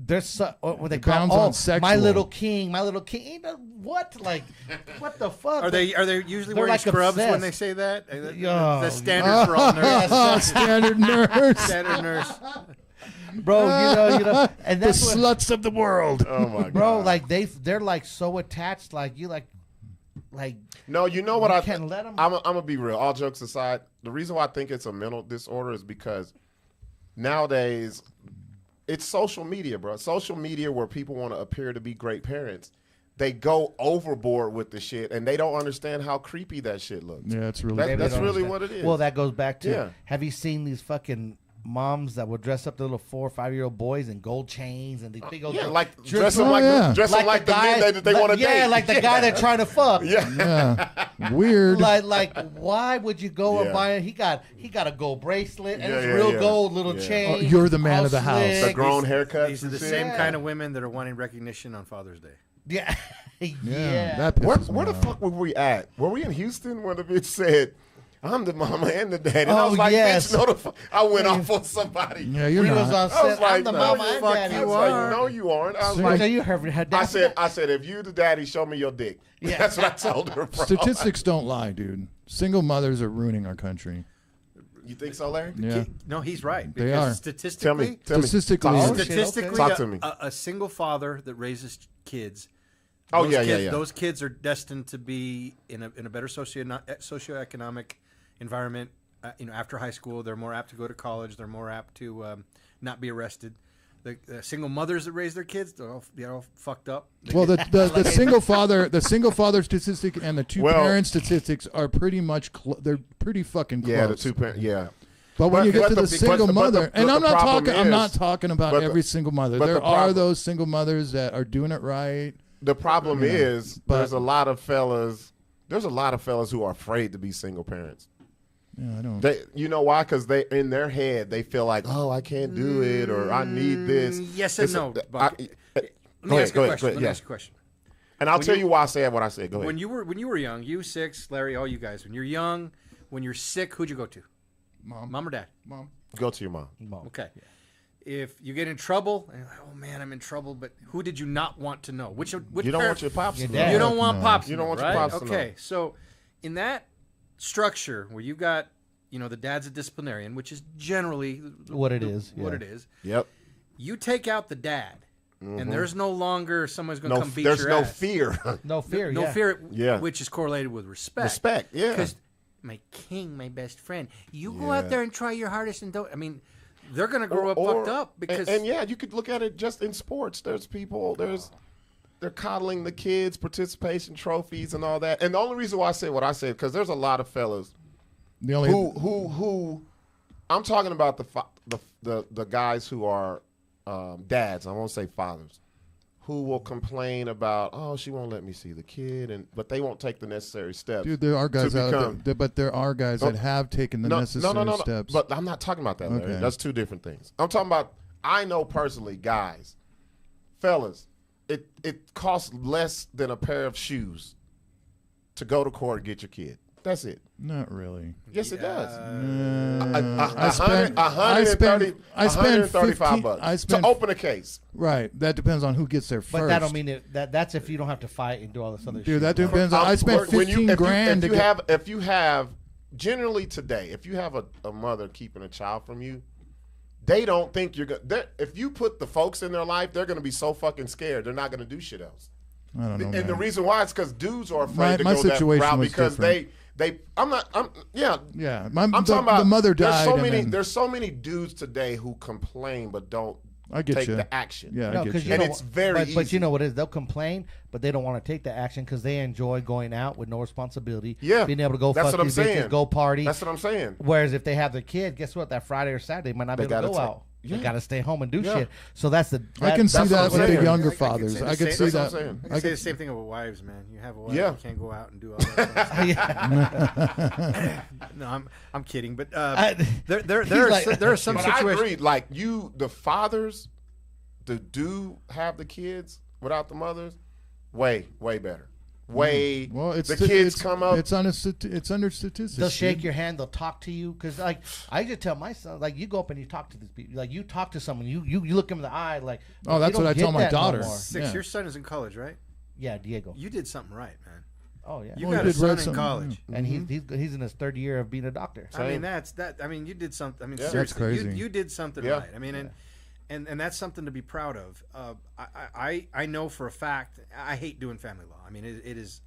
there's so, what they It call bounds on my sexual. little king, my little king. Ain't no- What like what the fuck? Are they usually They're wearing like scrubs when obsessed. they say that? Yo. The standard for all nurses. Oh, standard nurse. Standard nurse. bro? You know, and The that's what, sluts of the world. Oh my god, bro. Like they're like so attached. Like you like. No, you know what? You I can't let 'em- I'm gonna be real. All jokes aside, the reason why I think it's a mental disorder is because nowadays it's social media, bro. Social media where people want to appear to be great parents. They go overboard with the shit, and they don't understand how creepy that shit looks. Yeah, it's really. That- Maybe that's they don't really understand. what it is. Well, that goes back to Yeah. have you seen these fucking moms that would dress up their little 4 or 5-year-old boys in gold chains and the big old yeah, like dress dressing Oh, like yeah. dressing like the men that they want to date. Yeah, like the guy they're trying to fuck. Yeah. Yeah. Weird. Like why would you go and Yeah. buy it? He got a gold bracelet and Yeah, it's yeah, real yeah. gold little Yeah. chain. Oh, you're the man all of the house. The slick. grown haircuts. These are and the shit. same Yeah. kind of women that are wanting recognition on Father's Day. Yeah. yeah, yeah. that pisses Where me the off. fuck were we at? Were we in Houston when the bitch said, "I'm the mama and the daddy"? And I Oh, was like, yes. "Bitch, no the fuck." I went off on somebody. Yeah, you're He not. was on I was set. I'm like, the no, mama you and fuck daddy. I you was are. like, "No, you aren't." I was See, So like, you heard her I said, if you the daddy, show me your dick. Yeah. That's what I told her, bro. Statistics don't lie, dude. Single mothers are ruining our country. You think so, Larry? Yeah. No, he's right. They Because are. statistically, Tell me. Statistically, Talk, Oh, shit, statistically, Talk to me. a single father that raises kids. Oh, those yeah, kids, yeah. Those kids are destined to be in a better socioeconomic environment after high school, they're more apt to go to college. They're more apt to not be arrested. The single mothers that raise their kids, they're all fucked up. Well, the single father statistic and the two parent statistics are pretty much they're pretty fucking close. Yeah, the two parent. Yeah. But when you get to the single mother, and I'm not talking about every single mother. There are those single mothers that are doing it right. The problem is there's a lot of fellas. There's a lot of fellas who are afraid to be single parents. Yeah, I don't. You know why? Because they in their head they feel like, oh, I can't do it, or I need this. Yes and no. Let me ask you a question. And I'll tell you why I said what I said. Go ahead. When you were young, you, Sixx, Larry, all you guys, when you're young, when you're sick, who'd you go to? Mom or dad? Mom. Go to your mom. Okay. Yeah. If you get in trouble, oh man, I'm in trouble. But who did you not want to know? Which you don't want your pops to know. You don't want pops. You don't want your pops to know. Okay, so in that structure where you've got, the dad's a disciplinarian, which is generally what it is. Yep. You take out the dad, and there's no longer someone's going to come beat your your ass. No fear. No fear. Yeah. Which is correlated with respect. Respect. Yeah. Because my king, my best friend, you go out there and try your hardest and don't. I mean, they're going to grow up fucked up because. And you could look at it just in sports. There's people. They're coddling the kids, participation trophies, and all that. And the only reason why I say what I said, because there's a lot of fellas who I'm talking about the guys who are dads. I won't say fathers, who will complain about, oh, she won't let me see the kid, but they won't take the necessary steps. Dude, there are guys out there, but there are guys that have taken the necessary steps. But I'm not talking about that, Larry. Okay. That's two different things. I'm talking about, I know personally guys, fellas, it costs less than a pair of shoes to go to court and get your kid. That's it. Not really. Yes, it does. I spent $135 to open a case. Right. That depends on who gets there first. But that don't mean that's if you don't have to fight and do all this other shit. Dude, that depends. I spent $15,000. If you have generally today, if you have a mother keeping a child from you, they don't think you're gonna. If you put the folks in their life, they're gonna be so fucking scared. They're not gonna do shit else. I don't know. And the reason why is because dudes are afraid to my go that situation route was because different. I'm talking about the mother died. There's so many dudes today who complain but don't take the action. Yeah, no, I get you. And it's very easy. But you know what it is? They'll complain, but they don't want to take the action because they enjoy going out with no responsibility. Yeah. Being able to go That's fuck what I'm these saying. bitches, go party. That's what I'm saying. Whereas if they have their kid, guess what? That Friday or Saturday might not be able to go out. They got to stay home and do shit. So that's the. I can see that with the saying. younger fathers. I can see that. I can say the same thing about wives, man. You have a wife, you can't go out and do all that stuff. No, I'm kidding, but there are some but situations. I agree. Like the fathers, do have the kids without the mothers, way better. The kids come up. It's under statistics. They'll shake your hand. They'll talk to you because, like, I just tell my son, like, you go up and you talk to these people. Like, you talk to someone, you look them in the eye, like. Oh, that's what I tell my daughter. Sixx, your son is in college, right? Yeah, Diego. You did something right, man. Oh yeah. You got a son in college, and he's in his third year of being a doctor. I mean, I mean, you did something. I mean, seriously, that's crazy. You did something right. I mean, and that's something to be proud of. I know for a fact. I hate doing family law. I mean, it is.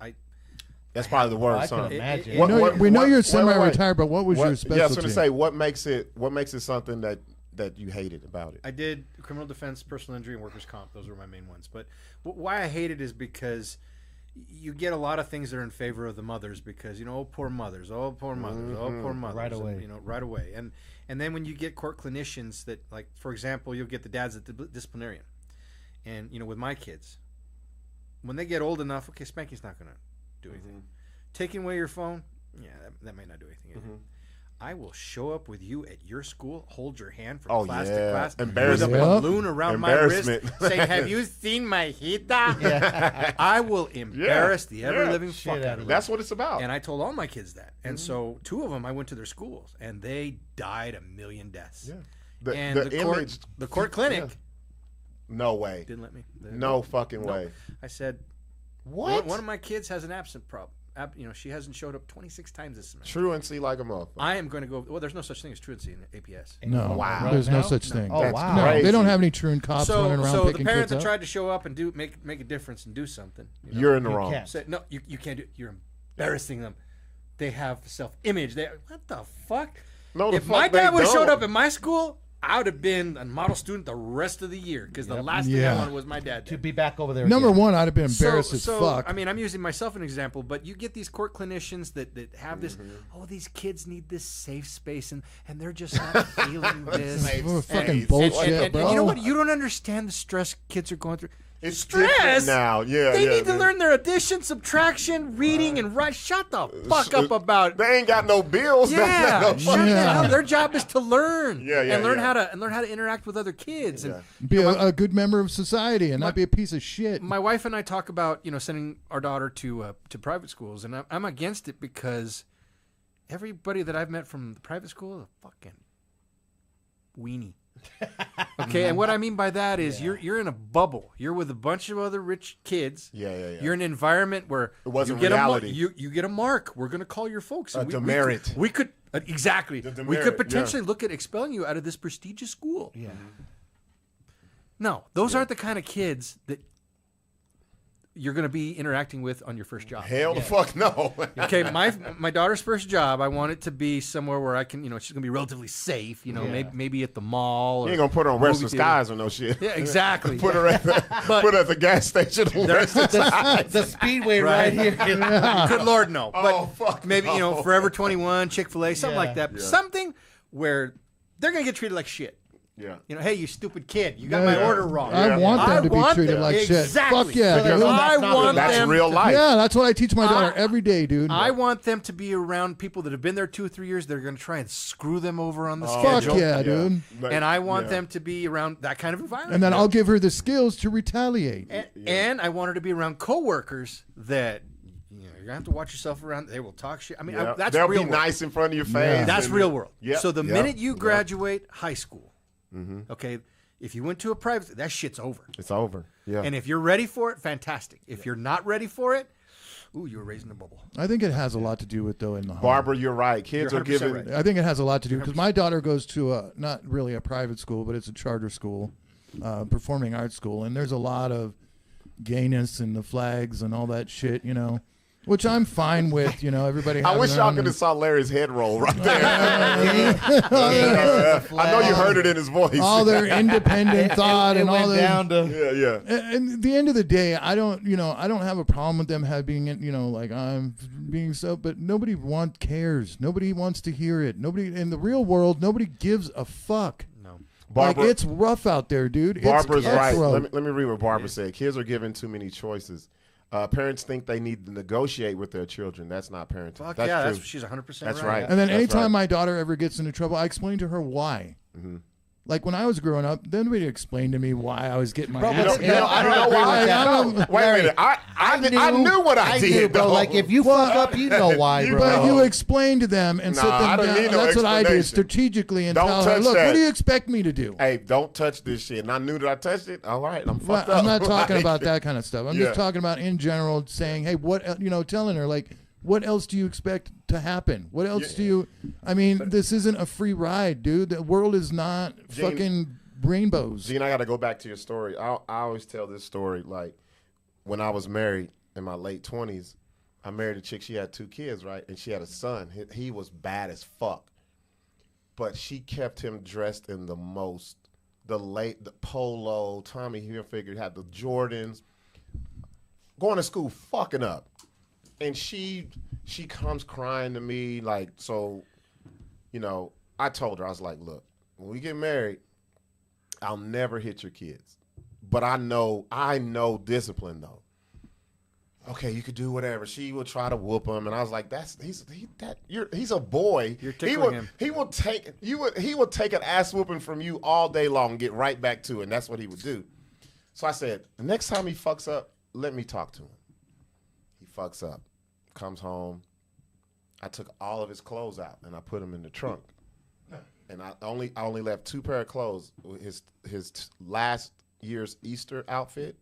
That's probably the worst. I can imagine. We know you're semi-retired, but what was your specialty? Yeah, I was going to say, what makes it something that you hated about it? I did criminal defense, personal injury, and workers' comp. Those were my main ones. But why I hate it is because you get a lot of things that are in favor of the mothers because, oh, poor mothers, oh, poor mothers, oh, poor mothers. Right away. And, right away. And then when you get court clinicians that, like, for example, you'll get the dad's at the disciplinarian. And, with my kids, when they get old enough, okay, spanking's not going to do anything. Taking away your phone, that might not do anything either. I will show up with you at your school, hold your hand from class to class, with a balloon around my wrist, saying, "Have you seen my hijita?" I will embarrass the ever-living fuck out of you. That's what it's about. And I told all my kids that. And so 2 of them, I went to their schools, and they died a million deaths. Yeah. And the court clinic, no way, didn't let me. No fucking way. I said, what? One of my kids has an absent problem. She hasn't showed up 26 times this semester. Truancy like a motherfucker. I am going to go. Well, there's no such thing as truancy in APS. No, wow. There's no such thing. Oh, wow. No, they don't have any truant cops running around so picking the parent kids that up. tried to show up and make a difference and do something. You're in the wrong. Can't. Said, no, you can't do it. You're embarrassing them. They have self-image. What the fuck? No, the if fuck my they dad would have showed don't. up in my school, I would have been a model student the rest of the year because the last thing I wanted was my dad To dead. be back over there. Number again. one, I'd have been embarrassed as fuck. I mean, I'm using myself as an example, but you get these court clinicians that have this, Mm-hmm. these kids need this safe space, and they're just not feeling this. Fucking bullshit, And bro. you know what? You don't understand the stress kids are going through. It's Stress different now. Yeah, They yeah, need to man. learn their addition, subtraction, reading, and write. Shut the fuck up about. They ain't got no bills. Yeah, No shut the Yeah. hell. Their job is to learn. Yeah, yeah, and learn yeah. how to interact with other kids. Yeah. And Be a good member of society and not be a piece of shit. my wife and I talk about sending our daughter to private schools, and I'm against it because everybody that I've met from the private school is a fucking weenie. Okay, and what I mean by that is you're in a bubble. You're with a bunch of other rich kids. Yeah. You're in an environment where It wasn't you get reality. you get a mark. We're going to call your folks. And demerit. We could exactly. The We demerit, could potentially look at expelling you out of this prestigious school. Yeah. No, those aren't the kind of kids that you're going to be interacting with on your first job. Hell the fuck no. Okay, my daughter's first job, I want it to be somewhere where I can, she's gonna be relatively safe. Maybe at the mall. Or You ain't gonna put her on movie Western theater. Skies or no shit. Yeah, exactly. Put her at the gas station on Western Skies. The speedway right here. Good Lord, no. Oh, But fuck maybe no. Forever 21, Chick-fil-A, something Yeah. like that. Yeah. Something where they're gonna get treated like shit. Yeah. Hey, you stupid kid, you got my order wrong. I want them I to be want treated them. like shit. Exactly. Fuck yeah, Because dude. I want That's them. real life. Yeah, that's what I teach my daughter every day, dude. I want them to be around people that have been there 2 or 3 years. They're going to try and screw them over on the Fuck schedule. yeah, dude. Like, And I want yeah. them to be around that kind of environment. And then I'll give her the skills to retaliate. And I want her to be around coworkers that you're gonna have to watch yourself around. They will talk shit. I mean, Yeah. that's They'll real be world. nice in front of your face. That's and- real world. Yeah. So the Yeah. minute you Yeah. graduate high school, okay, if you went to a private, that shit's over. It's over. Yeah. And if you're ready for it, fantastic. If you're not ready for it, ooh, you were raised in a bubble. I think it has a lot to do with, though, in the home. Barbara, you're right. Kids You're are 100% giving. right. I think it has a lot to do because my daughter goes to not really a private school, but it's a charter school, performing arts school, and there's a lot of gayness and the flags and all that shit, which I'm fine with. Everybody. I having wish their y'all own- could have saw Larry's head roll right there. I know you heard it in his voice. all their independent thought it and all went the. down to Yeah. And at the end of the day, I don't have a problem with them having it, like I'm being so, but nobody cares. Nobody wants to hear it. Nobody in the real world, nobody gives a fuck. No. Barbara, Like it's rough out there, dude. Barbara's it's right. cutthroat. Let me read what Barbara said. Kids are given too many choices. Parents think they need to negotiate with their children. That's not parenting. Fuck That's yeah, true. she's 100% That's right. right. And then That's anytime right. my daughter ever gets into trouble, I explain to her why. Mm-hmm. Like when I was growing up, then nobody explained to me why I was getting my ass but kicked. I don't know why. I- Wait a minute. I knew what I did, knew, bro. though. Like if you fuck up, you know why, bro. But you explain to them and sit Nah, I them don't down. need no That's what I do explanation. strategically and Don't tell her, touch look, that. what do you expect me to do? Hey, don't touch this shit. And I knew that I touched it. All right, I'm Well, fucked up. I'm not talking Like, about that kind of stuff. I'm Yeah. just talking about in general saying, hey, what, telling her, like, what else do you expect to happen? What else do you, I mean, this isn't a free ride, dude. The world is not Gene- fucking rainbows. Gene, I got to go back to your story. I always tell this story. Like, when I was married in my late 20s, I married a chick. She had 2 kids, right? And she had a son. He was bad as fuck. But she kept him dressed in the polo, Tommy Hilfiger, had the Jordans, going to school fucking up. And she comes crying to me, like, so, I told her, I was like, look, when we get married, I'll never hit your kids. But I know discipline, though. Okay, you could do whatever. She will try to whoop him, and I was like, he's a boy. You're tickling him. He will take an ass whooping from you all day long and get right back to it, and that's what he would do. So I said, the next time he fucks up, let me talk to him. He fucks up, comes home. I took all of his clothes out and I put them in the trunk. And I only left 2 pair of clothes, his last year's Easter outfit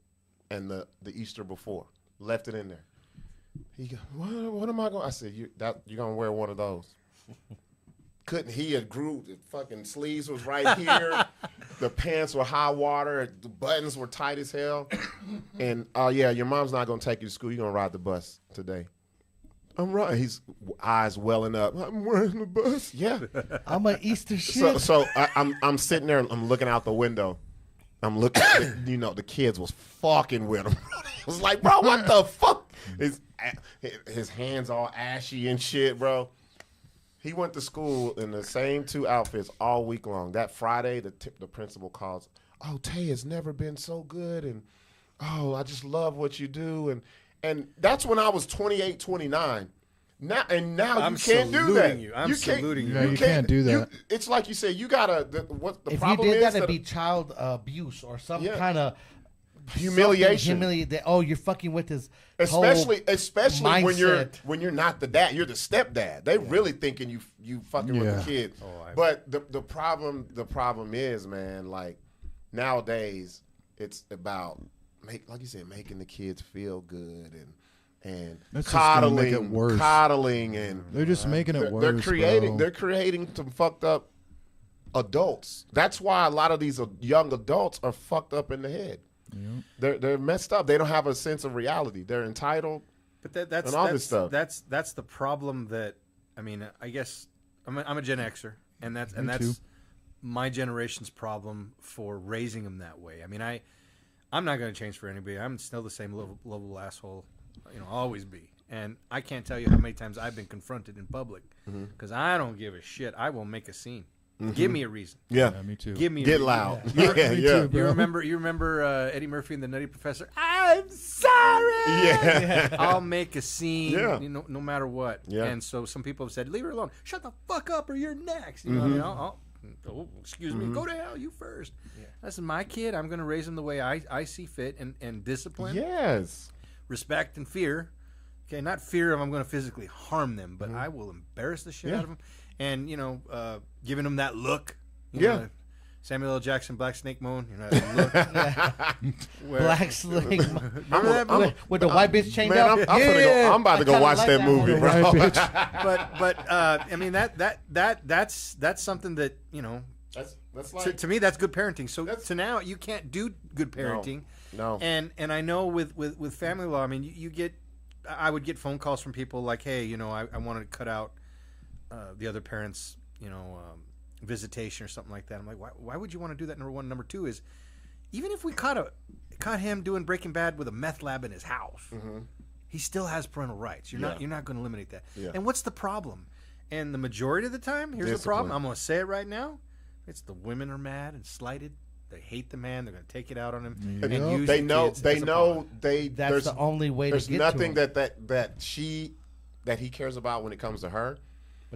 and the Easter before. Left it in there. He go, what am I going? I said, you're gonna wear one of those. He had grew. The fucking sleeves was right here. The pants were high water. The buttons were tight as hell. And yeah, your mom's not gonna take you to school. You're gonna ride the bus today. I'm right. His eyes welling up. I'm wearing the bus. Yeah. I'm an Easter shit. So I'm sitting there. I'm looking out the window. I'm looking. The kids was fucking with him. I was like, bro, what the fuck? His hands all ashy and shit, bro. He went to school in the same 2 outfits all week long. That Friday, the principal calls. Oh, Tay has never been so good, and oh, I just love what you do, and that's when I was 28, 29. Now I'm you can't do that. I'm saluting you. No, you can't do that. It's like you said. You gotta. What the if problem you did is? that, it'd be child abuse or some kind of humiliation. Oh, you're fucking with his. Especially mindset. when you're not the dad, you're the stepdad. They really thinking you fucking with the kid. But the problem is, man, like nowadays it's about like you said, making the kids feel good and That's just gonna make it worse. coddling and They're just making it worse. They're creating some fucked up adults. That's why a lot of these young adults are fucked up in the head. Yep. They're messed up. They don't have a sense of reality. They're entitled. But that's this stuff. That's the problem. That I mean, I guess I'm a Gen Xer, and that's too. my generation's problem for raising them that way. I mean, I'm not going to change for anybody. I'm still the same lovable asshole, always be. And I can't tell you how many times I've been confronted in public because I don't give a shit. I will make a scene. Give me a reason. Yeah, me too. Get loud. Yeah. Too, You remember Eddie Murphy and the Nutty Professor? I'm sorry. Yeah. I'll make a scene. Yeah. No matter what. Yeah. And so some people have said, "Leave her alone. Shut the fuck up, or you're next." Excuse me. Go to hell. You first. Yeah. This is my kid. I'm going to raise him the way I see fit, and discipline. Yes. Respect and fear. Okay, not fear of I'm going to physically harm them, but I will embarrass the shit out of them. And giving them that look, Samuel L. Jackson, Black Snake Moan, that look. Black Snake. Remember that movie with the white bitch chained Man, up? I'm about to go watch that movie, bro. But I mean that's something that That's like, to me that's good parenting. So now you can't do good parenting. No. And I know with family law, I mean I would get phone calls from people like, hey, I wanted to cut out the other parent's, visitation or something like that. I'm like, why would you want to do that? Number one. Number two is, even if we caught him doing Breaking Bad with a meth lab in his house, he still has parental rights. You're not going to eliminate that. Yeah. And what's the problem? And the majority of the time, here's the problem. I'm going to say it right now. It's the women are mad and slighted. They hate the man. They're going to take it out on him. And use they the know. kids They as a know. pawn. That's the only way to get to him. There's nothing that he cares about when it comes to her.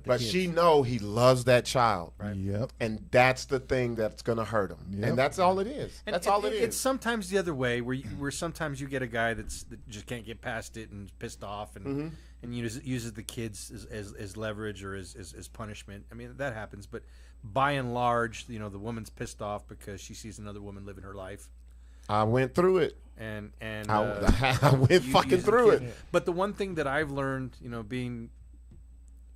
But she know he loves that child. Right. Yep. And that's the thing that's going to hurt him. Yep. And that's all it is. That's all it is. It's sometimes the other way where sometimes you get a guy that just can't get past it and is pissed off and uses the kids as leverage or as punishment. I mean, that happens. But by and large, the woman's pissed off because she sees another woman living her life. I went through it. And I went fucking through it. But the one thing that I've learned, being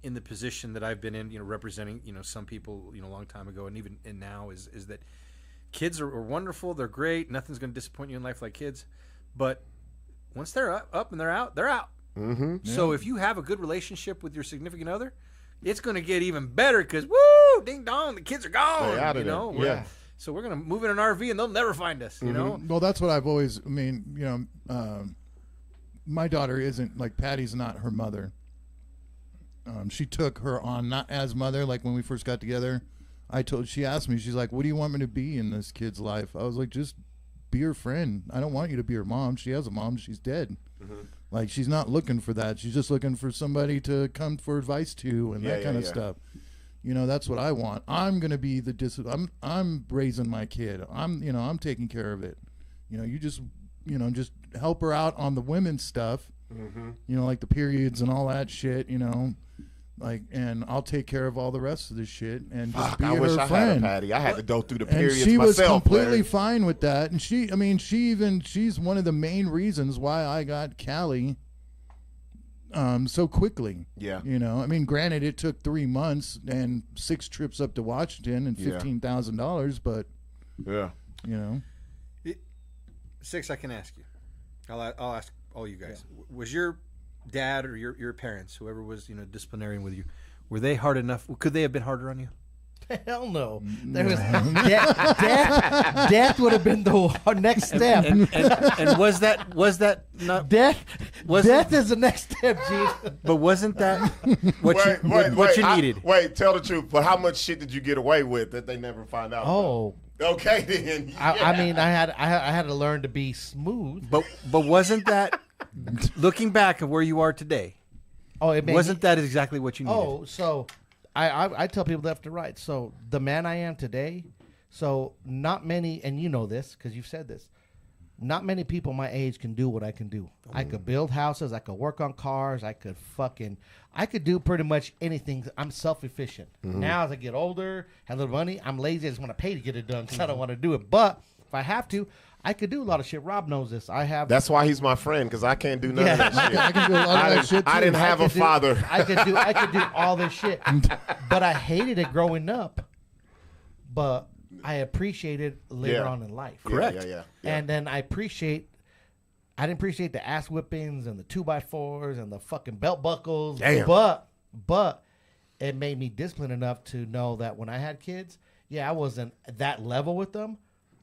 in the position that I've been in, representing, some people, a long time ago, and even now is that kids are wonderful. They're great. Nothing's going to disappoint you in life like kids. But once they're up and they're out, they're out. Mm-hmm. So if you have a good relationship with your significant other, it's going to get even better because, woo, ding dong, the kids are gone. They're out of there. Yeah. So we're going to move in an RV and they'll never find us, Well, that's what I've always, my daughter isn't, like, Patty's not her mother. She took her on not as mother, like when we first got together. She asked me, she's like, what do you want me to be in this kid's life? I was like, just be her friend. I don't want you to be her mom. She has a mom. She's dead. Mm-hmm. Like, she's not looking for that. She's just looking for somebody to come for advice to and that kind of stuff. That's what I want. I'm going to be I'm raising my kid. I'm taking care of it. You just help her out on the women's stuff. Mm-hmm. Like the periods and all that shit, and I'll take care of all the rest of this shit and just be her friend. I wish I had a Patty. I had to go through the periods myself. And she was completely fine with that. And she's one of the main reasons why I got Callie so quickly. Yeah. Granted, it took 3 months and 6 trips up to Washington and $15,000, but Sixx, I can ask you. I'll ask all you guys. Was your dad or your parents, whoever was disciplinarian with you, were they hard enough? Could they have been harder on you? Hell no. There was death would have been the next step. And was that not death is the next step, Gene. But wasn't that what you needed? Wait, tell the truth. But how much shit did you get away with that they never find out? Oh. About? Okay then. Yeah. I mean, I had to learn to be smooth. But wasn't that looking back at where you are today? Oh, it wasn't that exactly what you needed? Oh, so I tell people left to right. So the man I am today, so not many, and you know this because you've said this, not many people my age can do what I can do. I could build houses. I could work on cars. I could do pretty much anything. I'm self-efficient. Now as I get older, have a little money, I'm lazy. I just want to pay to get it done because I don't want to do it. But if I have to, I could do a lot of shit. Rob knows this. That's why he's my friend because I can't do none of that shit. I can do a lot of that shit too. I didn't have a father. I could do all this shit, but I hated it growing up. But I appreciate it later on in life. Correct. Yeah. And then I didn't appreciate the ass whippings and the 2x4s and the fucking belt buckles. Damn. But it made me disciplined enough to know that when I had kids, I wasn't that level with them.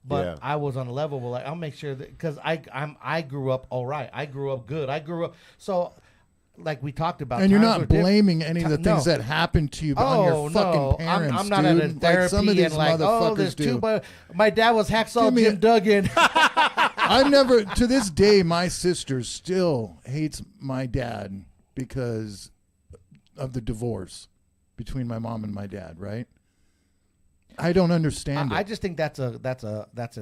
But I was on a level where I'll make sure that because I grew up all right. I grew up good. So like we talked about, and you're not blaming any of the things that happened to you on your fucking parents. I'm not dude. at a therapy like some of these and like motherfuckers do. My dad was Hacksaw Jim Duggan. I've never to this day my sister still hates my dad because of the divorce between my mom and my dad. Right. I don't understand it. I just think that's a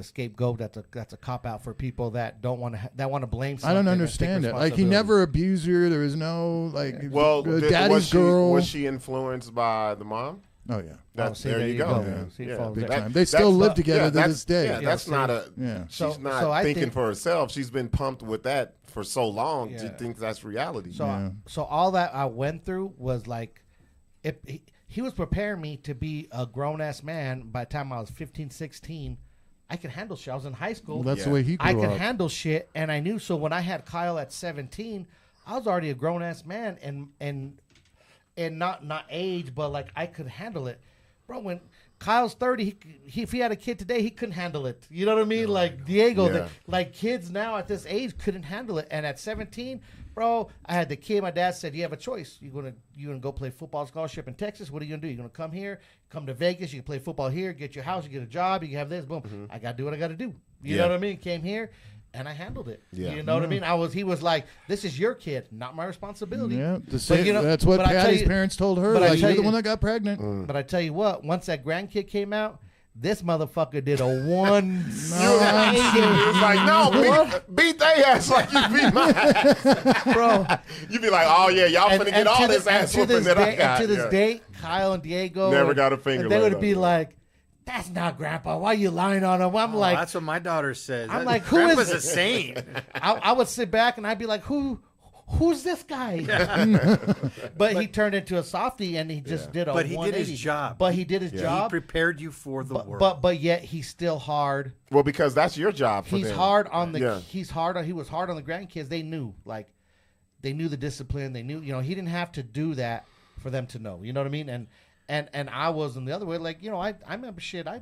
scapegoat. That's a cop out for people that don't want to blame. I don't understand it. Like he never abused her. There was no daddy's girl. Was she influenced by the mom? Oh yeah. There you go. Big time. They still live together to this day. Yeah, that's not a. Yeah. She's not thinking for herself. She's been pumped with that for so long. Yeah. She thinks that's reality. So all that I went through was like, he was preparing me to be a grown-ass man by the time I was 15, 16. I could handle shit. I was in high school. Well, that's the way he grew I up. could handle shit, and I knew. So when I had Kyle at 17, I was already a grown-ass man, and not age, but like I could handle it. Bro, when Kyle's 30, if he had a kid today, he couldn't handle it. You know what I mean? Like Diego, like kids now at this age couldn't handle it. And at 17, bro, I had the kid. My dad said, "You have a choice. You gonna go play football scholarship in Texas? What are you gonna do? You gonna come here, come to Vegas? You can play football here, get your house, you get a job, you can have this. Boom. I gotta do what I gotta do. You know what I mean? Came here." And I handled it. Yeah. You know what I mean? He was like, "This is your kid, not my responsibility." Yeah, that's what Patty's parents told her. Like, you're the one that got pregnant. But I tell you what, once that grandkid came out, this motherfucker did a 180. It was like, no, beat their ass like you beat my ass. Bro. You be like, oh yeah, y'all finna get all this ass whooping that I got. And to this day, Kyle and Diego never got a finger. They would be like, "That's not Grandpa. Why are you lying on him?" I'm like, that's what my daughter says. I'm like, who Grandpa's is a saint? I would sit back and I'd be like, who's this guy? but he turned into a softie and he just did a 180. But he did his job. But he did his job. He prepared you for the world. But yet he's still hard. Well, because that's your job for He's them. hard on the he was hard on the grandkids. They knew the discipline. They knew, he didn't have to do that for them to know. You know what I mean? And I was in the other way, like, I remember shit. I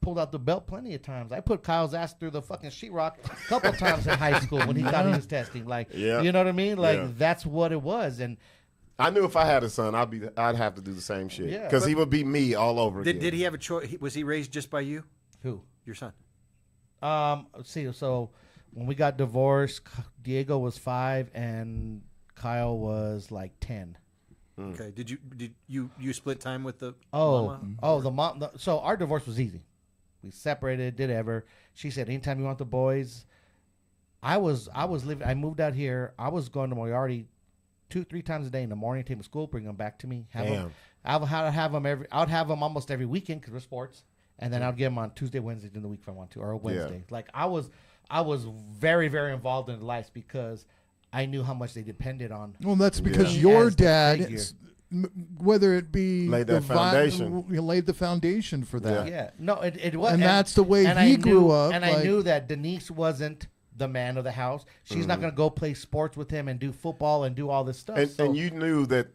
pulled out the belt plenty of times. I put Kyle's ass through the fucking sheetrock a couple times in high school when he thought he was testing. Like, you know what I mean? Like, that's what it was. And I knew if I had a son, I'd have to do the same shit. Yeah, because he would beat me all over again. Did he have a choice? Was he raised just by you? Who? Your son. See, so when we got divorced, Diego was 5 and Kyle was like 10. Okay. Did you split time with the mama? Oh, the mom. So our divorce was easy. We separated, did ever. She said, "Anytime you want the boys." I was living. I moved out here. I was going to Moriarty 2-3 times a day in the morning, take them to school, bring them back to me. I would have them almost every weekend because we're sports, and then I'd get them on Tuesday, Wednesday during the week if I want to, or Wednesday. Yeah. Like I was very, very involved in their lives because I knew how much they depended on. Well, that's because your dad, whether it be laid that foundation, laid the foundation for that. Yeah, no, it was, and that's the way he grew up. And I knew that Denise wasn't the man of the house. She's not going to go play sports with him and do football and do all this stuff. And you knew that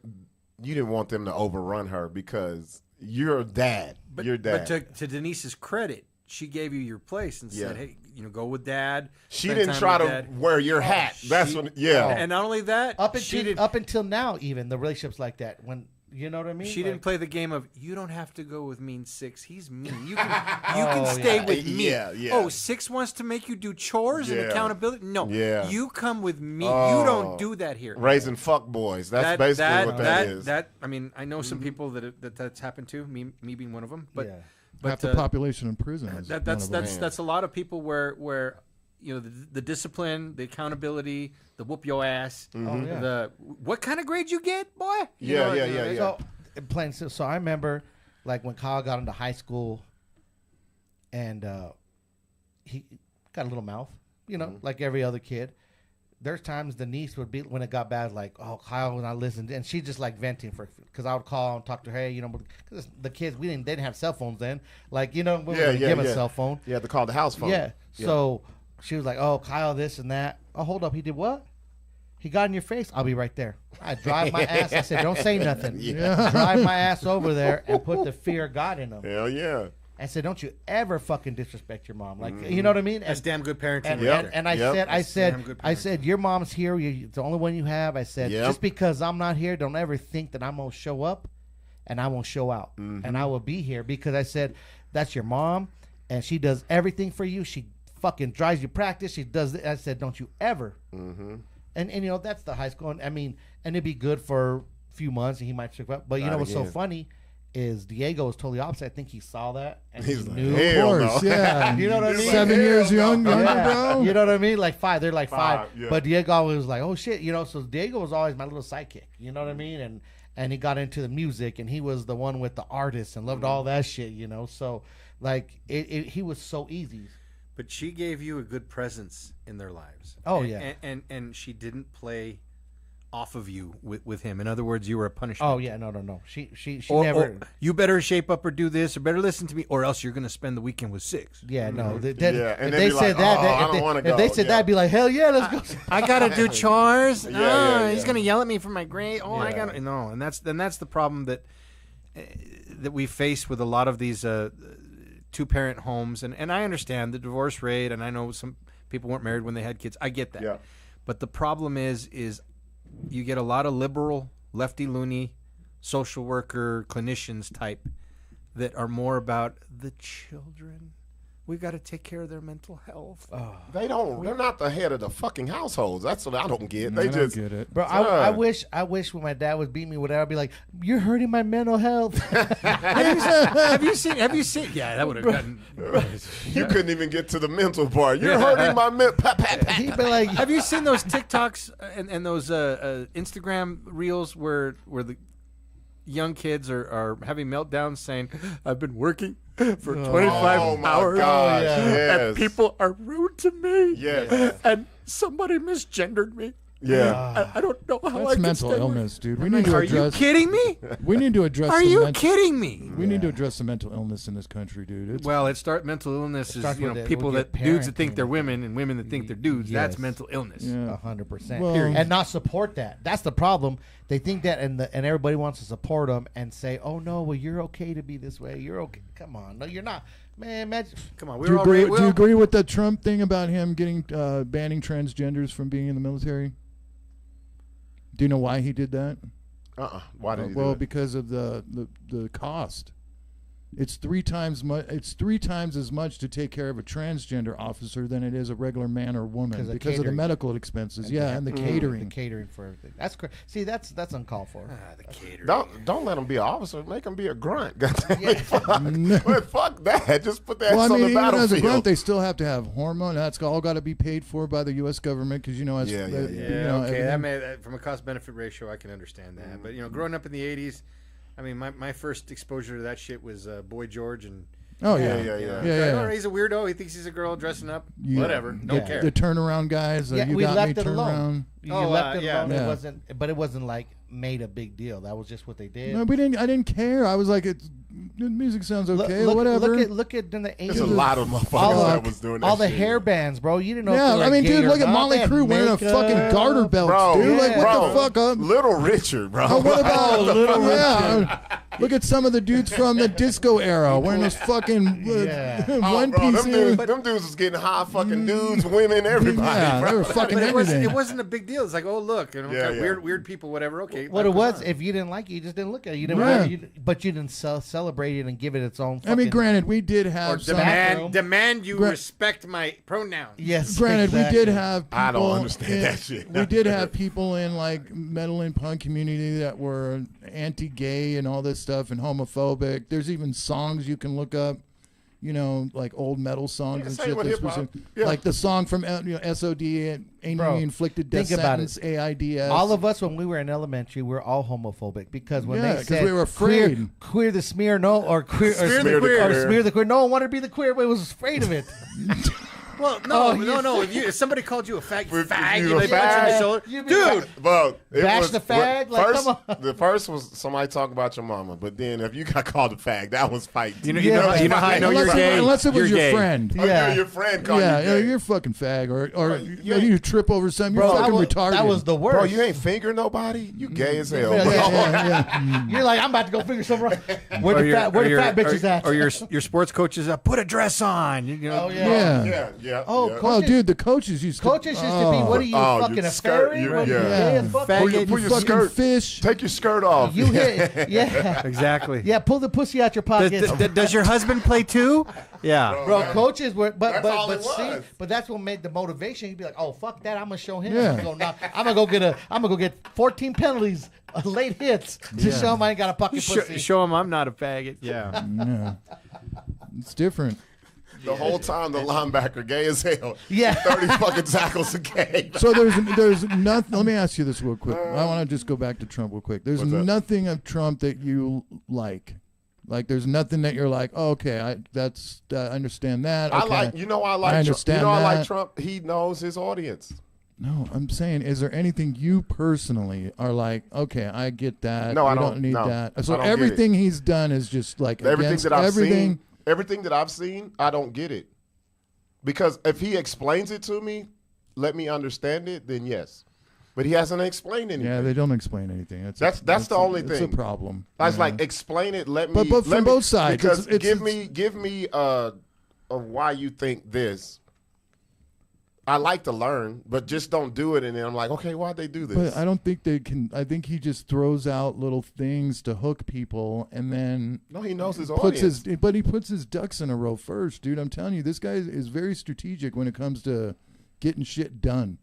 you didn't want them to overrun her because you're dad. You're dad. But to Denise's credit, she gave you your place and said, "Hey, go with dad." She didn't try to wear your hat. That's when, And not only that, up until now, even the relationships like that, when you know what I mean. She didn't play the game of you don't have to go with mean Sixx. He's mean. You can stay with me. Yeah. Oh, Sixx wants to make you do chores and accountability. No, you come with me. You don't do that here. Raising fuck boys. That's basically what that is. I mean, I know some people that's happened to me being one of them, but. Yeah. But half the population in prison. That's a lot of people where the discipline, the accountability, the whoop your ass, the what kind of grade you get, boy? So so I remember like when Kyle got into high school, and he got a little mouth, like every other kid. There's times Denise would be when it got bad, like, oh, Kyle was not listening, and she just like venting because I would call and talk to her, hey, because the kids they didn't have cell phones then, like we were gonna give a cell phone. You had to call the house phone. Yeah. So she was like, oh, Kyle, this and that. Oh, hold up, he did what? He got in your face. I'll be right there. I drive my ass. I said, don't say nothing. Drive my ass over there and put the fear of God in him. Hell yeah. I said, don't you ever fucking disrespect your mom. Like, you know what I mean? That's damn good parenting. And I said, your mom's here. You're the only one you have. I said, just because I'm not here, don't ever think that I'm going to show up and I won't show out. And I will be here because I said, that's your mom and she does everything for you. She fucking drives you practice. She does it. I said, don't you ever. And that's the high school. And I mean, and it'd be good for a few months and he might show up. But what's so funny is Diego was totally opposite. I think he saw that and he knew. Of course, yeah. You know what I mean? 7 years younger, bro. You know what I mean? Like 5. They're like 5. Yeah. But Diego always was like, oh shit, So Diego was always my little sidekick. You know what I mean? And he got into the music and he was the one with the artists and loved all that shit. So like he was so easy. But she gave you a good presence in their lives. Oh yeah. And she didn't play off of you with him. In other words, you were a punishment. Oh yeah, no. She never. Or you better shape up or do this, or better listen to me, or else you're going to spend the weekend with Sixx. Yeah, no. And if they said that, I don't want to go. If they said that, I'd be like, hell yeah, let's go. I got to do chores. He's going to yell at me for my grade. I got to no. And that's the problem that we face with a lot of these two-parent homes. And I understand the divorce rate, and I know some people weren't married when they had kids. I get that. Yeah. But the problem is you get a lot of liberal, lefty loony, social worker, clinicians type that are more about the children. We've got to take care of their mental health. They're not the head of the fucking households. That's what I don't get. They don't just get it. Bro, I wish when my dad would beat me, whatever, I'd be like, you're hurting my mental health. Have you seen? Yeah, that would have gotten. You couldn't even get to the mental part. You're hurting my mental. He'd be like, have you seen those TikToks and those Instagram reels where the young kids are having meltdowns saying, I've been working for 25 hours gosh, and people are rude to me. Yes. And somebody misgendered me. Yeah. I don't know how I That's can mental stay illness, dude. We Like, need to are you address. kidding me? We need to address. Are you kidding me? We need to address the mental illness in this country, dude. Well, mental illness is starts with people with that your dudes that think parenting. they're women and women that think they're dudes. That's Yes. mental illness. Yeah. 100%. Well- and not support that. That's the problem. They think that, and everybody wants to support them and say, "Oh no, well you're okay to be this way. You're okay." Come on, no, you're not, man. Imagine. Come on, Do you agree with the Trump thing about him getting banning transgenders from being in the military? Do you know why he did that? Why did he do Well, it? because of the cost. It's 3 times It's 3 times as much to take care of a transgender officer than it is a regular man or woman because of the catering. medical expenses. And the catering. The catering for everything. That's See, that's uncalled for. the catering. Don't let him be an officer. Make him be a grunt. Fuck that. Just put that Well, I on mean, the even as a battlefield. grunt, they still have to have hormone. That's all got to be paid for by the U.S. government because as Yeah, yeah, Yeah, okay. everything- From a cost-benefit ratio, I can understand that. But growing up in the '80s, I mean, my first exposure to that shit was Boy George and. Oh Yeah, yeah, yeah. yeah. He's a weirdo. He thinks he's a girl dressing up. Yeah. Whatever. Don't care. The turnaround guys. Yeah, you we got left me it turn alone. around. You Oh, left it yeah. alone. Yeah. It wasn't like made a big deal. That was just what they did. No, we didn't. I didn't care. I was like, it's the music sounds okay. Look, whatever. Look at in the 80s. There's a lot of motherfuckers that was doing that. All the shit. hair bands, bro. You didn't know. Yeah, if they I were mean, gay dude, or look at not. Molly They had Crew wearing a makeup. fucking garter belt, Bro, dude. Like, bro, what the fuck up? Little Richard, bro. Oh, what about Little yeah? Look at some of the dudes from the disco era wearing those fucking Yeah. one bro, piece. them dudes was getting high fucking dudes, women, everybody. Yeah, bro. they were fucking But everything. it wasn't a big deal. It's like, oh look, Yeah, yeah. weird people, whatever. Okay, What like, it was, come on. if you didn't like it, you just didn't look at it. You didn't, Yeah. but you didn't celebrate it and give it its own. I mean, fucking- granted, we did or have some. demand you Gra- respect my pronouns. Yes. Granted, exactly. we did have people. I don't understand that shit. We did have people in like metal and punk community that were anti-gay and all this stuff and homophobic. There's even songs you can look up, you know, like old metal songs Yeah, and same shit. with That's hip-hop. specific- Yeah. Like the song from SOD, Bro, inflicted death think about sentence, AIDS. All of us, when we were in elementary, we were all homophobic because when Yeah, they 'cause said we were afraid. queer the smear, no, or queer, Smear the queer. or smear the queer. No one wanted to be the queer, but was afraid of it. Well, no. If somebody called you a fag, If fag, you you a know, punch you in the fag, shoulder, you'd be dude. like, Bro, it Bash was, the fag? Like, first, come on. The first was somebody talking about your mama, but then if you got called a fag, that was fight. You know, Yeah, you know how I know you're unless, gay. unless it was you're your gay. friend. Oh, Yeah. your friend called Yeah, you gay. you're a fucking fag, or you you trip over something. You're Bro, fucking retarded. that was the worst. Bro, you ain't finger nobody? You gay as hell, Yeah, bro. yeah. You're like, I'm about to go figure something out. Where Or the your- fat, where or the your- fat bitches or- at? Or your sports coaches put a dress on. You know, Oh, yeah. Yeah. Yeah. Oh, yeah. Well, dude, the coaches used to. Coaches used to be, what are you, Oh, fucking you a skirt, fairy? you- What, yeah. gay as fuck? Faggot, Pull you your fucking skirt. fish. Take your skirt off. You hit, yeah. exactly. Yeah, pull the pussy out your pocket. Does your husband play too? Yeah. Bro, coaches were, but That's all it see, was. but that's what made the motivation. You'd be like, oh fuck that, I'm gonna show him. Yeah. I'm gonna go get 14 penalties, late hits to show him I ain't got a pocket pussy. Show him I'm not a faggot. Yeah. Yeah. It's different. The whole time the linebacker gay as hell. Yeah. 30 fucking tackles a game. So there's nothing. Let me ask you this real quick. I want to just go back to Trump real quick. There's What's up? nothing of Trump that you like. Like there's nothing that you're like, oh, okay, I understand that. Okay. I like Trump. understand I like that. Trump. He knows his audience. No, I'm saying, is there anything you personally are like, okay, I get that. No, I we don't- need no, that. So I don't get everything he's done is just like Everything against that I've everything. seen, everything that I've seen, I don't get it. Because if he explains it to me, let me understand it, then yes. But he hasn't explained anything. Yeah, they don't explain anything. That's the only It's thing. a problem. I was Yeah. like, explain it. Let me. But from let me- both sides, because it's- give me why you think this. I like to learn, but just don't do it. And then I'm like, okay, why'd they do this? But I don't think they can. I think he just throws out little things to hook people, and then no, he knows his puts audience. but he puts his ducks in a row first, dude. I'm telling you, this guy is very strategic when it comes to getting shit done.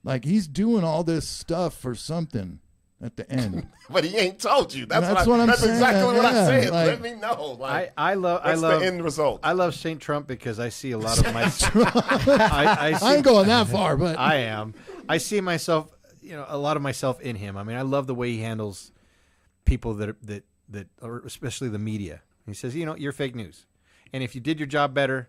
Like he's doing all this stuff for something at the end. But he ain't told you. That's That's what what I'm that's saying. exactly what I Yeah, said. like- Let me know. Like, I love that's the end result. I love Saint Trump because I see a lot of my. I I ain't going that far, but I am. I see myself, a lot of myself in him. I mean, I love the way he handles people that or especially the media. He says, you're fake news, and if you did your job better,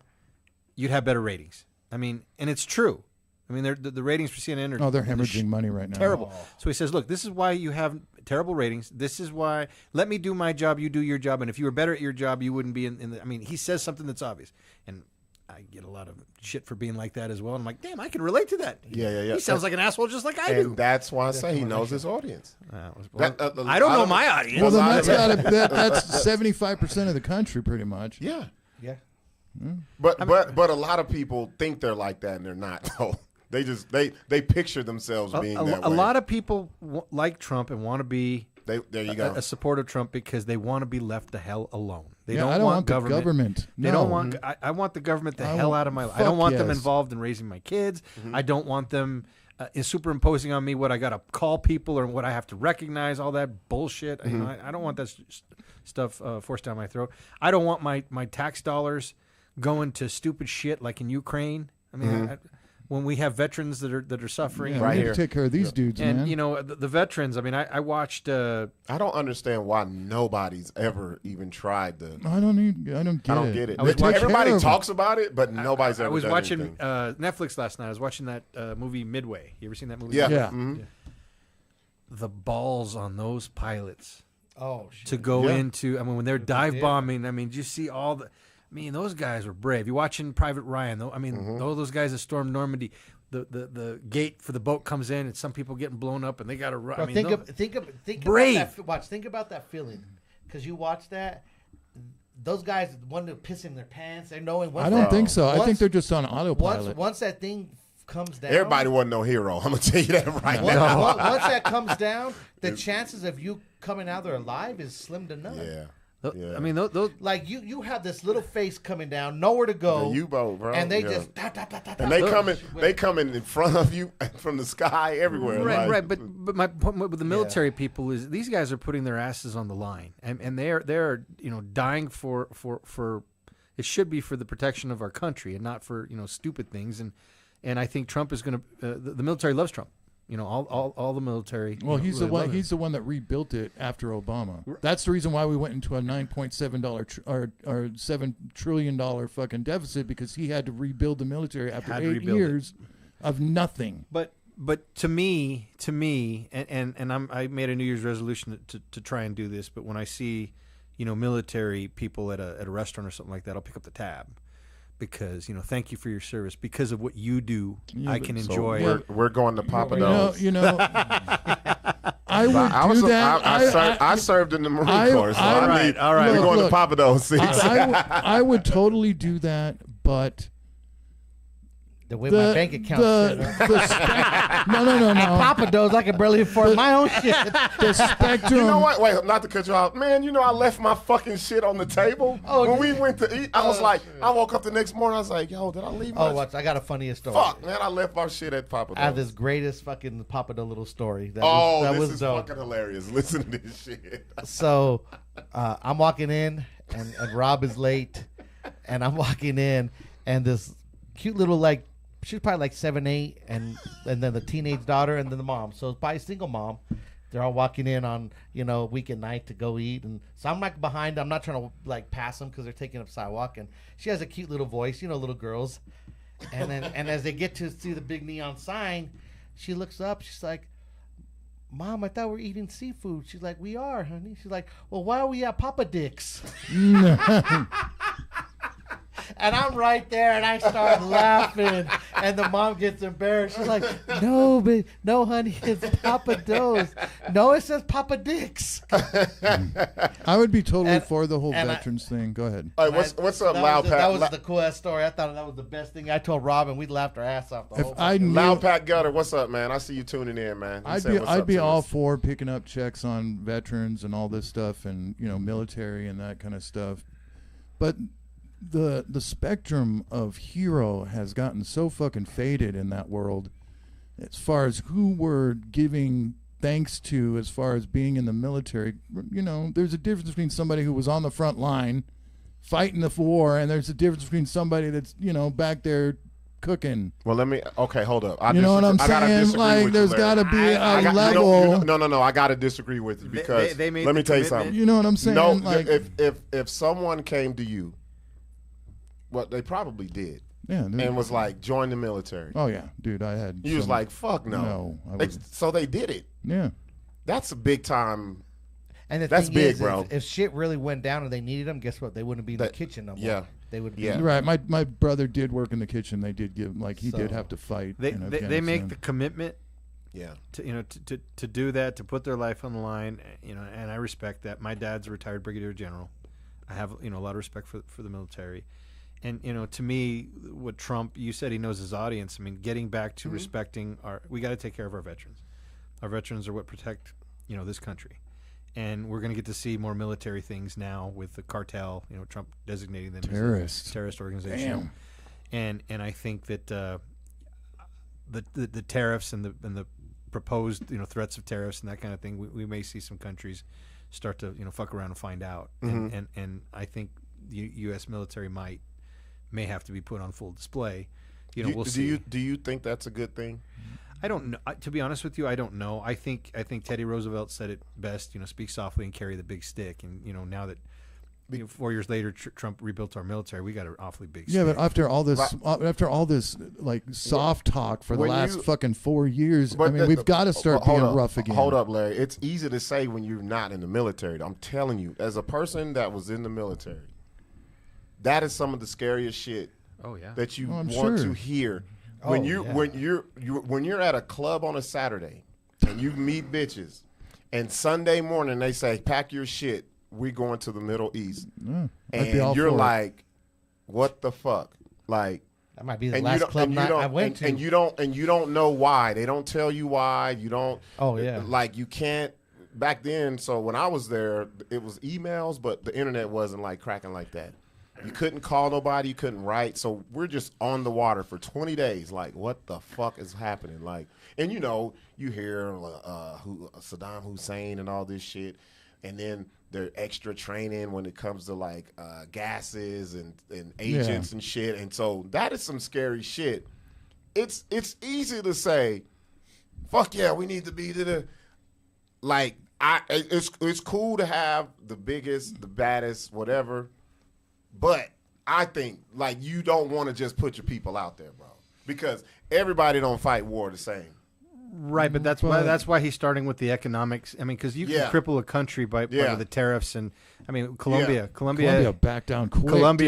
you'd have better ratings. I mean, and it's true. I mean, the ratings for CNN are they're hemorrhaging money right now. terrible. So he says, look, this is why you have terrible ratings. This is why. Let me do my job. You do your job. And if you were better at your job, you wouldn't be in the. I mean, he says something that's obvious, and I get a lot of shit for being like that as well. I'm like, damn, I can relate to that. Yeah. He sounds like an asshole just like I do. And that's why I say he knows his audience. Well, I don't know my audience. Well, then lot that's of- that's 75% of the country, pretty much. Yeah. Yeah. But a lot of people think they're like that and they're not. No. They just they picture themselves being that way. A lot of people like Trump and want to be there you go. a supporter of Trump because they want to be left the hell alone. They Yeah, don't I don't want the government. government. They No. don't want. I want the government the I hell want- out of my life. I fuck don't want them yes. involved in raising my kids. I don't want them superimposing on me what I got to call people or what I have to recognize. All that bullshit. I don't want that stuff forced down my throat. I don't want my tax dollars going to stupid shit like in Ukraine. I mean, when we have veterans that are suffering Yeah, Right we need here. to take care of these dudes, and man. the veterans. I mean, I watched. I don't understand why nobody's ever even tried to. I don't get it. I was watching- Everybody Terrible. talks about it, but nobody's I ever was done watching anything. Netflix last night. I was watching that movie Midway. You ever seen that movie? Yeah. Yeah. Mhm. the balls on those pilots shit. to go Yeah. into. I mean, when they're dive bombing, I mean, you see all the. I mean, those guys were brave. You're watching Private Ryan, though. I mean, all those guys that stormed Normandy. The gate for the boat comes in, and some people getting blown up, and they got to run. Bro, I mean, think brave. about that. Watch. Think about that feeling, because you watch that. Those guys want to piss in their pants. They're knowing. I don't think so. I think they're just on autopilot. Once that thing comes down, Everybody wasn't no hero. I'm gonna tell you that right Once, now. once that comes down, the chances of you coming out there alive is slim to none. Yeah. Yeah. I mean, those Like you have this little face coming down, nowhere to go. The U-boat, bro. And they Yeah. just And they coming in front of you from the sky everywhere. right, like, right. But my point with the military people is these guys are putting their asses on the line, and they're dying for it should be for the protection of our country and not for stupid things. And I think Trump is going to the military loves Trump. All the military. Well, he's really the one. love him. He's the one that rebuilt it after Obama. That's the reason why we went into a $9.7 or $7 trillion fucking deficit, because he had to rebuild the military after Had to 8 rebuild years of nothing. But to me, and I made a New Year's resolution to try and do this. But when I see, military people at a restaurant or something like that, I'll pick up the tab, because thank you for your service. Because of what you do, Yeah, I but can so enjoy. we're going to Papa Do's. I would do that. I served in the Marine Corps, so all I need. all right. We're going Look, to Papa Do's. See? I would totally do that, but the way my bank account set up. no. Papa Do's, I can barely afford my own shit. The spectrum. You know what? Wait, not to cut you off. Man, I left my fucking shit on the table. When we went to eat, I was like, I woke up the next morning, I was like, yo, did I leave my Watch, I got a funniest story. Fuck, man, I left our shit at Papa I have Do's. this greatest fucking Papa Do little story. That This was is dope. fucking hilarious. Listen to this shit. So I'm walking in, and Rob is late, and I'm walking in, and this cute little, she's probably 7, 8, and then the teenage daughter, and then the mom. So it's probably a single mom. They're all walking in on weekend night to go eat, and so I'm behind. I'm not trying to pass them because they're taking up sidewalk, and she has a cute little voice, little girls. And then as they get to see the big neon sign, she looks up. She's like, "Mom, I thought we were eating seafood." She's like, "We are, honey." She's like, "Well, why are we at Papa Dick's?" And I'm right there, and I start laughing, and the mom gets embarrassed. She's like, "No, but no, honey, it's Papa Do's. No, it says Papa Dick's." I would be totally And- for the whole and veterans thing. Go ahead. Hey, what's up, Loud Pat? That was the coolest story. I thought that was the best thing. I told Robin, we laughed our ass off the whole. If I knew, Loud Pat Gutter, what's up, man? I see you tuning in, man. I'd be all for picking up checks on veterans and all this stuff, and military and that kind of stuff. But the spectrum of hero has gotten so fucking faded in that world, as far as who we're giving thanks to, as far as being in the military. There's a difference between somebody who was on the front line fighting the war, and there's a difference between somebody that's back there cooking. Well, okay, hold up. You know what I'm saying? There's got to be a level. No. I got to disagree with you, because they made let me the tell you commitment. something. You know what I'm saying? No, Like, if someone came to you, well, they probably did, yeah, dude. and was like, join the military. Oh yeah, dude. I had. You was some- like, fuck no. No, I They- wasn't. so they did it. Yeah. That's a big time. And the That's thing big, is, bro. If shit really went down and they needed them, guess what? They wouldn't be in the That- kitchen no more. yeah. They would be. Yeah. You're right. My brother did work in the kitchen. They did give he did So- have to fight. They in they make Afghanistan. the commitment Yeah. to do that, to put their life on the line, and I respect that. My dad's a retired brigadier general. I have a lot of respect for the military, and to me, what Trump, you said he knows his audience. I mean, getting back to respecting we got to take care of our veterans. Our veterans are what protect this country, and we're going to get to see more military things now with the cartel. Trump designating them Terrorists. as a terrorist organization, and I think that the tariffs and the proposed threats of tariffs and that kind of thing, we may see some countries start to fuck around and find out, and I think the U.S. military may have to be put on full display. We'll see. Do you think that's a good thing? I don't know. To be honest with you, I don't know. I think Teddy Roosevelt said it best. Speak softly and carry the big stick. And now that 4 years later, Trump rebuilt our military. We got an awfully big. Yeah, state. but after all this, like soft talk for the When last you- fucking 4 years, I But mean, we've got to start hold being up, rough again. Hold up, Larry. It's easy to say when you're not in the military. I'm telling you, as a person that was in the military, that is some of the scariest shit Oh yeah. that you I'm want sure. to hear. When you're at a club on a Saturday and you meet bitches, and Sunday morning they say, pack your shit, we're going to the Middle East. I'd be all And you're for it. like, what the fuck? Like, That might be the and last club night I and, went to. and you don't know why. They don't tell you why. You don't. Oh, yeah. Like you can't. Back then, so when I was there, it was emails, but the internet wasn't like cracking like that. You couldn't call nobody. You couldn't write. So we're just on the water for 20 days. Like, what the fuck is happening? Like, and you hear Saddam Hussein and all this shit, and then their extra training when it comes to like gases and agents and shit. And so that is some scary shit. It's easy to say, fuck yeah, we need to be to the like. It's cool to have the biggest, the baddest, whatever. But I think, like, you don't want to just put your people out there, bro. Because everybody don't fight war the same. Right, but that's why he's starting with the economics. I mean, because you can cripple a country by the tariffs, and I mean, Colombia backed down quick. Backed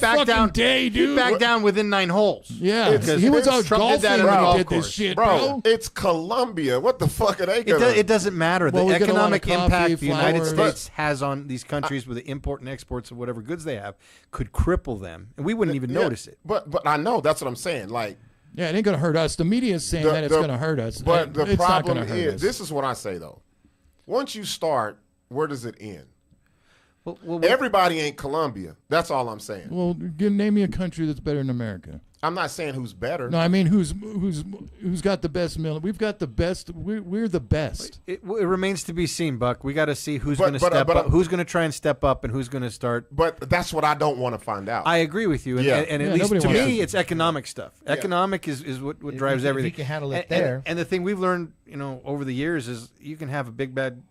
That fucking down. day, dude. He backed down within 9 holes. Yeah, he was out Trump did that golfing on the when he golf did this course. shit, Bro, bro. it's Colombia. What the fuck are they gonna It doesn't matter. Well, the we get a lot of economic coffee, impact the United flowers. States has on these countries with the import and exports of whatever goods they have could cripple them, and we wouldn't even notice it. But I know that's what I'm saying. Like, Yeah, it ain't gonna hurt us. The media is saying that it's gonna hurt us. But the it's not problem gonna hurt is, us. this is what I say though. Once you start, where does it end? Well, Everybody ain't Colombia. That's all I'm saying. Well, name me a country that's better than America. I'm not saying who's better. No, I mean who's got the best mill. We've got the best. We're the best. it remains to be seen, Buck. We got to see who's But- going to but- step but- up, who's going to try and step up, and who's going to start. But that's what I don't want to find out. I agree with you, and, Yeah. and Yeah, at least nobody to wants me, to- it's economic stuff. Economic is what drives if everything. you can handle it And- there. and the thing we've learned, over the years is you can have a big, bad,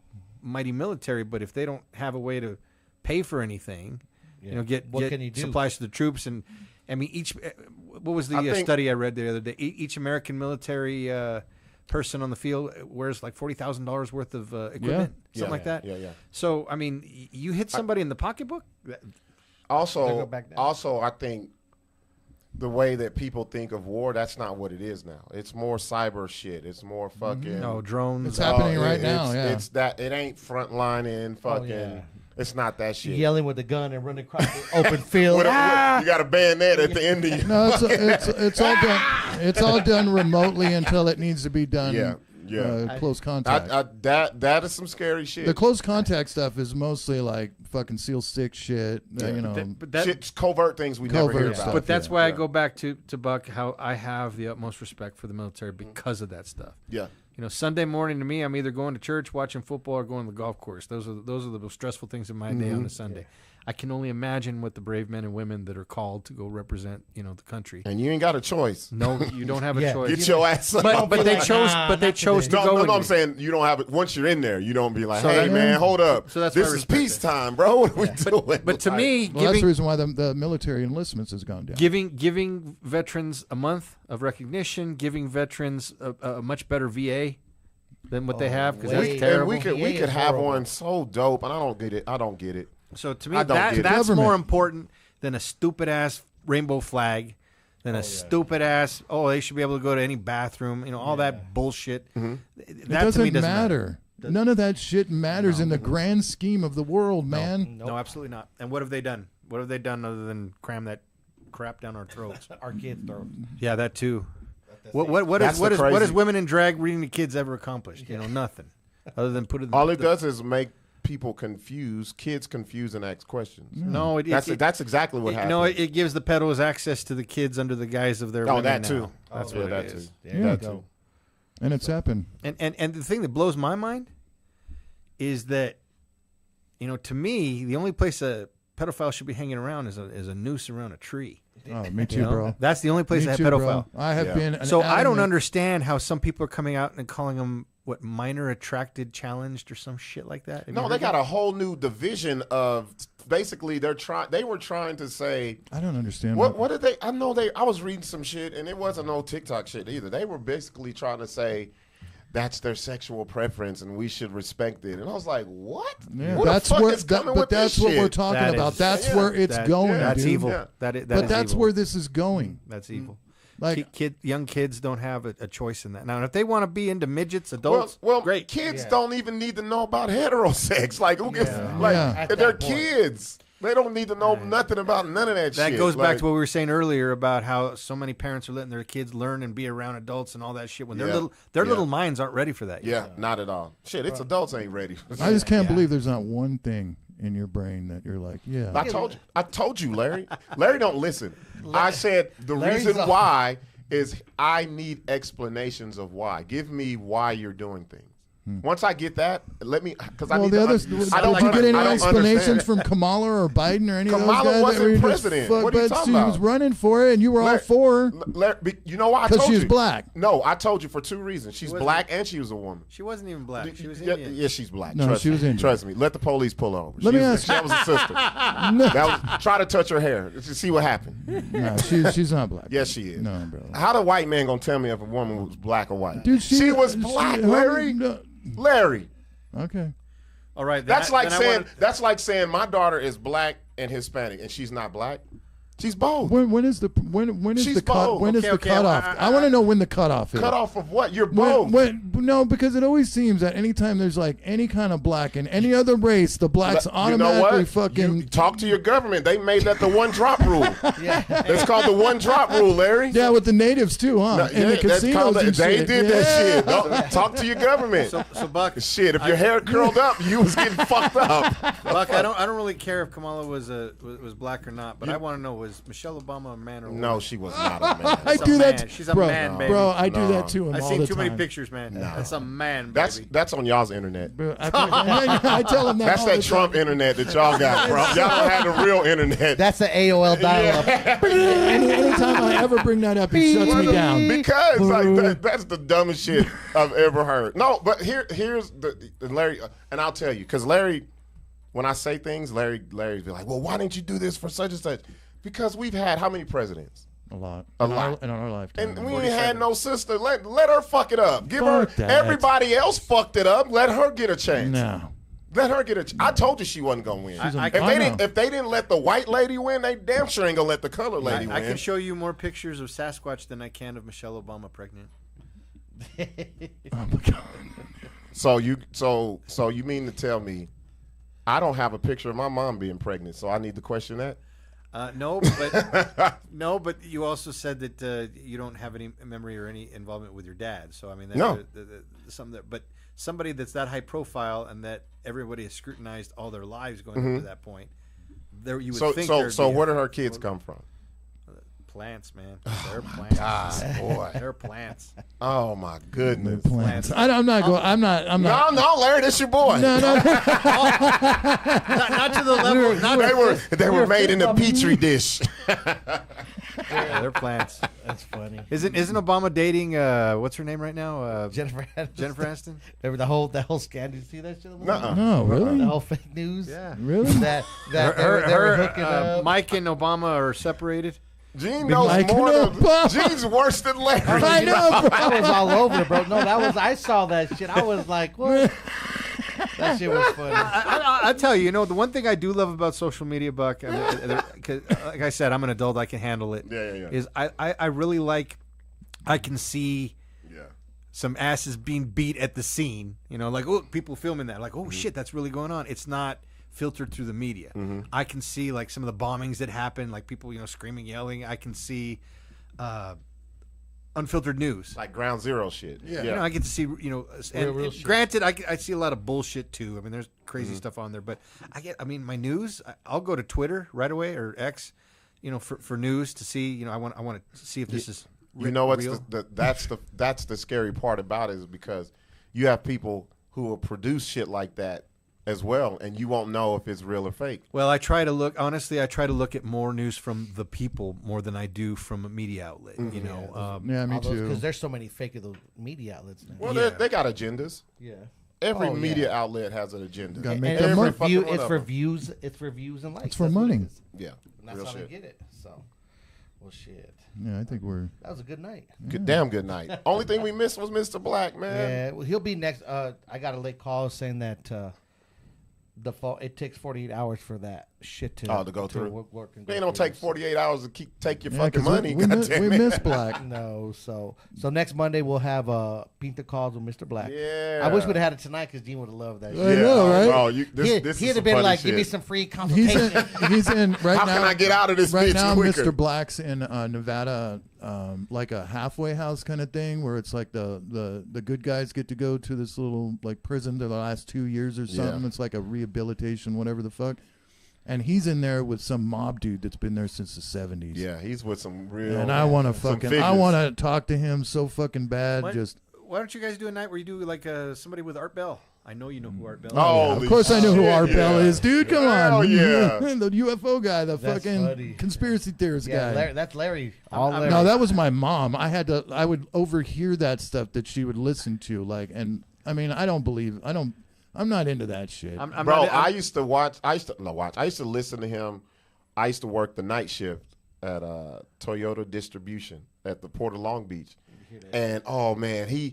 mighty military, but if they don't have a way to pay for anything, get What can you do? supplies to the troops, and I mean what was the study I read the other day? Each American military person on the field wears like $40,000 worth of equipment, something like that. Yeah. So I mean, you hit somebody in the pocketbook. They'll Also, go back down. I think the way that people think of war, that's not what it is now. It's more cyber shit. It's more fucking. No drones. It's happening right now. It's, Yeah, it's that. It ain't frontlining fucking. yeah. It's not that shit. Yelling with the gun and running across the open field. You got a bayonet at the end of you. no, it's all done. It's all done remotely until it needs to be done. Yeah. Close contact. That is some scary shit. The close contact stuff is mostly like fucking SEAL 6 shit. But that, Shit's covert things we never Covert hear stuff. about. But that's Yeah. why I go back to Buck, how I have the utmost respect for the military because of that stuff. Yeah. Sunday morning to me, I'm either going to church, watching football, or going to the golf course. Those are the most stressful things in my day on a Sunday. I can only imagine what the brave men and women that are called to go represent, the country. And you ain't got a choice. No, you don't have a Yeah. choice. Get your ass up. But they chose. But they not chose to today. go. No, and I'm saying you don't have it. Once you're in there, you don't be like, So hey, that- man, hold up. So that's why this I is respect peacetime, bro. What are we doing? But to Like, me, Well, that's the reason why the military enlistments has gone down. giving veterans a month of recognition, giving veterans a much better VA than what they have, because way- that's terrible. and we VA could is have horrible. one so dope, and I don't get it. So to me, I don't get it. that's Government. more important than a stupid ass rainbow flag, than a stupid ass. Oh, they should be able to go to any bathroom. All that bullshit. Mm-hmm. That It to me doesn't doesn't matter. None of that shit matters in the grand scheme of the world, man. No, absolutely not. And what have they done? What have they done other than cram that crap down our throats? Our kids throw. Yeah, that too. What That's the is crazy- women in drag reading to kids ever accomplished? Nothing, other than put it. All it does is make people confused, kids confused, and ask questions. No, That's exactly what happens. No, it gives the pedos access to the kids under the guise of their. Oh, women that now. too. That's Yeah, what that it too. is. There That you too. go. And it's happened. And the thing that blows my mind is that, to me, the only place a pedophile should be hanging around is a noose around a tree. Oh, me too, bro. That's the only place Me that too, have bro. pedophile. I have Yeah. been. An So I don't adamant- understand how some people are coming out and calling them what minor attracted challenged or some shit like that. No, they got a whole new division of basically they were trying to say. I don't understand. What did they? I was reading some shit and it wasn't no TikTok shit either. They were basically trying to say that's their sexual preference and we should respect it. And I was like, what? Yeah, What that's the fuck where. is coming But with this that's what shit? we're talking That about. is- That's where it's going. That's dude. evil. Yeah. That But is that's evil. where this is going. That's evil. Like, Young kids don't have a choice in that. Now, if they want to be into midgets, adults, Well, great. kids don't even need to know about heterosex. Like, who gets, like, Yeah. At they're that point. kids. They don't need to know nothing about none of that shit. That goes back Like, to what we were saying earlier about how so many parents are letting their kids learn and be around adults and all that shit when Yeah. their Yeah. little minds aren't ready for that yet. Yeah, not at all. Shit, it's adults ain't ready. I just can't believe there's not one thing in your brain that you're like, yeah. I told you, Larry. Larry don't listen. I said the Larry's reason a- why is I need explanations of why. Give me why you're doing things. Once I get that, let me, because I Well, need the to. others, I did don't you get any I don't explanations understand. from Kamala or Biden or any Kamala of those guys? wasn't that were just president. fuck- What are you but talking she about? was running for it, and you were all Larry- for You know why I because told she you? was black. No, I told you for two reasons. She's wasn't- black and she was a woman. She wasn't even black. She was yeah, Indian. yeah, she's black. No, Trust she me. was Indian. Trust me. Let the police pull her over. Let She me was- ask you- That was a sister. That was, try to touch her hair to see what happened. No, she's not black. Yes, she is. No, bro. How the white man gonna tell me if a woman was black or white? Dude, she was black, Larry. no. Larry. Okay. All right. That's like saying my daughter is black and Hispanic and she's not black. She's both. When is the when is She's the cut bold. when is Okay, the okay, cutoff? I want to know when the cutoff is. Cut off of what? You're both. No, because it always seems that anytime there's like any kind of black in any other race, the blacks You know automatically what? fucking. You talk to your government. They made that the one drop rule. It's called the one drop rule, Larry. Yeah, with the natives too, huh? No, In the yeah, that's casinos called and they shit. did Yeah. that shit. Don't, talk to your government. So Buck, Shit, if your hair curled up, you was getting fucked up. Buck, I don't really care if Kamala was black or not, but I want to know, was Michelle Obama a man or a woman? No, she was not a man. I She's a do that, man. She's a bro. man, baby. Bro, I do No. that to him I've all seen the too time. many pictures, man. That's a man, baby. That's on y'all's internet. Bro, I tell him that. That's all that the Trump time. internet that y'all got, bro. Y'all don't have the real internet. That's the AOL dial-up. Anytime I ever bring that up, he shuts me down. Because like, that's the dumbest shit I've ever heard. No, but here's the Larry, and I'll tell you, because Larry, when I say things, Larry's be like, well, why didn't you do this for such and such? Because we've had how many presidents? A lot. A lot. In our lifetime. And we ain't had no sister. Let her fuck it up. Give Fuck her. that. Everybody else fucked it up. Let her get a chance. No. Let her get a. I told you she wasn't gonna win. If they didn't let the white lady win, they damn sure ain't gonna let the color lady I win. can show you more pictures of Sasquatch than I can of Michelle Obama pregnant. Oh my God. So you mean to tell me I don't have a picture of my mom being pregnant, so I need to question that? No, but you also said that you don't have any memory or any involvement with your dad. So I mean, that's No. but somebody that's that high profile and that everybody has scrutinized all their lives going up to that point, there you would think. So where did her kids come from? Plants, man. They're plants. God, boy. They're plants. Oh my goodness. Plants. I'm not going. I'm not. No, Larry, that's your boy. No. not to the level. They were made in a petri dish. Yeah, they're plants. That's funny. Isn't Obama dating what's her name right now? Jennifer Aniston. Jennifer Aniston. Remember that whole scandal? Did you see that shit? Nuh-uh. No, really? The whole fake news. Yeah. Really? That they were hooking up. Mike and Obama are separated. Gene knows Mike more than Obama. Gene's worse than Larry. I know, bro. I was all over it, bro. No, I saw that shit. I was like, what? That shit was funny. I tell you, the one thing I do love about social media, Buck, I mean, 'cause, like I said, I'm an adult, I can handle it. Yeah. Is I really like, I can see some asses being beat at the scene. Like, oh, people filming that. Like, oh, shit, that's really going on. It's not filtered through the media. I can see, like, some of the bombings that happen, like people, screaming, yelling. I can see unfiltered news. Like Ground Zero shit. Yeah. I get to see, and granted, I see a lot of bullshit too. I mean, there's crazy stuff on there, but my news, I'll go to Twitter right away or X, for news to see, I want to see if this is what's real. that's the scary part about it is because you have people who will produce shit like that as well, and you won't know if it's real or fake. Well, I try to look at more news from the people more than I do from a media outlet. You know, Yeah, me too. Because there's so many fake of the media outlets now. Well, Yeah. they got agendas. Yeah. Every Oh, media yeah. outlet has an agenda. Gotta And make it's that for money. fucking view, one it's of for them. views. It's for views and likes. It's for That's what it money. is. Yeah, And that's real how they shit. get it. So, well, shit. Yeah, I think we're. That was a good night. Good, damn good night. Only thing we missed was Mr. Blacc, man. Yeah, well, he'll be next. I got a late call saying that it takes 48 hours for that shit to To go through. work and It go don't through, take 48 hours to take your Yeah, fucking 'cause money. we goddamn it. miss Blacc. No, so next Monday we'll have Pinta calls with Mr. Blacc. Yeah. I wish we'd have had it tonight because Gene would have loved that. I Shit. know, right? Bro, this He'd is have been funny like, shit. "Give me some free He's consultation." in. He's in right How now. can I get out of this Right bitch now, quicker? Mr. Black's in Nevada, like a halfway house kind of thing, where it's like the good guys get to go to this little like prison to the last 2 years or something. Yeah. It's like a rehabilitation, whatever the fuck. And he's in there with some mob dude that's been there since the 70s. Yeah, he's with some real. And I want to some fucking, I figures. want to talk to him so fucking bad. Why don't you guys do a night where you do like somebody with Art Bell? I know you know who Art Bell is. Oh, of course I know who shit, Art Bell yeah. is, dude. Come Hell on. yeah. The UFO guy, the That's fucking funny. conspiracy theorist Yeah, guy. Larry, that's Larry. All Larry. No, that was my mom. I would overhear that stuff that she would listen to. Like, and I mean, I'm not into that shit. Bro, I used to listen to him. I used to work the night shift at Toyota Distribution at the Port of Long Beach. And oh man, you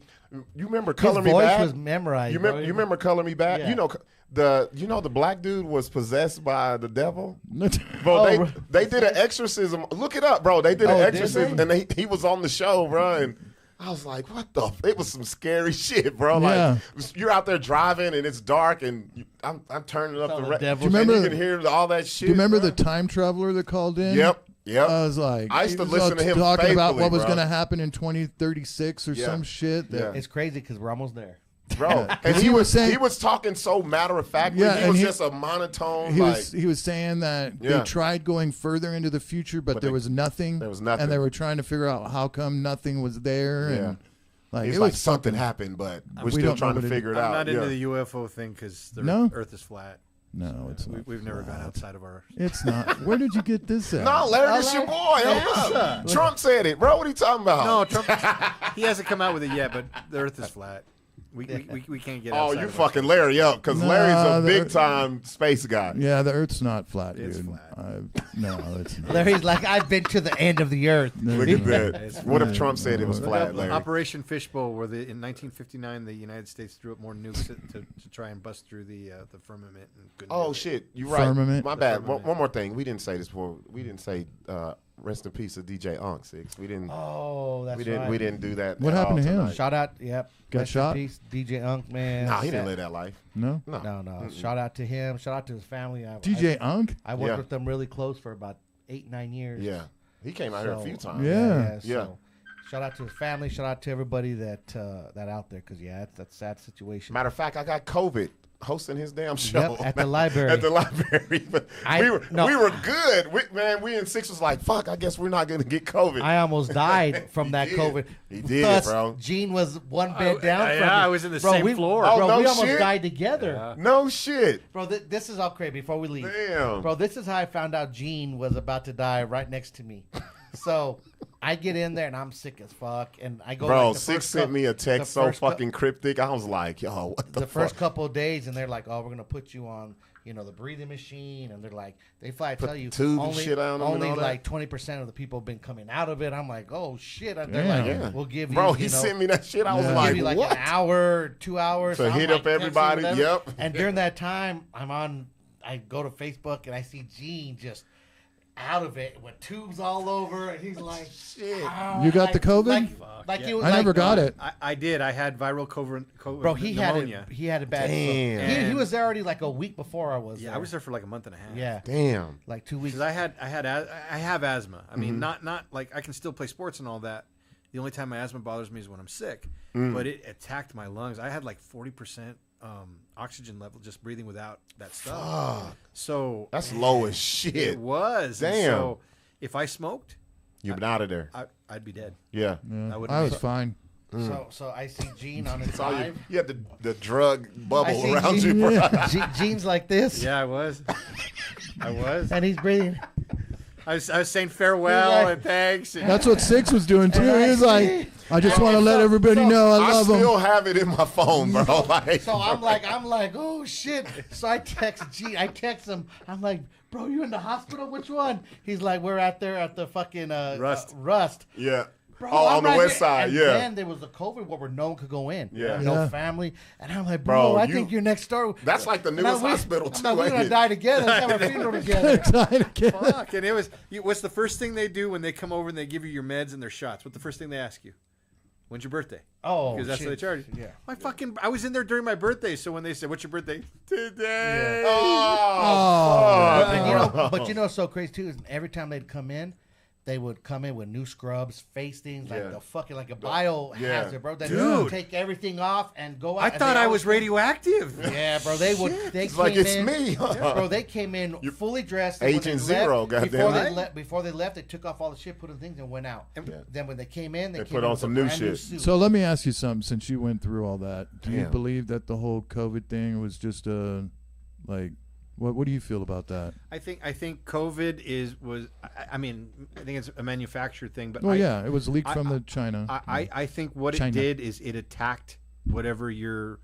remember Color His Me voice Back? was memorized. You bro. remember Color Me Back? Yeah. You know the black dude was possessed by the devil. Bro, Oh, they did an exorcism. Look it up, bro. They did an did exorcism, they? and he was on the show, bro. And I was like, what the? It was some scary shit, bro. Yeah. Like you're out there driving and it's dark, and I'm turning up Saw the the radio. devil. And Do you you remember- can hear all that shit. Do you remember bro. the time traveler that called in? Yep. I was like, I used to he was listen to him talking about faithfully, what was bro. going to happen in 2036 or Yeah. some shit. That, Yeah. It's crazy because we're almost there. bro. And he was saying- he was talking so matter of factly. Yeah, he and was he- just a monotone. He like, was saying that Yeah. they tried going further into the future, but there was nothing. there was nothing. and they were trying to figure out how come nothing was there. Yeah. And like he's it like was something fucking- happened, but we're we still don't trying know to what it- figure it I'm out. not into Yeah. the UFO thing because the No? Earth is flat. No, it's not. We've never gone outside of our. It's not. Where did you get this at? No, Larry, this your boy. Hold up. Trump said it, bro. What are you talking about? No, Trump. He hasn't come out with it yet, but the Earth is flat. We can't get. Oh, outside you of our- fucking Larry up because Nah, Larry's a the- big time space guy. Yeah, the Earth's not flat, It's dude. flat. No, it's not. Larry's like, I've been to the end of the earth. Look at that. What if Trump said it was flat, Larry? Operation Fishbowl, where in 1959 the United States threw up more nukes to try and bust through the firmament. And couldn't Oh do it. shit, you right. Firmament. My bad. firmament. One more thing. We didn't say this before. We didn't say rest in peace of DJ Unk Sixx. We didn't. Oh, that's we didn't. right. We didn't do that. What at happened all to him? tonight. Shout out, yep. Got Rest in shot? peace, DJ Unk, man. No, he didn't Sad. live that life. No. No. Shout out to him. Shout out to his family. DJ Unk? I worked Yeah. with them really close for about 8-9 years. Yeah, he came out here a So, few times. Yeah. So, shout out to his family. Shout out to everybody that out there because that's a sad situation. Matter of fact, I got COVID hosting his damn show Yep, at the library. At the library, But I- we were no. we were good. We in Sixx was like, fuck. I guess we're not gonna get COVID. I almost died from He that did. COVID. He did, Plus, bro. Gene was one bed down from me. I was in the Bro, same we, floor. Bro, Oh, no we almost shit? died together. No shit. Bro, this is all crazy before we leave. Damn. Bro, this is how I found out Gene was about to die right next to me. So I get in there and I'm sick as fuck. And I go Bro, like, the Sixx first sent cou- me a the text so first cou- fucking cryptic. I was like, yo, what the the fuck? first couple of days, and they're like, "Oh, we're gonna put you on, the breathing machine," and they're like, they flat Put tell you tube and only, shit on 'em and only all that? like 20% of the people have been coming out of it. I'm like, "Oh shit!" And they're Damn. like, Yeah. "We'll give you, Bro, he sent me that shit. I was Yeah. we'll like, give you like what? an hour, 2 hours To I'm hit like up everybody, texting yep. And during that time, I go to Facebook and I see Gene just out of it with tubes all over, and he's like, "Shit, You got the COVID? Like you, I never got it. I did. I had viral COVID Bro, he pneumonia. had it bad. Damn. He was there already like a week before I was. Yeah, there. I was there for like a month and a half. Yeah, Damn. like 2 weeks. Because I have asthma. I mean, not like I can still play sports and all that. The only time my asthma bothers me is when I'm sick. But it attacked my lungs. I had like 40% oxygen level just breathing without that stuff. Fuck. So That's low as shit. it was. And Damn. so if I smoked, You've been out of there. I'd be dead. Yeah. Yeah, I wouldn't I was make it. fine. So I see Gene on his It's all live. you had the drug I bubble see around Gene, you, bro. Gene's like this, Yeah, I was. and he's breathing. I was saying farewell He's like- and thanks. And That's what Sixx was doing too. And He was like, I just want to let so- everybody so- know I I love still them. have it in my phone, bro. Like, So I'm like, oh shit. So I text Gene. I text him. I'm like, bro, you in the hospital? Which one? He's like, we're out there at the fucking Rust. Rust. yeah. Bro, Oh, I'm on the right west here. side, And yeah. then there was the COVID where no one could go in. Yeah. No Yeah. family. And I'm like, bro, Bro, I you- think you're next door. That's like the And newest we- hospital, I'm too, like, we're ain't gonna it? die together. Let's have a funeral together. fuck. And it was. What's the first thing they do when they come over and they give you your meds and their shots? What's the first thing they ask you? When's your birthday? Oh, Because that's shit. what they charge you. Yeah. I was in there during my birthday, so when they said, "What's your birthday?" Today. Oh, But, fuck. you know, but you know what's so crazy too is every time they'd come in, they would come in with new scrubs, face things like Yeah. the fucking like a biohazard, bro. They Dude. would take everything off and go out. I and thought they I always- was radioactive. Yeah, bro. They would. They It's came like it's in, me. bro. They came in fully dressed. and when Agent they left- Zero, goddamn. Before they left, they took off all the shit, put in things, and went out. Then when they came in, they came put in on with some a new brand shit. suit. So let me ask you something. Since you went through all that, do you Damn. believe that the whole COVID thing was just a like? What do you feel about that? I think COVID was. I mean, I think it's a manufactured thing, but Well, yeah, it was leaked from the China. I think what China. it did is it attacked whatever you're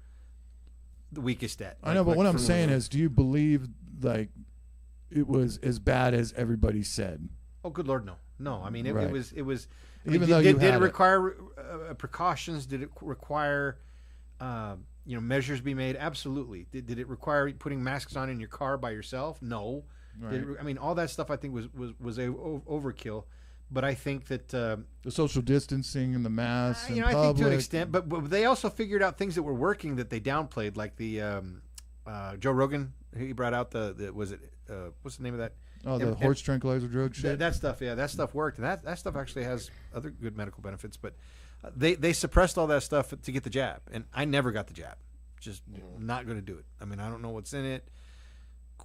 the weakest at. I know, but what I'm for- saying is, do you believe like it was as bad as everybody said? Oh, good Lord, no, no. I mean, it Right. was. I Even mean, though did, you did had it it. require precautions? Did it require measures be made? Absolutely. Did it require putting masks on in your car by yourself? No. Did it, I mean, all that stuff I think was overkill. But I think that The social distancing and the masks and I public. think to an extent. But they also figured out things that were working that they downplayed, like the Joe Rogan. He brought out the was it what's the name of that? Oh, the horse tranquilizer drug shit. That stuff, yeah, that stuff worked, and that stuff actually has other good medical benefits. But they suppressed all that stuff to get the jab, and I never got the jab. Just not going to do it. I mean, I don't know what's in it.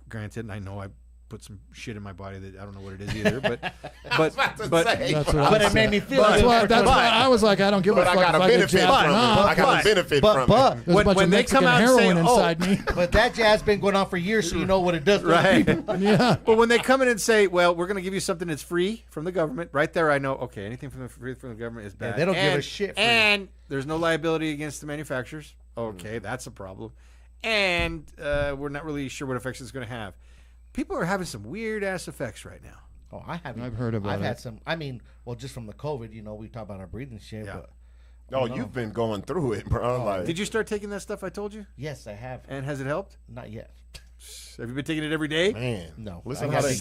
Granted, and I know I put some shit in my body that I don't know what it is either. But That's what But I it made me said. feel. That's like why I was like, I don't give a But fuck I got if a I get benefit jabbed from or it. not. I got a benefit from it. but There's a bunch when of they Mexican come out and say, heroin "Oh," inside me. but that jab's been going on for years, so you know what it does. To other right. people. Yeah. But when they come in and say, "Well, we're going to give you something that's free from the government," right there, I know. Okay, anything from the government is bad. they don't give a And- shit free. And there's no liability against the manufacturers. Okay, that's a problem. And we're not really sure what effects it's going to have. People are having some weird ass effects right now. Oh, I haven't. I've heard about I've it. had some. I mean, well, just from the COVID, we talk about our breathing shit. Yeah. But Oh, you've been going through it, bro. Like, Did you start taking that stuff I told you? yes, I have. And has it helped? Not yet. Have you been taking it every day? man, No. Listen I how gotta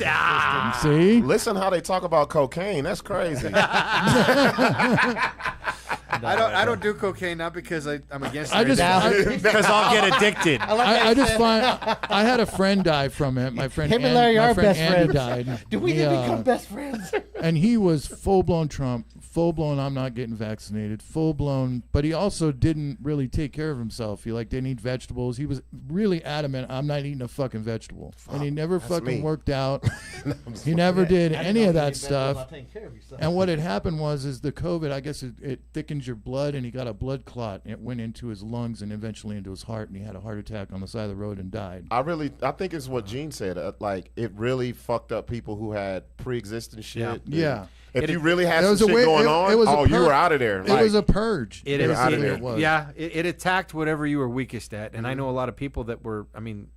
they be See? listen how they talk about cocaine. That's crazy. I don't do cocaine, not because I'm against it. I just- because I'll get addicted. I just find I had a friend die from it. My friend, Him and Larry my are friend best Andy friends. died. Do we He, need to become best friends? and he was full blown Trump, full blown. I'm not getting vaccinated, full blown. But he also didn't really take care of himself. He didn't eat vegetables. He was really adamant. I'm not eating a fucking vegetable, and he never fucking me. worked out. He never did any of that stuff. Not taking care of yourself. And what had happened is the COVID, I guess it thickens your blood, and he got a blood clot. And it went into his lungs and eventually into his heart, and he had a heart attack on the side of the road and died. I think it's what Gene said. Like, it really fucked up people who had pre-existing shit. Yeah. If you really had There some was a shit way- going it- on, it was a you pur- were out of there. It Like, was a purge. It They're is. out of It, there. It was. yeah, it attacked whatever you were weakest at, and I know a lot of people that were. I mean,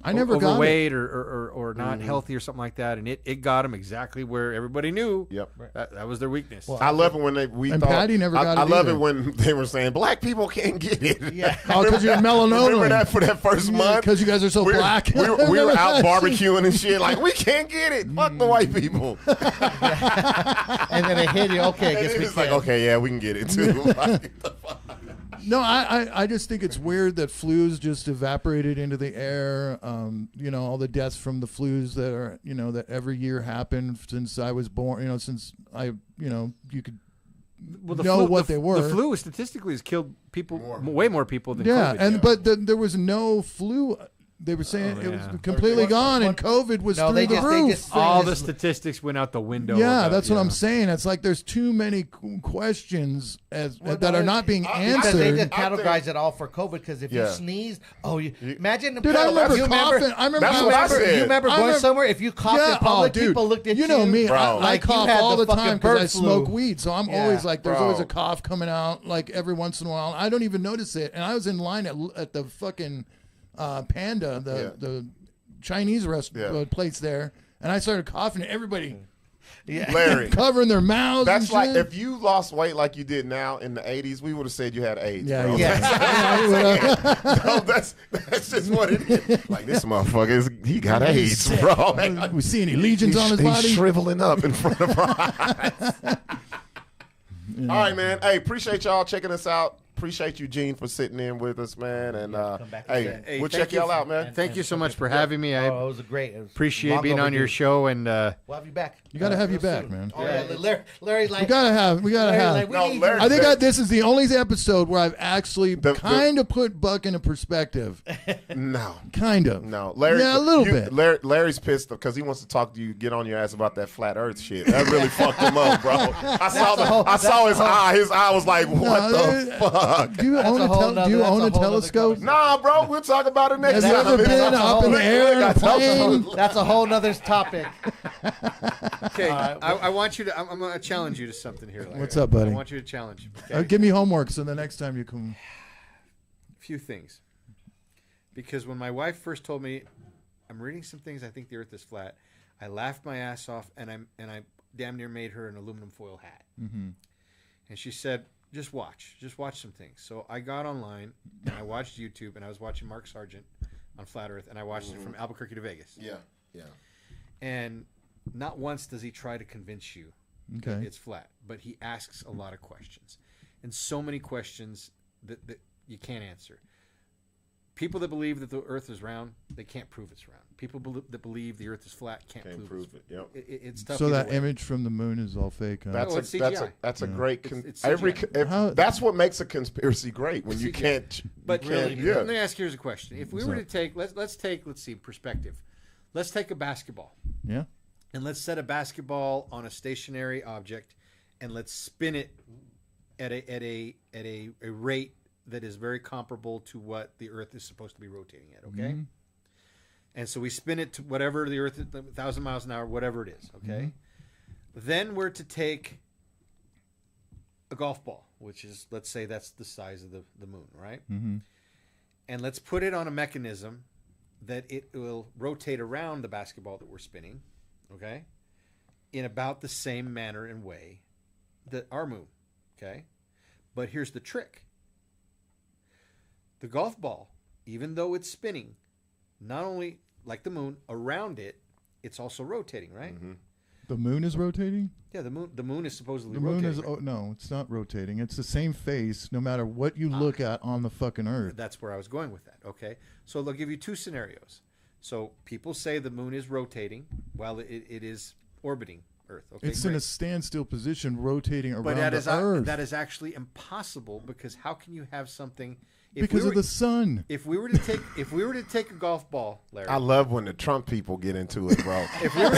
I never got it. overweight or not healthy or something like that, and it got them exactly where everybody knew. Yep. That was their weakness. I love it when And Patty never got I it love either. it when they were saying black people can't get it. Yeah. Oh, because you're melanoma. Remember that for that first month? Because you guys are so we were, black. we were out barbecuing and shit. Like, we can't get it. Fuck the white people. And then it hit you. Okay, I And guess we it's like, can. okay, yeah, we can get it too. Like, the fuck? No, I just think it's weird that flus just evaporated into the air. All the deaths from the flus that are, that every year happen since I was born. Since you could Well, know what they were. The flu statistically has killed people, way more people than Yeah, COVID. and but there was no flu They were saying it was yeah. completely gone, and COVID was No, through they the just- roof. they just- All They the just- statistics went out the window. Yeah, about- that's what yeah. I'm saying. It's like there's too many questions Well, that no, are not being because they answered. just categorize it all for COVID. Because if you Yeah. sneeze, imagine. Dude, I remember you coughing. I remember. That's what I said. You remember I going remember- somewhere? If you coughed in public, dude, people looked at you. You know me. Bro. I Like you cough had all the fucking time because I bird smoke flu. weed. So I'm Yeah. always like, there's Bro. always a cough coming out like every once in a while. I don't even notice it. And I was in line at the fucking Panda, the Chinese place there, and I started coughing. And everybody Larry. covering their mouths. That's and like shit. if you lost weight like you did now in the 80s, we would have said you had AIDS. Yeah, bro. yeah. No, that's just what it is. Like this motherfucker, he got AIDS, bro. We see any legions on his body? He's shriveling up in front of our eyes. All right, man. Hey, appreciate y'all checking us out. Appreciate you, Gene, for sitting in with us, man. And come back hey, again. we'll thank check you y'all for- out, man. Thank you so much for having me. I Oh, it was great. It was appreciate long being on your overdue. show, and We'll have you back. You gotta have you real back, soon. man. Oh, yeah. Larry's like. We gotta have. Larry, No, we need Larry- I think this is the only episode where I've actually The- kind of put Buck into perspective. No. Kind of. No, Larry. Yeah, a little bit. Larry's pissed because he wants to talk to you, get on your ass about that flat Earth shit. That really fucked him up, bro. I saw his eye. His eye was like, what the fuck? Do you own a whole nother- do you that's own a a whole nother telescope? Nah, bro. We'll talk about it next Have you time. ever been That's a up in whole- the air in a That's plane? That's a whole nother topic. okay, I want you to. I'm going to challenge you to something here. Larry. What's up, buddy? I want you to challenge. Okay? Give me homework so the next time you come. A few things. Because when my wife first told me, I'm reading some things, I think the Earth is flat, I laughed my ass off, and I damn near made her an aluminum foil hat. Mm-hmm. And she said, just watch some things. So I got online and I watched YouTube, and I was watching Mark Sargent on Flat Earth, and I watched it from Albuquerque to Vegas. Yeah, yeah. And not once does he try to convince you that Okay. it's flat, but he asks a lot of questions, and so many questions that you can't answer. People that believe that the Earth is round, they can't prove it's round. People that believe the Earth is flat can't prove it. Yep. It's tough. So either that way. image from the moon is all fake, huh? That's No, a it's that's a CGI. that's a great It's CGI. that's what makes a conspiracy great when you CGI. can't. But you can't, yeah. let me ask you here's a question: if we were to take let's see perspective. Let's take a basketball Yeah. and let's set a basketball on a stationary object, and let's spin it at a rate that is very comparable to what the Earth is supposed to be rotating at. Okay. And so we spin it to whatever the Earth, 1,000 miles an hour, whatever it is. Okay. Then we're to take a golf ball, which is, let's say that's the size of the moon, right? Mm-hmm. And let's put it on a mechanism that it will rotate around the basketball that we're spinning, okay, in about the same manner and way that our moon, okay? But here's the trick. The golf ball, even though it's spinning, not only like the moon around it, it's also rotating, right? Mm-hmm. The moon is rotating? Yeah, the moon is supposedly The moon rotating. is right? no, it's not rotating. It's the same face no matter what you look at on the fucking earth. That's where I was going with that. Okay, so they'll give you two scenarios. So people say the moon is rotating while it is orbiting Earth. Okay, It's in great. a standstill position rotating But around the earth. that is actually impossible, because how can you have something Because of the sun. If we were to take a golf ball, Larry. I love when the Trump people get into it, bro. If we were